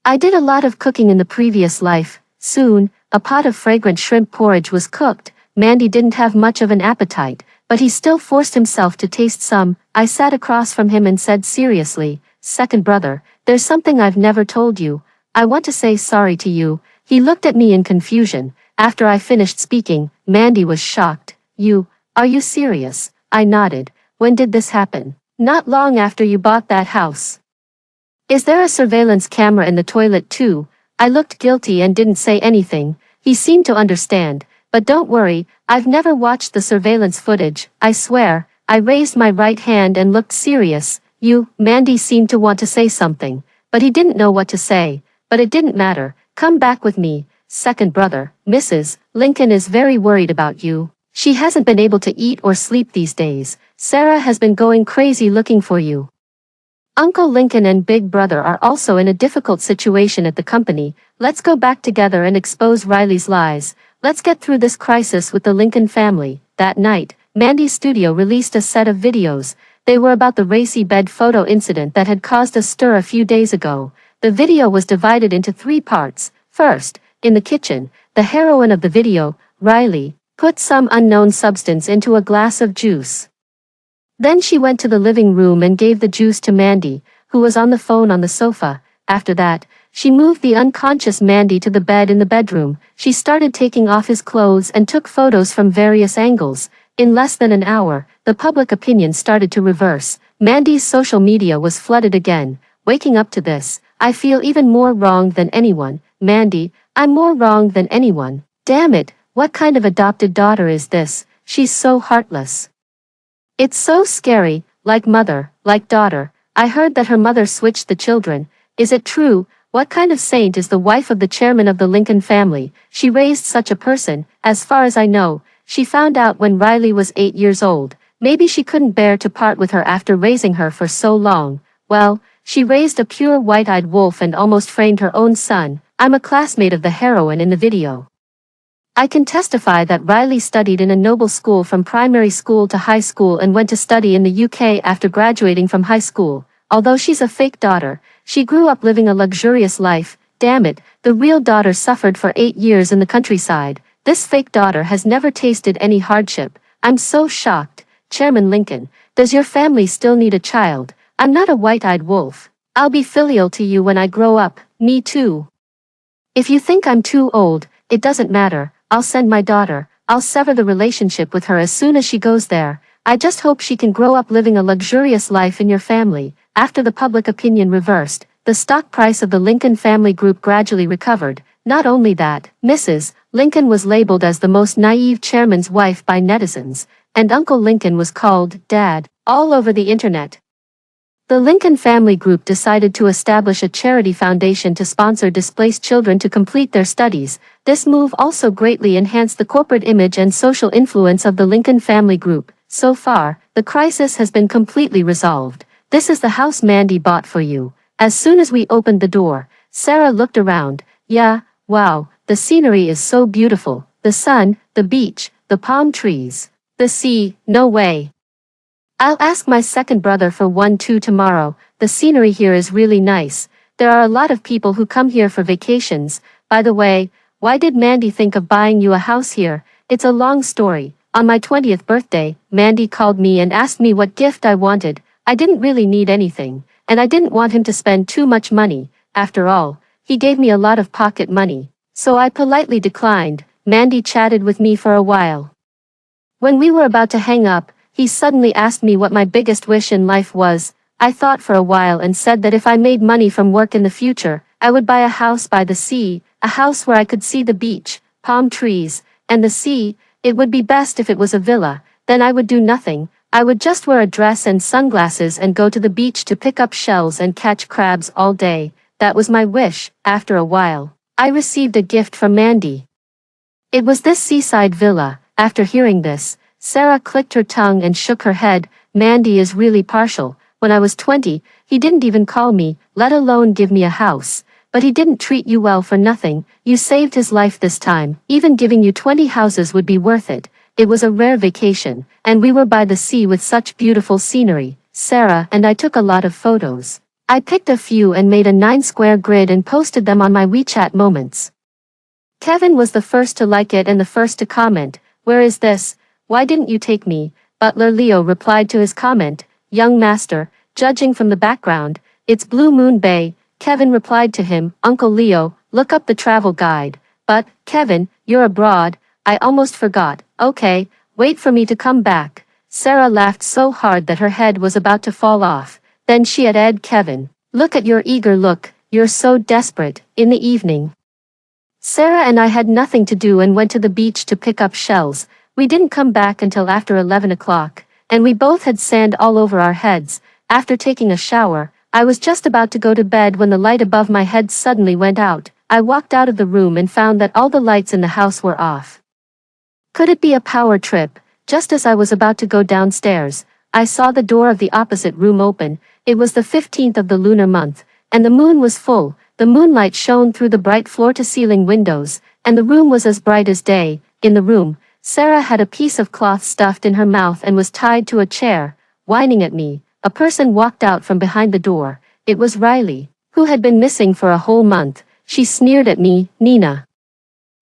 I did a lot of cooking in the previous life. Soon, a pot of fragrant shrimp porridge was cooked. Mandy didn't have much of an appetite, but he still forced himself to taste some. I sat across from him and said seriously, "Second brother, there's something I've never told you. I want to say sorry to you." He looked at me in confusion. After I finished speaking, Mandy was shocked. Are you serious?" I nodded. "When did this happen?" "Not long after you bought that house." "Is there a surveillance camera in the toilet too?" I looked guilty and didn't say anything. He seemed to understand. "But don't worry, I've never watched the surveillance footage, I swear." I raised my right hand and looked serious. Mandy seemed to want to say something, but he didn't know what to say. But it didn't matter. "Come back with me, second brother. Mrs. Lincoln is very worried about you. She hasn't been able to eat or sleep these days. Sarah has been going crazy looking for you." Uncle Lincoln and Big Brother are also in a difficult situation at the company. Let's go back together and expose Riley's lies. Let's get through this crisis with the Lincoln family. That night, Mandy's studio released a set of videos. They were about the racy bed photo incident that had caused a stir a few days ago. The video was divided into 3 parts. First, in the kitchen, the heroine of the video, Riley, put some unknown substance into a glass of juice. Then she went to the living room and gave the juice to Mandy, who was on the phone on the sofa. After that, she moved the unconscious Mandy to the bed in the bedroom. She started taking off his clothes and took photos from various angles. In less than an hour, the public opinion started to reverse. Mandy's social media was flooded again. Waking up to this, I feel even more wrong than anyone. Mandy, I'm more wrong than anyone. Damn it, what kind of adopted daughter is this? She's so heartless. It's so scary, like mother, like daughter. I heard that her mother switched the children. Is it true? What kind of saint is the wife of the chairman of the Lincoln family? She raised such a person. As far as I know, she found out when Riley was 8 years old. Maybe she couldn't bear to part with her after raising her for so long. Well, she raised a pure white-eyed wolf and almost framed her own son. I'm a classmate of the heroine in the video. I can testify that Riley studied in a noble school from primary school to high school and went to study in the UK after graduating from high school. Although she's a fake daughter, she grew up living a luxurious life. Damn it, the real daughter suffered for 8 years in the countryside. This fake daughter has never tasted any hardship. I'm so shocked. Chairman Lincoln, does your family still need a child? I'm not a white-eyed wolf. I'll be filial to you when I grow up. Me too. If you think I'm too old, it doesn't matter. I'll send my daughter. I'll sever the relationship with her as soon as she goes there. I just hope she can grow up living a luxurious life in your family. After the public opinion reversed, the stock price of the Lincoln family group gradually recovered. Not only that, Mrs. Lincoln was labeled as the most naive chairman's wife by netizens, and Uncle Lincoln was called Dad all over the internet. The Lincoln family group decided to establish a charity foundation to sponsor displaced children to complete their studies. This move also greatly enhanced the corporate image and social influence of the Lincoln family group. So far, the crisis has been completely resolved. This is the house Mandy bought for you. As soon as we opened the door, Sarah looked around. Yeah, wow, the scenery is so beautiful. The sun, the beach, the palm trees, the sea, no way. I'll ask my second brother for one too tomorrow. The scenery here is really nice. There are a lot of people who come here for vacations. By the way, why did Mandy think of buying you a house here? It's a long story. On my 20th birthday, Mandy called me and asked me what gift I wanted. I didn't really need anything, and I didn't want him to spend too much money. After all, he gave me a lot of pocket money. So I politely declined. Mandy chatted with me for a while. When we were about to hang up, he suddenly asked me what my biggest wish in life was. I thought for a while and said that if I made money from work in the future, I would buy a house by the sea, a house where I could see the beach, palm trees, and the sea. It would be best if it was a villa. Then I would do nothing. I would just wear a dress and sunglasses and go to the beach to pick up shells and catch crabs all day. That was my wish. After a while, I received a gift from Mandy. It was this seaside villa. After hearing this, Sarah clicked her tongue and shook her head. Mandy is really partial. When I was 20, he didn't even call me, let alone give me a house. But he didn't treat you well for nothing. You saved his life this time. Even giving you 20 houses would be worth it. It was a rare vacation, and we were by the sea with such beautiful scenery. Sarah and I took a lot of photos. I picked a few and made a 9-square grid and posted them on my WeChat moments. Kevin was the first to like it and the first to comment, "Where is this? Why didn't you take me?" Butler Leo replied to his comment, "Young master, judging from the background, it's Blue Moon Bay." Kevin replied to him, "Uncle Leo, look up the travel guide." "But, Kevin, you're abroad, I almost forgot." "Okay, wait for me to come back." Sarah laughed so hard that her head was about to fall off. Then she added, "Kevin, look at your eager look, you're so desperate." In the evening, Sarah and I had nothing to do and went to the beach to pick up shells. We didn't come back until after 11 o'clock, and we both had sand all over our heads. After taking a shower, I was just about to go to bed when the light above my head suddenly went out. I walked out of the room and found that all the lights in the house were off. Could it be a power trip? Just as I was about to go downstairs, I saw the door of the opposite room open. It was the 15th of the lunar month, and the moon was full. The moonlight shone through the bright floor-to-ceiling windows, and the room was as bright as day. In the room, Sarah had a piece of cloth stuffed in her mouth and was tied to a chair, whining at me. A person walked out from behind the door. It was Riley, who had been missing for a whole month. She sneered at me, "Nina,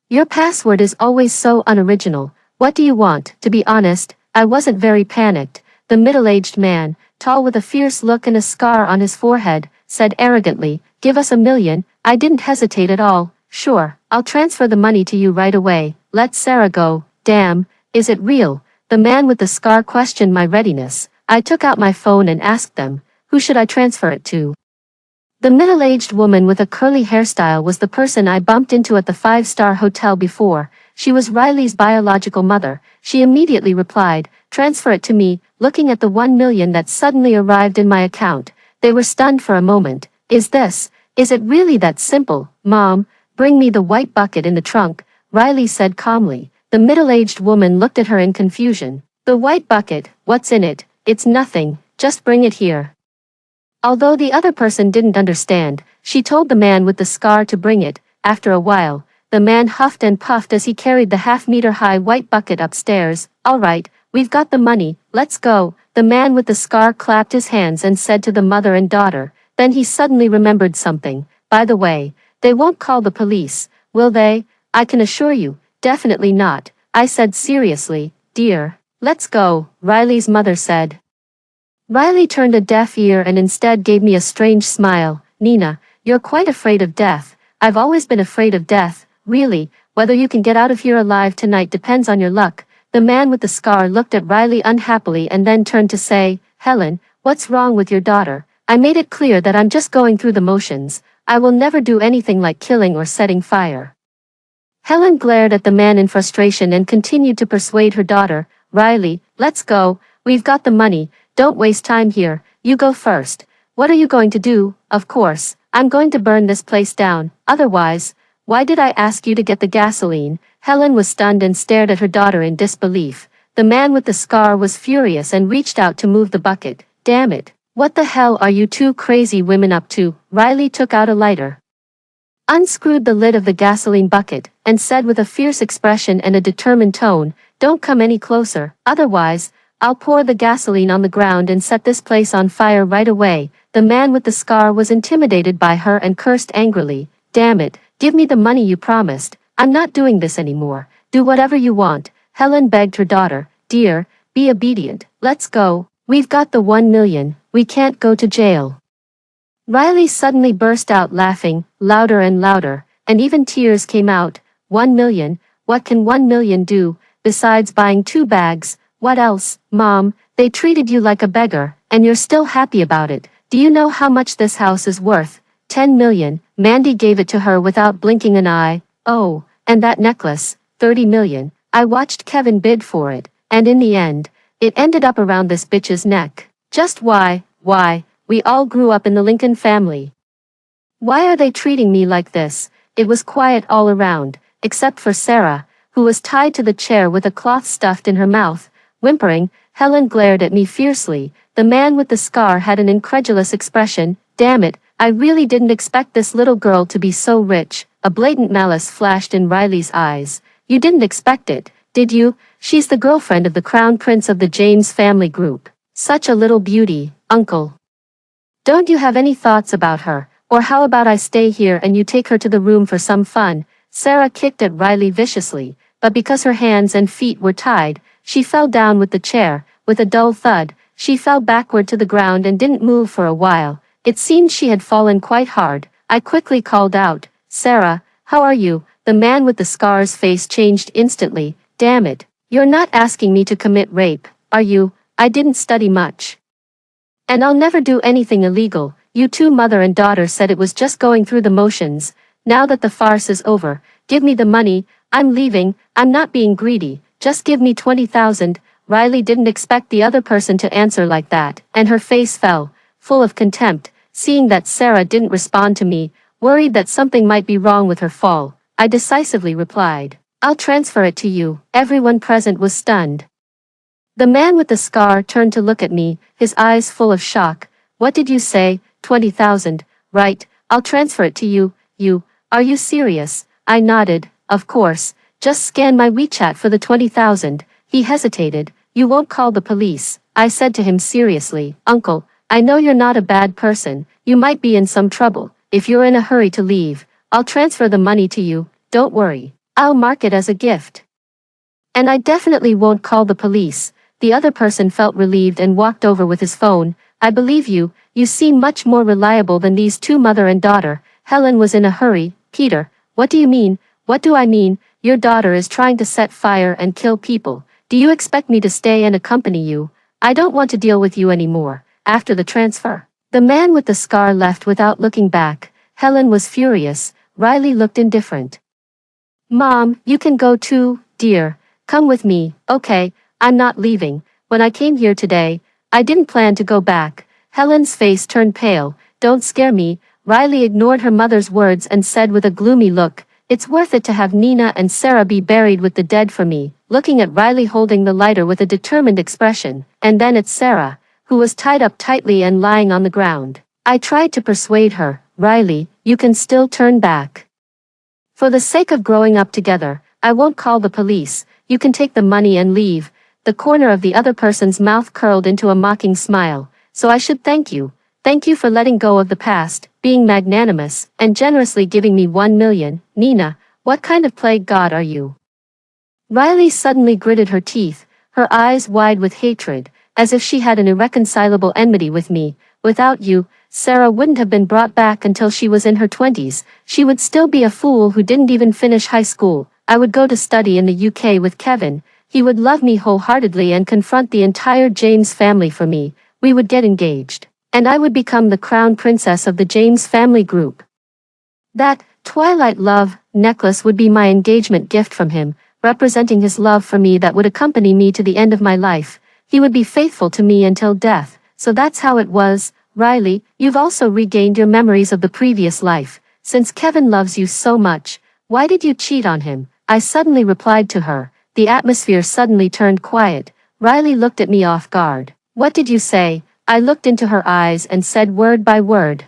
your password is always so unoriginal. What do you want?" To be honest, I wasn't very panicked. The middle-aged man, tall with a fierce look and a scar on his forehead, said arrogantly, "Give us $1 million." I didn't hesitate at all. "Sure, I'll transfer the money to you right away." Let Sarah go. "Damn, is it real?" The man with the scar questioned my readiness. I took out my phone and asked them, "Who should I transfer it to?" The middle-aged woman with a curly hairstyle was the person I bumped into at the 5-star hotel before. She was Riley's biological mother. She immediately replied, "Transfer it to me," looking at the $1 million that suddenly arrived in my account. They were stunned for a moment. Is it really that simple? "Mom, bring me the white bucket in the trunk," Riley said calmly. The middle-aged woman looked at her in confusion. "The white bucket, what's in it?" "It's nothing, just bring it here." Although the other person didn't understand, she told the man with the scar to bring it. After a while, the man huffed and puffed as he carried the half-meter-high white bucket upstairs. "All right, we've got the money, let's go." The man with the scar clapped his hands and said to the mother and daughter. Then he suddenly remembered something. "By the way, they won't call the police, will they?" "I can assure you, definitely not," I said seriously. "Dear, let's go," Riley's mother said. Riley turned a deaf ear and instead gave me a strange smile. "Nina, you're quite afraid of death." "I've always been afraid of death, really. Whether you can get out of here alive tonight depends on your luck." The man with the scar looked at Riley unhappily and then turned to say, "Helen, what's wrong with your daughter?" I made it clear that I'm just going through the motions. I will never do anything like killing or setting fire. Helen glared at the man in frustration and continued to persuade her daughter, "Riley, let's go. We've got the money. Don't waste time here. You go first." "What are you going to do?" "Of course, I'm going to burn this place down. Otherwise, why did I ask you to get the gasoline?" Helen was stunned and stared at her daughter in disbelief. The man with the scar was furious and reached out to move the bucket. "Damn it. What the hell are you two crazy women up to?" Riley took out a lighter, unscrewed the lid of the gasoline bucket, and said with a fierce expression and a determined tone, "Don't come any closer, otherwise, I'll pour the gasoline on the ground and set this place on fire right away." The man with the scar was intimidated by her and cursed angrily. "Damn it, give me the money you promised. I'm not doing this anymore. Do whatever you want." Helen begged her daughter, "Dear, be obedient. Let's go. We've got the $1 million. We can't go to jail." Riley suddenly burst out laughing, louder and louder, and even tears came out. $1 million? What can $1 million do, besides buying 2 bags? What else? Mom, they treated you like a beggar, and you're still happy about it. Do you know how much this house is worth? $10 million. Mandy gave it to her without blinking an eye. Oh, and that necklace, $30 million. I watched Kevin bid for it, and in the end, it ended up around this bitch's neck. Just why? We all grew up in the Lincoln family. Why are they treating me like this? It was quiet all around, except for Sarah, who was tied to the chair with a cloth stuffed in her mouth. Whimpering, Helen glared at me fiercely. The man with the scar had an incredulous expression. "Damn it, I really didn't expect this little girl to be so rich." A blatant malice flashed in Riley's eyes. "You didn't expect it, did you? She's the girlfriend of the crown prince of the James family group." Such a little beauty, uncle. Don't you have any thoughts about her, or how about I stay here and you take her to the room for some fun? Sarah kicked at Riley viciously, but because her hands and feet were tied, she fell down with the chair. With a dull thud, she fell backward to the ground and didn't move for a while. It seemed she had fallen quite hard. I quickly called out, "Sarah, how are you?" The man with the scar's face changed instantly. "Damn it. You're not asking me to commit rape, are you? I didn't study much. And I'll never do anything illegal. You two mother and daughter said it was just going through the motions. Now that the farce is over, give me the money. I'm leaving. I'm not being greedy. Just give me 20,000. Riley didn't expect the other person to answer like that, and her face fell, full of contempt, seeing that Sarah didn't respond to me, worried that something might be wrong with her fall. I decisively replied, "I'll transfer it to you." Everyone present was stunned. The man with the scar turned to look at me, his eyes full of shock. "What did you say? 20,000, right? I'll transfer it to you. Are you serious?" I nodded. "Of course, just scan my WeChat for the 20,000. He hesitated. "You won't call the police?" I said to him seriously. "Uncle, I know you're not a bad person. You might be in some trouble. If you're in a hurry to leave, I'll transfer the money to you. Don't worry. I'll mark it as a gift. And I definitely won't call the police." The other person felt relieved and walked over with his phone. "I believe you. You seem much more reliable than these two mother and daughter." Helen was in a hurry. "Peter, what do you mean?" "What do I mean? Your daughter is trying to set fire and kill people. Do you expect me to stay and accompany you? I don't want to deal with you anymore." After the transfer, the man with the scar left without looking back. Helen was furious. Riley looked indifferent. "Mom, you can go too, dear. Come with me." "Okay, I'm not leaving. When I came here today, I didn't plan to go back." Helen's face turned pale. "Don't scare me." Riley ignored her mother's words and said with a gloomy look, "It's worth it to have Nina and Sarah be buried with the dead for me," looking at Riley holding the lighter with a determined expression, and then at Sarah, who was tied up tightly and lying on the ground. I tried to persuade her, "Riley, you can still turn back. For the sake of growing up together, I won't call the police. You can take the money and leave." The corner of the other person's mouth curled into a mocking smile. "So I should thank you. Thank you for letting go of the past, being magnanimous, and generously giving me 1 million. Nina, what kind of plague god are you?" Riley suddenly gritted her teeth, her eyes wide with hatred, as if she had an irreconcilable enmity with me. "Without you, Sarah wouldn't have been brought back until she was in her 20s. She would still be a fool who didn't even finish high school. I would go to study in the UK with Kevin. He would love me wholeheartedly and confront the entire James family for me. We would get engaged, and I would become the crown princess of the James family group. That twilight love necklace would be my engagement gift from him, representing his love for me that would accompany me to the end of my life. He would be faithful to me until death." "So that's how it was." "Riley, you've also regained your memories of the previous life. Since Kevin loves you so much, why did you cheat on him?" I suddenly replied to her. The atmosphere suddenly turned quiet. Riley looked at me off guard. "What did you say?" I looked into her eyes and said word by word.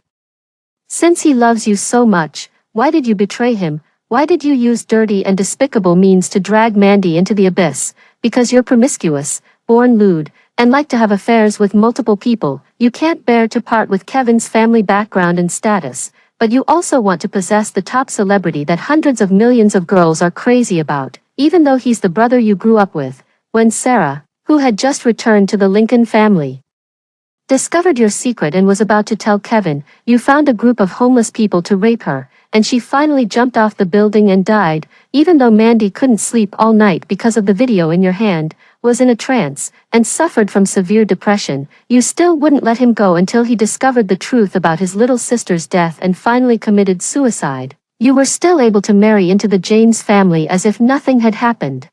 "Since he loves you so much, why did you betray him? Why did you use dirty and despicable means to drag Mandy into the abyss? Because you're promiscuous, born lewd, and like to have affairs with multiple people. You can't bear to part with Kevin's family background and status, but you also want to possess the top celebrity that hundreds of millions of girls are crazy about, even though he's the brother you grew up with." When Sarah, who had just returned to the Lincoln family, discovered your secret and was about to tell Kevin, you found a group of homeless people to rape her, and she finally jumped off the building and died. Even though Mandy couldn't sleep all night because of the video in your hand, was in a trance, and suffered from severe depression, you still wouldn't let him go until he discovered the truth about his little sister's death and finally committed suicide. You were still able to marry into the James family as if nothing had happened.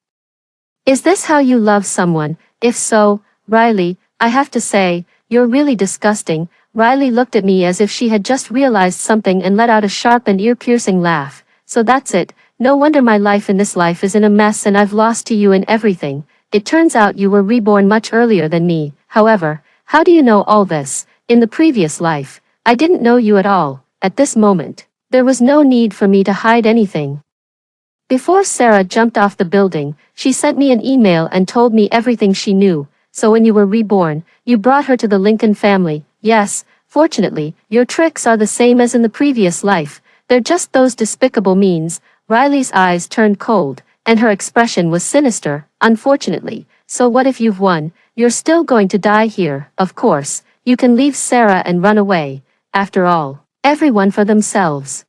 Is this how you love someone? If so, Riley, I have to say, you're really disgusting." Riley looked at me as if she had just realized something and let out a sharp and ear-piercing laugh. "So that's it. No wonder my life in this life is in a mess and I've lost to you in everything. It turns out you were reborn much earlier than me. However, how do you know all this? In the previous life, I didn't know you at all. At this moment, there was no need for me to hide anything." Before Sarah jumped off the building, she sent me an email and told me everything she knew. So when you were reborn, you brought her to the Lincoln family. Yes, fortunately, your tricks are the same as in the previous life. They're just those despicable means. Riley's eyes turned cold, and her expression was sinister. Unfortunately, so what if you've won? You're still going to die here, of course. You can leave Sarah and run away. After all, everyone for themselves.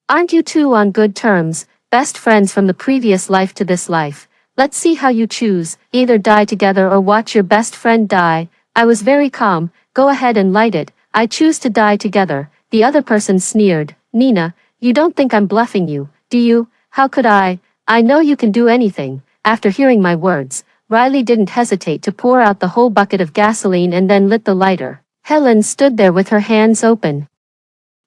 Aren't you two on good terms, best friends from the previous life to this life? Let's see how you choose, either die together or watch your best friend die. I was very calm. Go ahead and light it. I choose to die together. The other person sneered. Nina, you don't think I'm bluffing you, do you? How could I? I know you can do anything. After hearing my words, Riley didn't hesitate to pour out the whole bucket of gasoline and then lit the lighter. Helen stood there with her hands open,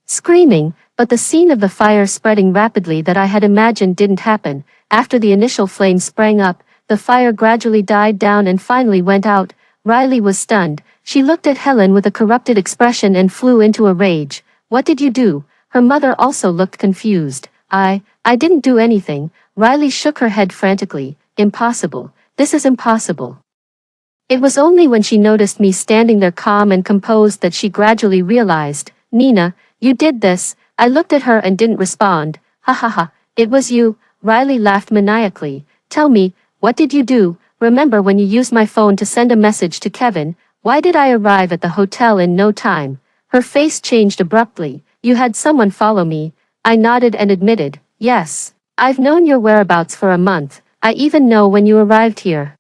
screaming, but the scene of the fire spreading rapidly that I had imagined didn't happen. After the initial flame sprang up, the fire gradually died down and finally went out. Riley was stunned. She looked at Helen with a corrupted expression and flew into a rage. What did you do? Her mother also looked confused. I didn't do anything. Riley shook her head frantically. Impossible. This is impossible. It was only when she noticed me standing there calm and composed that she gradually realized. Nina, you did this. I looked at her and didn't respond. Ha ha ha, it was you. Riley laughed maniacally. Tell me, what did you do? Remember when you used my phone to send a message to Kevin? Why did I arrive at the hotel in no time? Her face changed abruptly. You had someone follow me. I nodded and admitted, yes. I've known your whereabouts for a month. I even know when you arrived here.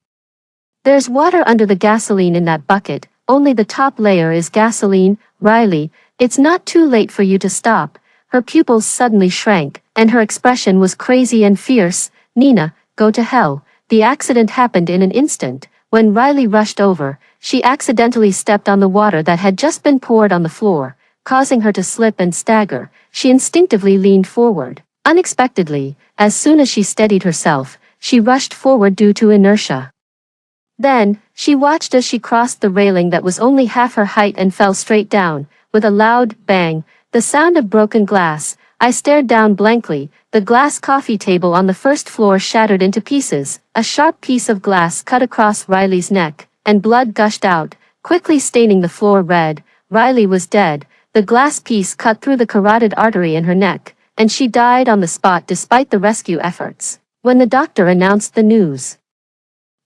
There's water under the gasoline in that bucket. Only the top layer is gasoline. Riley, it's not too late for you to stop. Her pupils suddenly shrank, and her expression was crazy and fierce. Nina, go to hell. The accident happened in an instant. When Riley rushed over, she accidentally stepped on the water that had just been poured on the floor, causing her to slip and stagger. She instinctively leaned forward. Unexpectedly, as soon as she steadied herself, she rushed forward due to inertia. Then, she watched as she crossed the railing that was only half her height and fell straight down, with a loud bang, the sound of broken glass. I stared down blankly. The glass coffee table on the first floor shattered into pieces. A sharp piece of glass cut across Riley's neck, and blood gushed out, quickly staining the floor red. Riley was dead. The glass piece cut through the carotid artery in her neck, and she died on the spot despite the rescue efforts. When the doctor announced the news,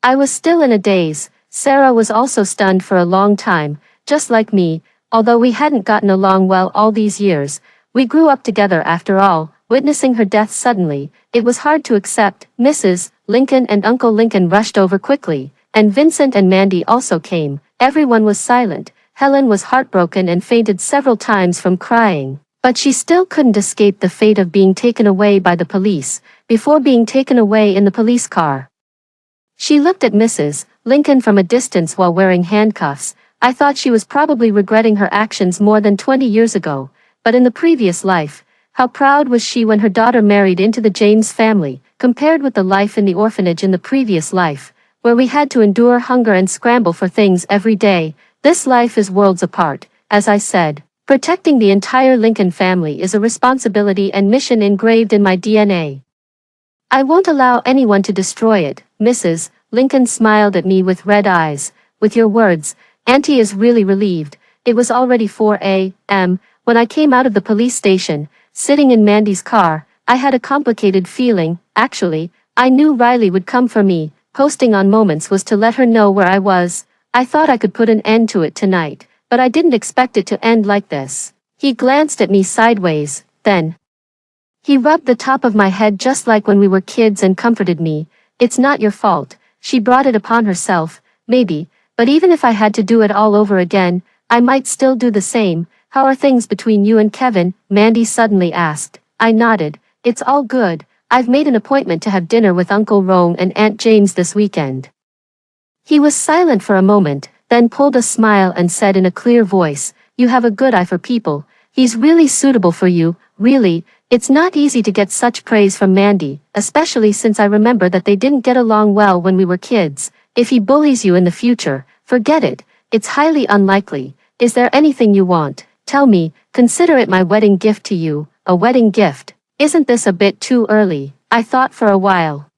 I was still in a daze. Sarah was also stunned for a long time, just like me. Although we hadn't gotten along well all these years, we grew up together after all. Witnessing her death suddenly, it was hard to accept. Mrs. Lincoln and Uncle Lincoln rushed over quickly, and Vincent and Mandy also came. Everyone was silent. Helen was heartbroken and fainted several times from crying, but she still couldn't escape the fate of being taken away by the police, before being taken away in the police car. She looked at Mrs. Lincoln from a distance while wearing handcuffs. I thought she was probably regretting her actions more than 20 years ago, but in the previous life, how proud was she when her daughter married into the James family, compared with the life in the orphanage in the previous life, where we had to endure hunger and scramble for things every day. This life is worlds apart. As I said, protecting the entire Lincoln family is a responsibility and mission engraved in my DNA. I won't allow anyone to destroy it. Mrs. Lincoln smiled at me with red eyes. With your words, Auntie is really relieved. It was already 4 a.m. when I came out of the police station. Sitting in Mandy's car, I had a complicated feeling. Actually, I knew Riley would come for me. Posting on Moments was to let her know where I was. I thought I could put an end to it tonight, but I didn't expect it to end like this. He glanced at me sideways, then he rubbed the top of my head just like when we were kids and comforted me. It's not your fault. She brought it upon herself, maybe, but even if I had to do it all over again, I might still do the same. How are things between you and Kevin? Mandy suddenly asked. I nodded. It's all good. I've made an appointment to have dinner with Uncle Rome and Aunt James this weekend. He was silent for a moment, then pulled a smile and said in a clear voice, you have a good eye for people. He's really suitable for you, really. It's not easy to get such praise from Mandy, especially since I remember that they didn't get along well when we were kids. If he bullies you in the future, forget it. It's highly unlikely. Is there anything you want? Tell me. Consider it my wedding gift to you. A wedding gift. Isn't this a bit too early? I thought for a while,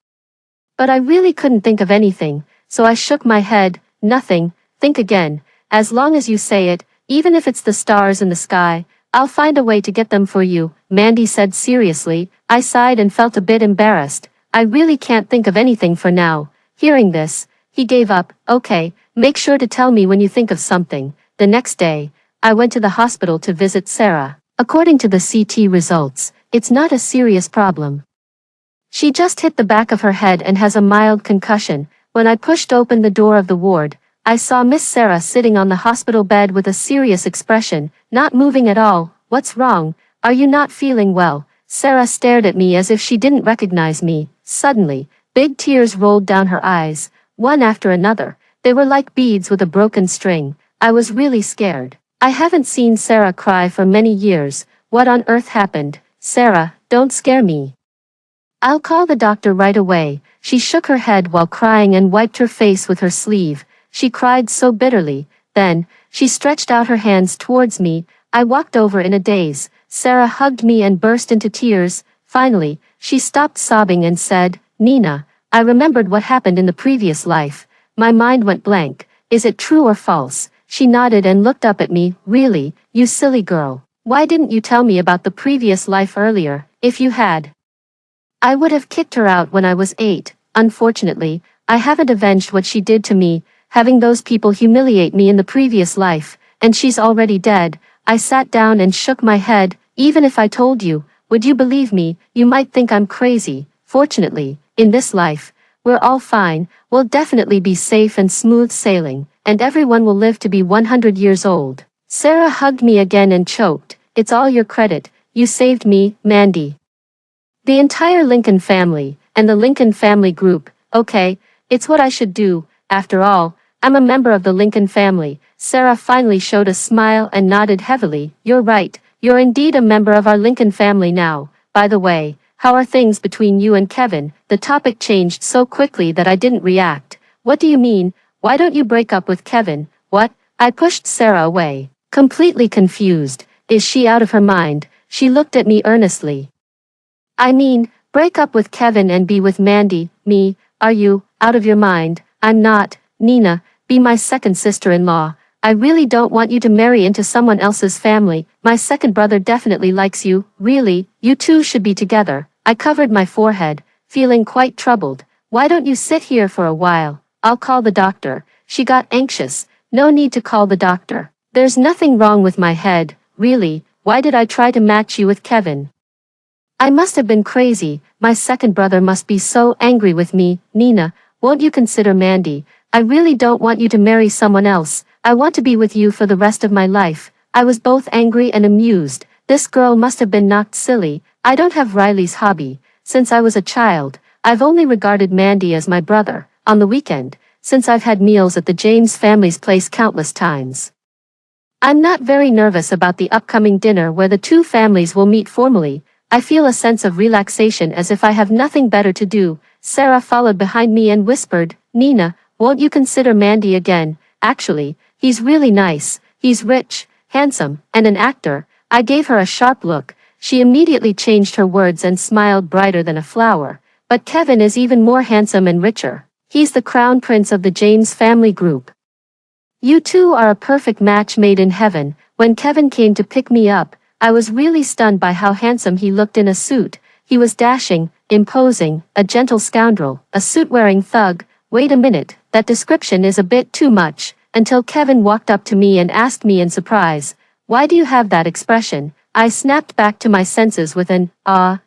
but I really couldn't think of anything, so I shook my head. Nothing, think again. As long as you say it, even if it's the stars in the sky, I'll find a way to get them for you, Mandy said seriously. I sighed and felt a bit embarrassed. I really can't think of anything for now. Hearing this, he gave up. Okay, make sure to tell me when you think of something. The next day, I went to the hospital to visit Sarah. According to the CT results, it's not a serious problem. She just hit the back of her head and has a mild concussion. When I pushed open the door of the ward, I saw Miss Sarah sitting on the hospital bed with a serious expression, not moving at all. What's wrong? Are you not feeling well? Sarah stared at me as if she didn't recognize me. Suddenly, big tears rolled down her eyes, one after another. They were like beads with a broken string. I was really scared. I haven't seen Sarah cry for many years. What on earth happened? Sarah, don't scare me. I'll call the doctor right away. She shook her head while crying and wiped her face with her sleeve. She cried so bitterly. Then, she stretched out her hands towards me. I walked over in a daze. Sarah hugged me and burst into tears. Finally, she stopped sobbing and said, Nina, I remembered what happened in the previous life. My mind went blank. Is it true or false? She nodded and looked up at me. Really, you silly girl. Why didn't you tell me about the previous life earlier? If you had, I would have kicked her out when I was 8. Unfortunately, I haven't avenged what she did to me, having those people humiliate me in the previous life, and she's already dead. I sat down and shook my head. Even if I told you, would you believe me? You might think I'm crazy. Fortunately, in this life, we're all fine. We'll definitely be safe and smooth sailing, and everyone will live to be 100 years old. Sarah hugged me again and choked. It's all your credit. You saved me, Mandy. The entire Lincoln family, and the Lincoln family group. Okay, it's what I should do. After all, I'm a member of the Lincoln family. Sarah finally showed a smile and nodded heavily. You're right, you're indeed a member of our Lincoln family now. By the way, how are things between you and Kevin? The topic changed so quickly that I didn't react. What do you mean? Why don't you break up with Kevin? What? I pushed Sarah away, completely confused. Is she out of her mind? She looked at me earnestly. I mean, break up with Kevin and be with Mandy. Me? Are you out of your mind? I'm not. Nina, be my second sister-in-law. I really don't want you to marry into someone else's family. My second brother definitely likes you. Really, you two should be together. I covered my forehead, feeling quite troubled. Why don't you sit here for a while? I'll call the doctor. She got anxious. No need to call the doctor. There's nothing wrong with my head. Really, why did I try to match you with Kevin? I must have been crazy. My second brother must be so angry with me. Nina, won't you consider Mandy? I really don't want you to marry someone else. I want to be with you for the rest of my life. I was both angry and amused. This girl must have been knocked silly. I don't have Riley's hobby. Since I was a child, I've only regarded Mandy as my brother. On the weekend, since I've had meals at the James family's place countless times. I'm not very nervous about the upcoming dinner where the two families will meet formally. I feel a sense of relaxation as if I have nothing better to do. Sarah followed behind me and whispered, Nina, won't you consider Mandy again? Actually, he's really nice. He's rich, handsome, and an actor. I gave her a sharp look. She immediately changed her words and smiled brighter than a flower. But Kevin is even more handsome and richer. He's the crown prince of the James family group. You two are a perfect match made in heaven. When Kevin came to pick me up, I was really stunned by how handsome he looked in a suit. He was dashing, imposing, a gentle scoundrel, a suit-wearing thug. Wait a minute, that description is a bit too much, until Kevin walked up to me and asked me in surprise, why do you have that expression? I snapped back to my senses with an,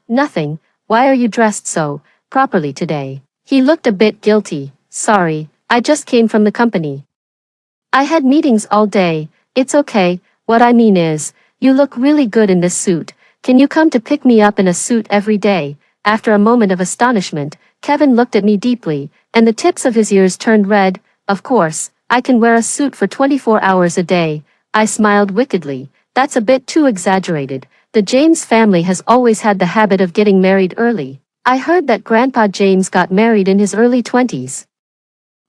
nothing. Why are you dressed so properly today? He looked a bit guilty. Sorry, I just came from the company. I had meetings all day. It's okay. What I mean is, you look really good in this suit. Can you come to pick me up in a suit every day? After a moment of astonishment, Kevin looked at me deeply, and the tips of his ears turned red. Of course, I can wear a suit for 24 hours a day. I smiled wickedly. That's a bit too exaggerated. The James family has always had the habit of getting married early. I heard that Grandpa James got married in his early 20s.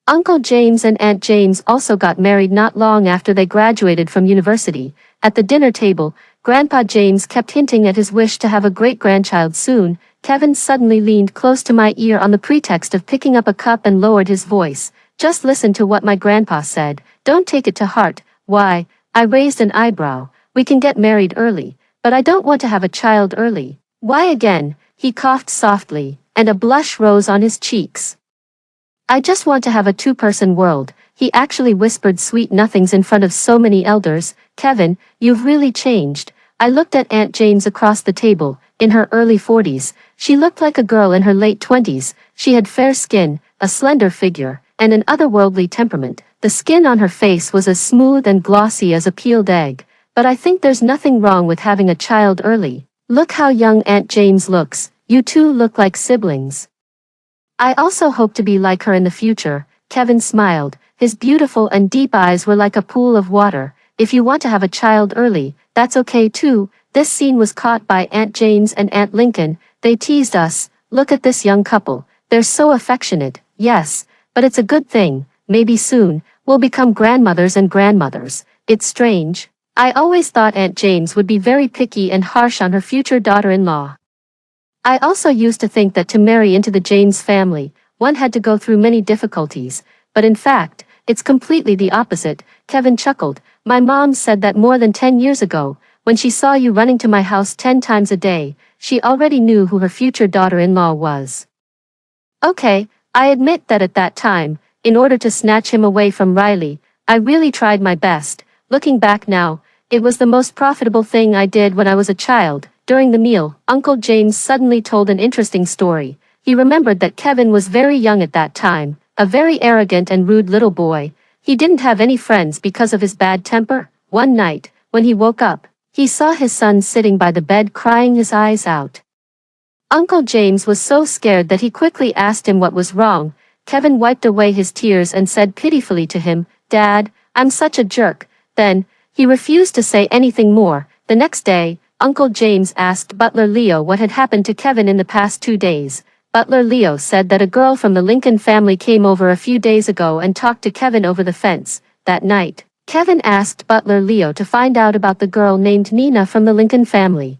Uncle James and Aunt James also got married not long after they graduated from university. At the dinner table, Grandpa James kept hinting at his wish to have a great-grandchild soon. Kevin suddenly leaned close to my ear on the pretext of picking up a cup and lowered his voice. Just listen to what my grandpa said, don't take it to heart. Why? I raised an eyebrow. We can get married early, but I don't want to have a child early. Why again? He coughed softly, and a blush rose on his cheeks. I just want to have a two-person world. He actually whispered sweet nothings in front of so many elders. Kevin, you've really changed. I looked at Aunt James across the table. In her early 40s, she looked like a girl in her late 20s. She had fair skin, a slender figure, and an otherworldly temperament. The skin on her face was as smooth and glossy as a peeled egg. But I think there's nothing wrong with having a child early. Look how young Aunt James looks. You two look like siblings. I also hope to be like her in the future. Kevin smiled. His beautiful and deep eyes were like a pool of water. If you want to have a child early, that's okay too. This scene was caught by Aunt James and Aunt Lincoln. They teased us. Look at this young couple. They're so affectionate. Yes, but it's a good thing. Maybe soon, we'll become grandmothers and grandmothers. It's strange. I always thought Aunt James would be very picky and harsh on her future daughter-in-law. I also used to think that to marry into the James family, one had to go through many difficulties, but in fact, it's completely the opposite. Kevin chuckled. My mom said that more than 10 years ago, when she saw you running to my house 10 times a day, she already knew who her future daughter-in-law was. Okay, I admit that at that time, in order to snatch him away from Riley, I really tried my best. Looking back now, it was the most profitable thing I did when I was a child. During the meal, Uncle James suddenly told an interesting story. He remembered that Kevin was very young at that time, a very arrogant and rude little boy. He didn't have any friends because of his bad temper. One night, when he woke up, he saw his son sitting by the bed crying his eyes out. Uncle James was so scared that he quickly asked him what was wrong. Kevin wiped away his tears and said pitifully to him, "Dad, I'm such a jerk." Then, he refused to say anything more. The next day, Uncle James asked Butler Leo what had happened to Kevin in the past 2 days. Butler Leo said that a girl from the Lincoln family came over a few days ago and talked to Kevin over the fence. That night, Kevin asked Butler Leo to find out about the girl named Nina from the Lincoln family.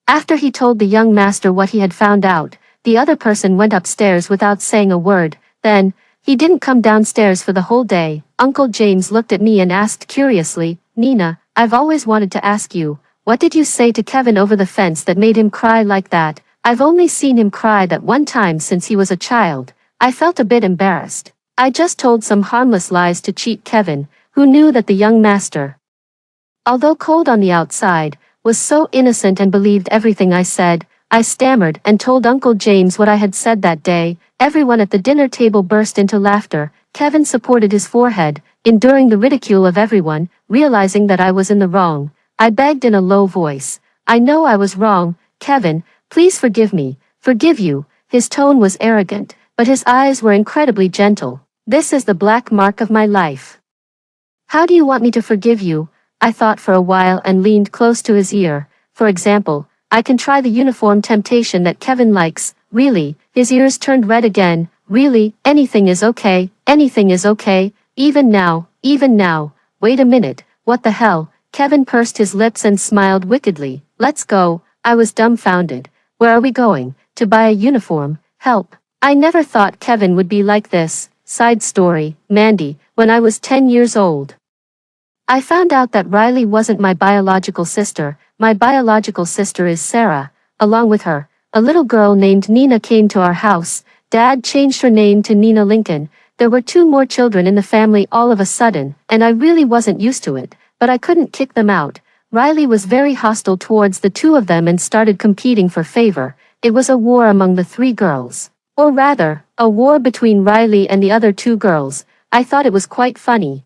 After he told the young master what he had found out, the other person went upstairs without saying a word. Then, he didn't come downstairs for the whole day. Uncle James looked at me and asked curiously, "Nina, I've always wanted to ask you, what did you say to Kevin over the fence that made him cry like that?" I've only seen him cry that one time since he was a child. I felt a bit embarrassed. I just told some harmless lies to cheat Kevin, who knew that the young master, although cold on the outside, was so innocent and believed everything I said. I stammered and told Uncle James what I had said that day. Everyone at the dinner table burst into laughter. Kevin supported his forehead, enduring the ridicule of everyone, realizing that I was in the wrong. I begged in a low voice, "I know I was wrong, Kevin, please forgive me." "Forgive you?" His tone was arrogant, but his eyes were incredibly gentle. "This is the black mark of my life. How do you want me to forgive you?" I thought for a while and leaned close to his ear. "For example, I can try the uniform temptation that Kevin likes." "Really?" His ears turned red again. "Really, anything is okay, anything is okay, even now, even now." "Wait a minute, what the hell?" Kevin pursed his lips and smiled wickedly. "Let's go." I was dumbfounded. "Where are we going?" "To buy a uniform." "Help." I never thought Kevin would be like this. Side story, Mandy, when I was 10 years old, I found out that Riley wasn't my biological sister. My biological sister is Sarah. Along with her, a little girl named Nina came to our house. Dad changed her name to Nina Lincoln. There were 2 more children in the family all of a sudden, and I really wasn't used to it, but I couldn't kick them out. Riley was very hostile towards the 2 of them and started competing for favor. It was a war among the 3 girls. Or rather, a war between Riley and the other 2 girls. I thought it was quite funny.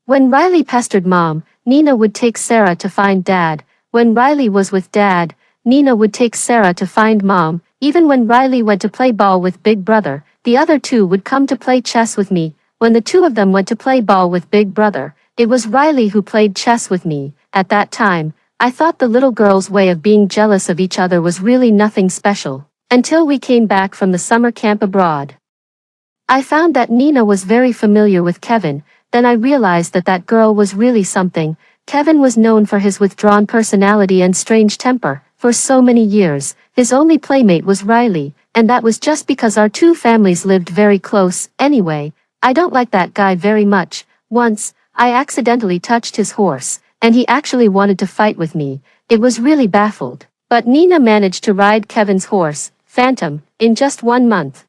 When Riley pestered Mom, Nina would take Sarah to find Dad. When Riley was with Dad, Nina would take Sarah to find Mom. Even when Riley went to play ball with Big Brother, the other 2 would come to play chess with me. When the 2 of them went to play ball with Big Brother, it was Riley who played chess with me. At that time, I thought the little girls' way of being jealous of each other was really nothing special. Until we came back from the summer camp abroad, I found that Nina was very familiar with Kevin. Then I realized that that girl was really something. Kevin was known for his withdrawn personality and strange temper. For so many years, his only playmate was Riley, and that was just because our 2 families lived very close. Anyway, I don't like that guy very much. Once, I accidentally touched his horse, and he actually wanted to fight with me. It was really baffled. But Nina managed to ride Kevin's horse, Phantom, in just 1 month.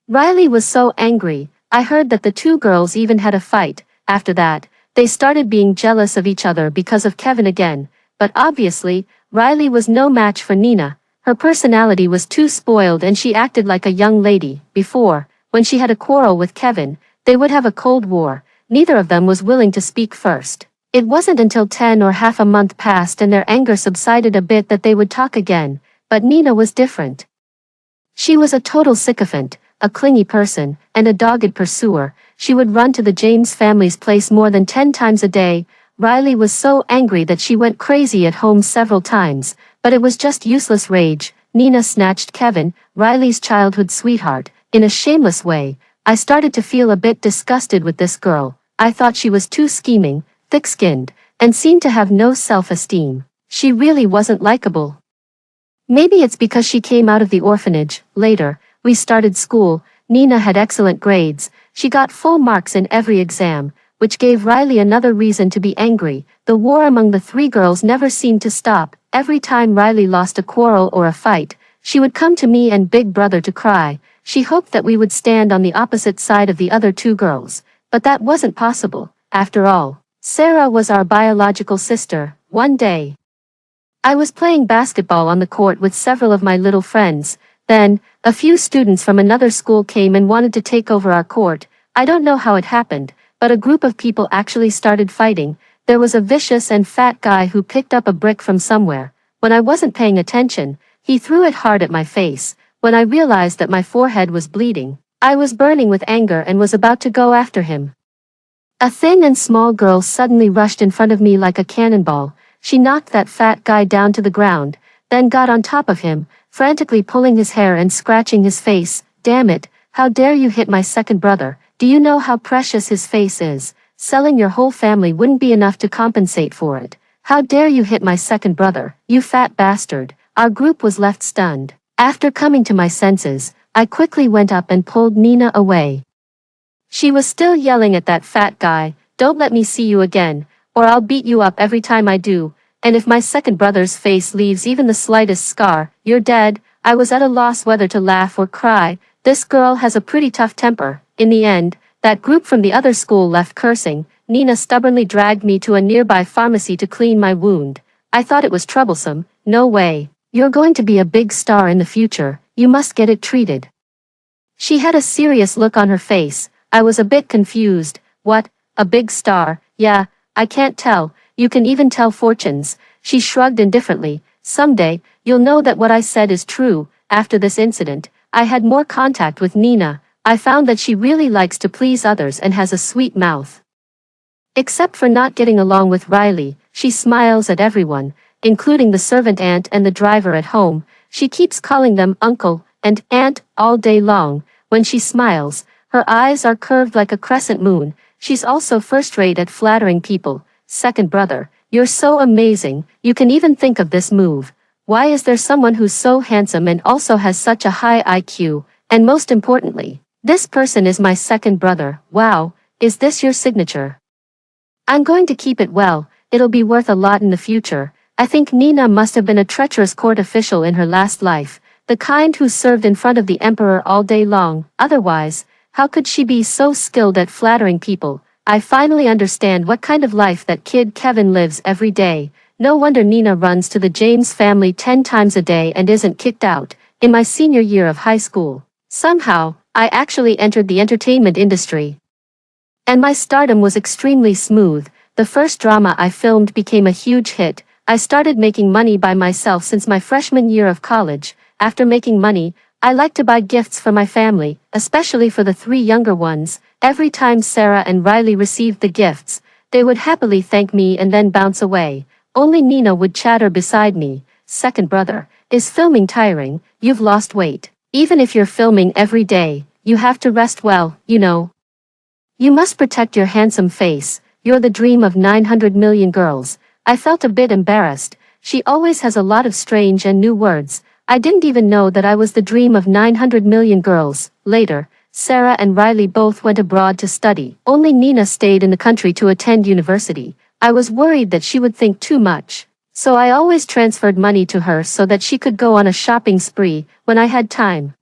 Riley was so angry. I heard that the two girls even had a fight. After that, they started being jealous of each other because of Kevin again. But obviously, Riley was no match for Nina. Her personality was too spoiled and she acted like a young lady. Before, when she had a quarrel with Kevin, they would have a cold war. Neither of them was willing to speak first. It wasn't until 10 or half a month passed and their anger subsided a bit that they would talk again. But Nina was different. She was a total sycophant, a clingy person, and a dogged pursuer. She would run to the James family's place more than 10 times a day. Riley was so angry that she went crazy at home several times, but it was just useless rage. Nina snatched Kevin, Riley's childhood sweetheart, in a shameless way. I started to feel a bit disgusted with this girl. I thought she was too scheming, thick-skinned, and seemed to have no self-esteem. She really wasn't likable. Maybe it's because she came out of the orphanage. Later, we started school. Nina had excellent grades. She got full marks in every exam, which gave Riley another reason to be angry. The war among the three girls never seemed to stop. Every time Riley lost a quarrel or a fight, she would come to me and Big Brother to cry. She hoped that we would stand on the opposite side of the other two girls, but that wasn't possible. After all, Sarah was our biological sister. One day, I was playing basketball on the court with several of my little friends. Then, a few students from another school came and wanted to take over our court. I don't know how it happened, but a group of people actually started fighting. There was a vicious and fat guy who picked up a brick from somewhere. When I wasn't paying attention, he threw it hard at my face. When I realized that my forehead was bleeding, I was burning with anger and was about to go after him. A thin and small girl suddenly rushed in front of me like a cannonball. She knocked that fat guy down to the ground, then got on top of him, frantically pulling his hair and scratching his face. Damn it, how dare you hit my second brother? Do you know how precious his face is? Selling your whole family wouldn't be enough to compensate for it. How dare you hit my second brother, you fat bastard? Our group was left stunned. After coming to my senses, I quickly went up and pulled Nina away. She was still yelling at that fat guy, "Don't let me see you again, or I'll beat you up every time I do, and if my second brother's face leaves even the slightest scar, you're dead." I was at a loss whether to laugh or cry. This girl has a pretty tough temper. In the end, that group from the other school left cursing. Nina stubbornly dragged me to a nearby pharmacy to clean my wound. I thought it was troublesome. "No way. You're going to be a big star in the future. You must get it treated." She had a serious look on her face. I was a bit confused. "What? A big star? Yeah, I can't tell. You can even tell fortunes." She shrugged indifferently. "Someday, you'll know that what I said is true." After this incident, I had more contact with Nina. I found that she really likes to please others and has a sweet mouth. Except for not getting along with Riley, she smiles at everyone, including the servant aunt and the driver at home. She keeps calling them uncle and aunt all day long. When she smiles, her eyes are curved like a crescent moon. She's also first-rate at flattering people. "Second brother, you're so amazing, you can even think of this move. Why is there someone who's so handsome and also has such a high IQ? And most importantly, this person is my second brother. Wow, is this your signature? I'm going to keep it well, it'll be worth a lot in the future." I think Nina must have been a treacherous court official in her last life, the kind who served in front of the emperor all day long. Otherwise, how could she be so skilled at flattering people? I finally understand what kind of life that kid Kevin lives every day. No wonder Nina runs to the James family 10 times a day and isn't kicked out. In my senior year of high school, somehow, I actually entered the entertainment industry. And my stardom was extremely smooth. The first drama I filmed became a huge hit. I started making money by myself since my freshman year of college. After making money, I like to buy gifts for my family, especially for the three younger ones. Every time Sarah and Riley received the gifts, they would happily thank me and then bounce away. Only Nina would chatter beside me. "Second brother, is filming tiring? You've lost weight. Even if you're filming every day, you have to rest well, you know. You must protect your handsome face. You're the dream of 900 million girls." I felt a bit embarrassed. She always has a lot of strange and new words. I didn't even know that I was the dream of 900 million girls. Later, Sarah and Riley both went abroad to study. Only Nina stayed in the country to attend university. I was worried that she would think too much. So I always transferred money to her so that she could go on a shopping spree when I had time.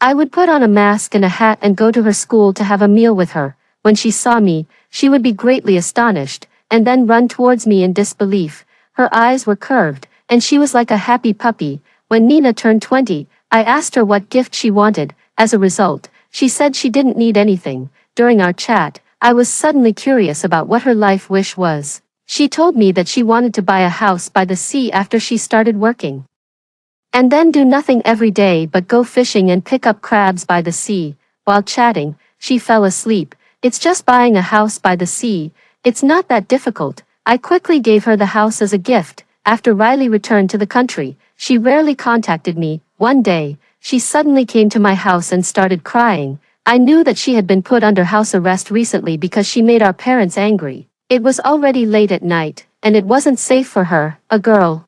I would put on a mask and a hat and go to her school to have a meal with her. When she saw me, she would be greatly astonished, and then run towards me in disbelief. Her eyes were curved, and she was like a happy puppy. When Nina turned 20, I asked her what gift she wanted. As a result, she said she didn't need anything. During our chat, I was suddenly curious about what her life wish was. She told me that she wanted to buy a house by the sea after she started working. And then do nothing every day but go fishing and pick up crabs by the sea. While chatting, she fell asleep. It's just buying a house by the sea. It's not that difficult. I quickly gave her the house as a gift. After Riley returned to the country, she rarely contacted me. One day, she suddenly came to my house and started crying. I knew that she had been put under house arrest recently because she made our parents angry. It was already late at night, and it wasn't safe for her, a girl,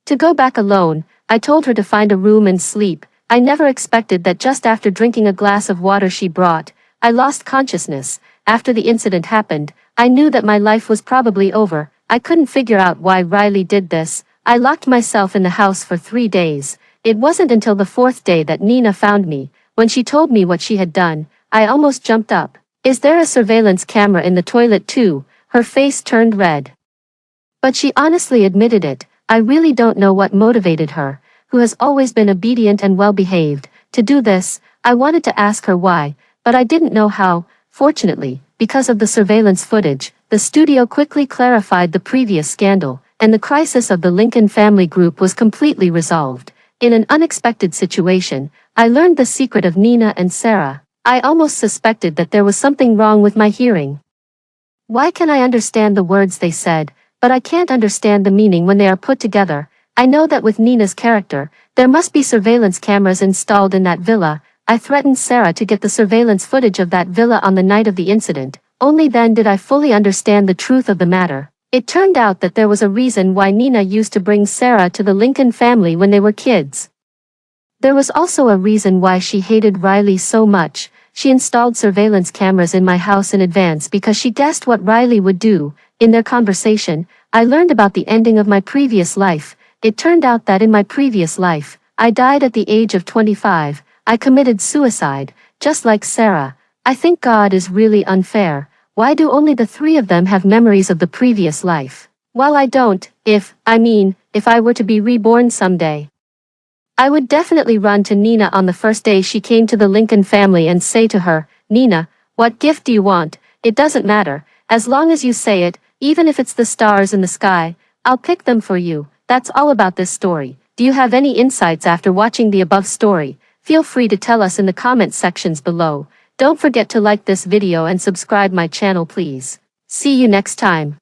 to go back alone. I told her to find a room and sleep. I never expected that just after drinking a glass of water she brought, I lost consciousness. After the incident happened, I knew that my life was probably over. I couldn't figure out why Riley did this. I locked myself in the house for 3 days. It wasn't until the 4th day that Nina found me. When she told me what she had done, I almost jumped up. Is there a surveillance camera in the toilet too? Her face turned red. But she honestly admitted it. I really don't know what motivated her, who has always been obedient and well-behaved, to do this. I wanted to ask her why, but I didn't know how. Fortunately, because of the surveillance footage, the studio quickly clarified the previous scandal, and the crisis of the Lincoln family group was completely resolved. In an unexpected situation, I learned the secret of Nina and Sarah. I almost suspected that there was something wrong with my hearing. Why can I understand the words they said, but I can't understand the meaning when they are put together? I know that with Nina's character, there must be surveillance cameras installed in that villa. I threatened Sarah to get the surveillance footage of that villa on the night of the incident. Only then did I fully understand the truth of the matter. It turned out that there was a reason why Nina used to bring Sarah to the Lincoln family when they were kids. There was also a reason why she hated Riley so much. She installed surveillance cameras in my house in advance because she guessed what Riley would do. In their conversation, I learned about the ending of my previous life. It turned out that in my previous life, I died at the age of 25. I committed suicide, just like Sarah. I think God is really unfair. Why do only the 3 of them have memories of the previous life, while I don't? If I were to be reborn someday, I would definitely run to Nina on the first day she came to the Lincoln family and say to her, Nina, what gift do you want? It doesn't matter, as long as you say it, even if it's the stars in the sky, I'll pick them for you. That's all about this story. Do you have any insights after watching the above story? Feel free to tell us in the comment sections below. Don't forget to like this video and subscribe my channel please. See you next time.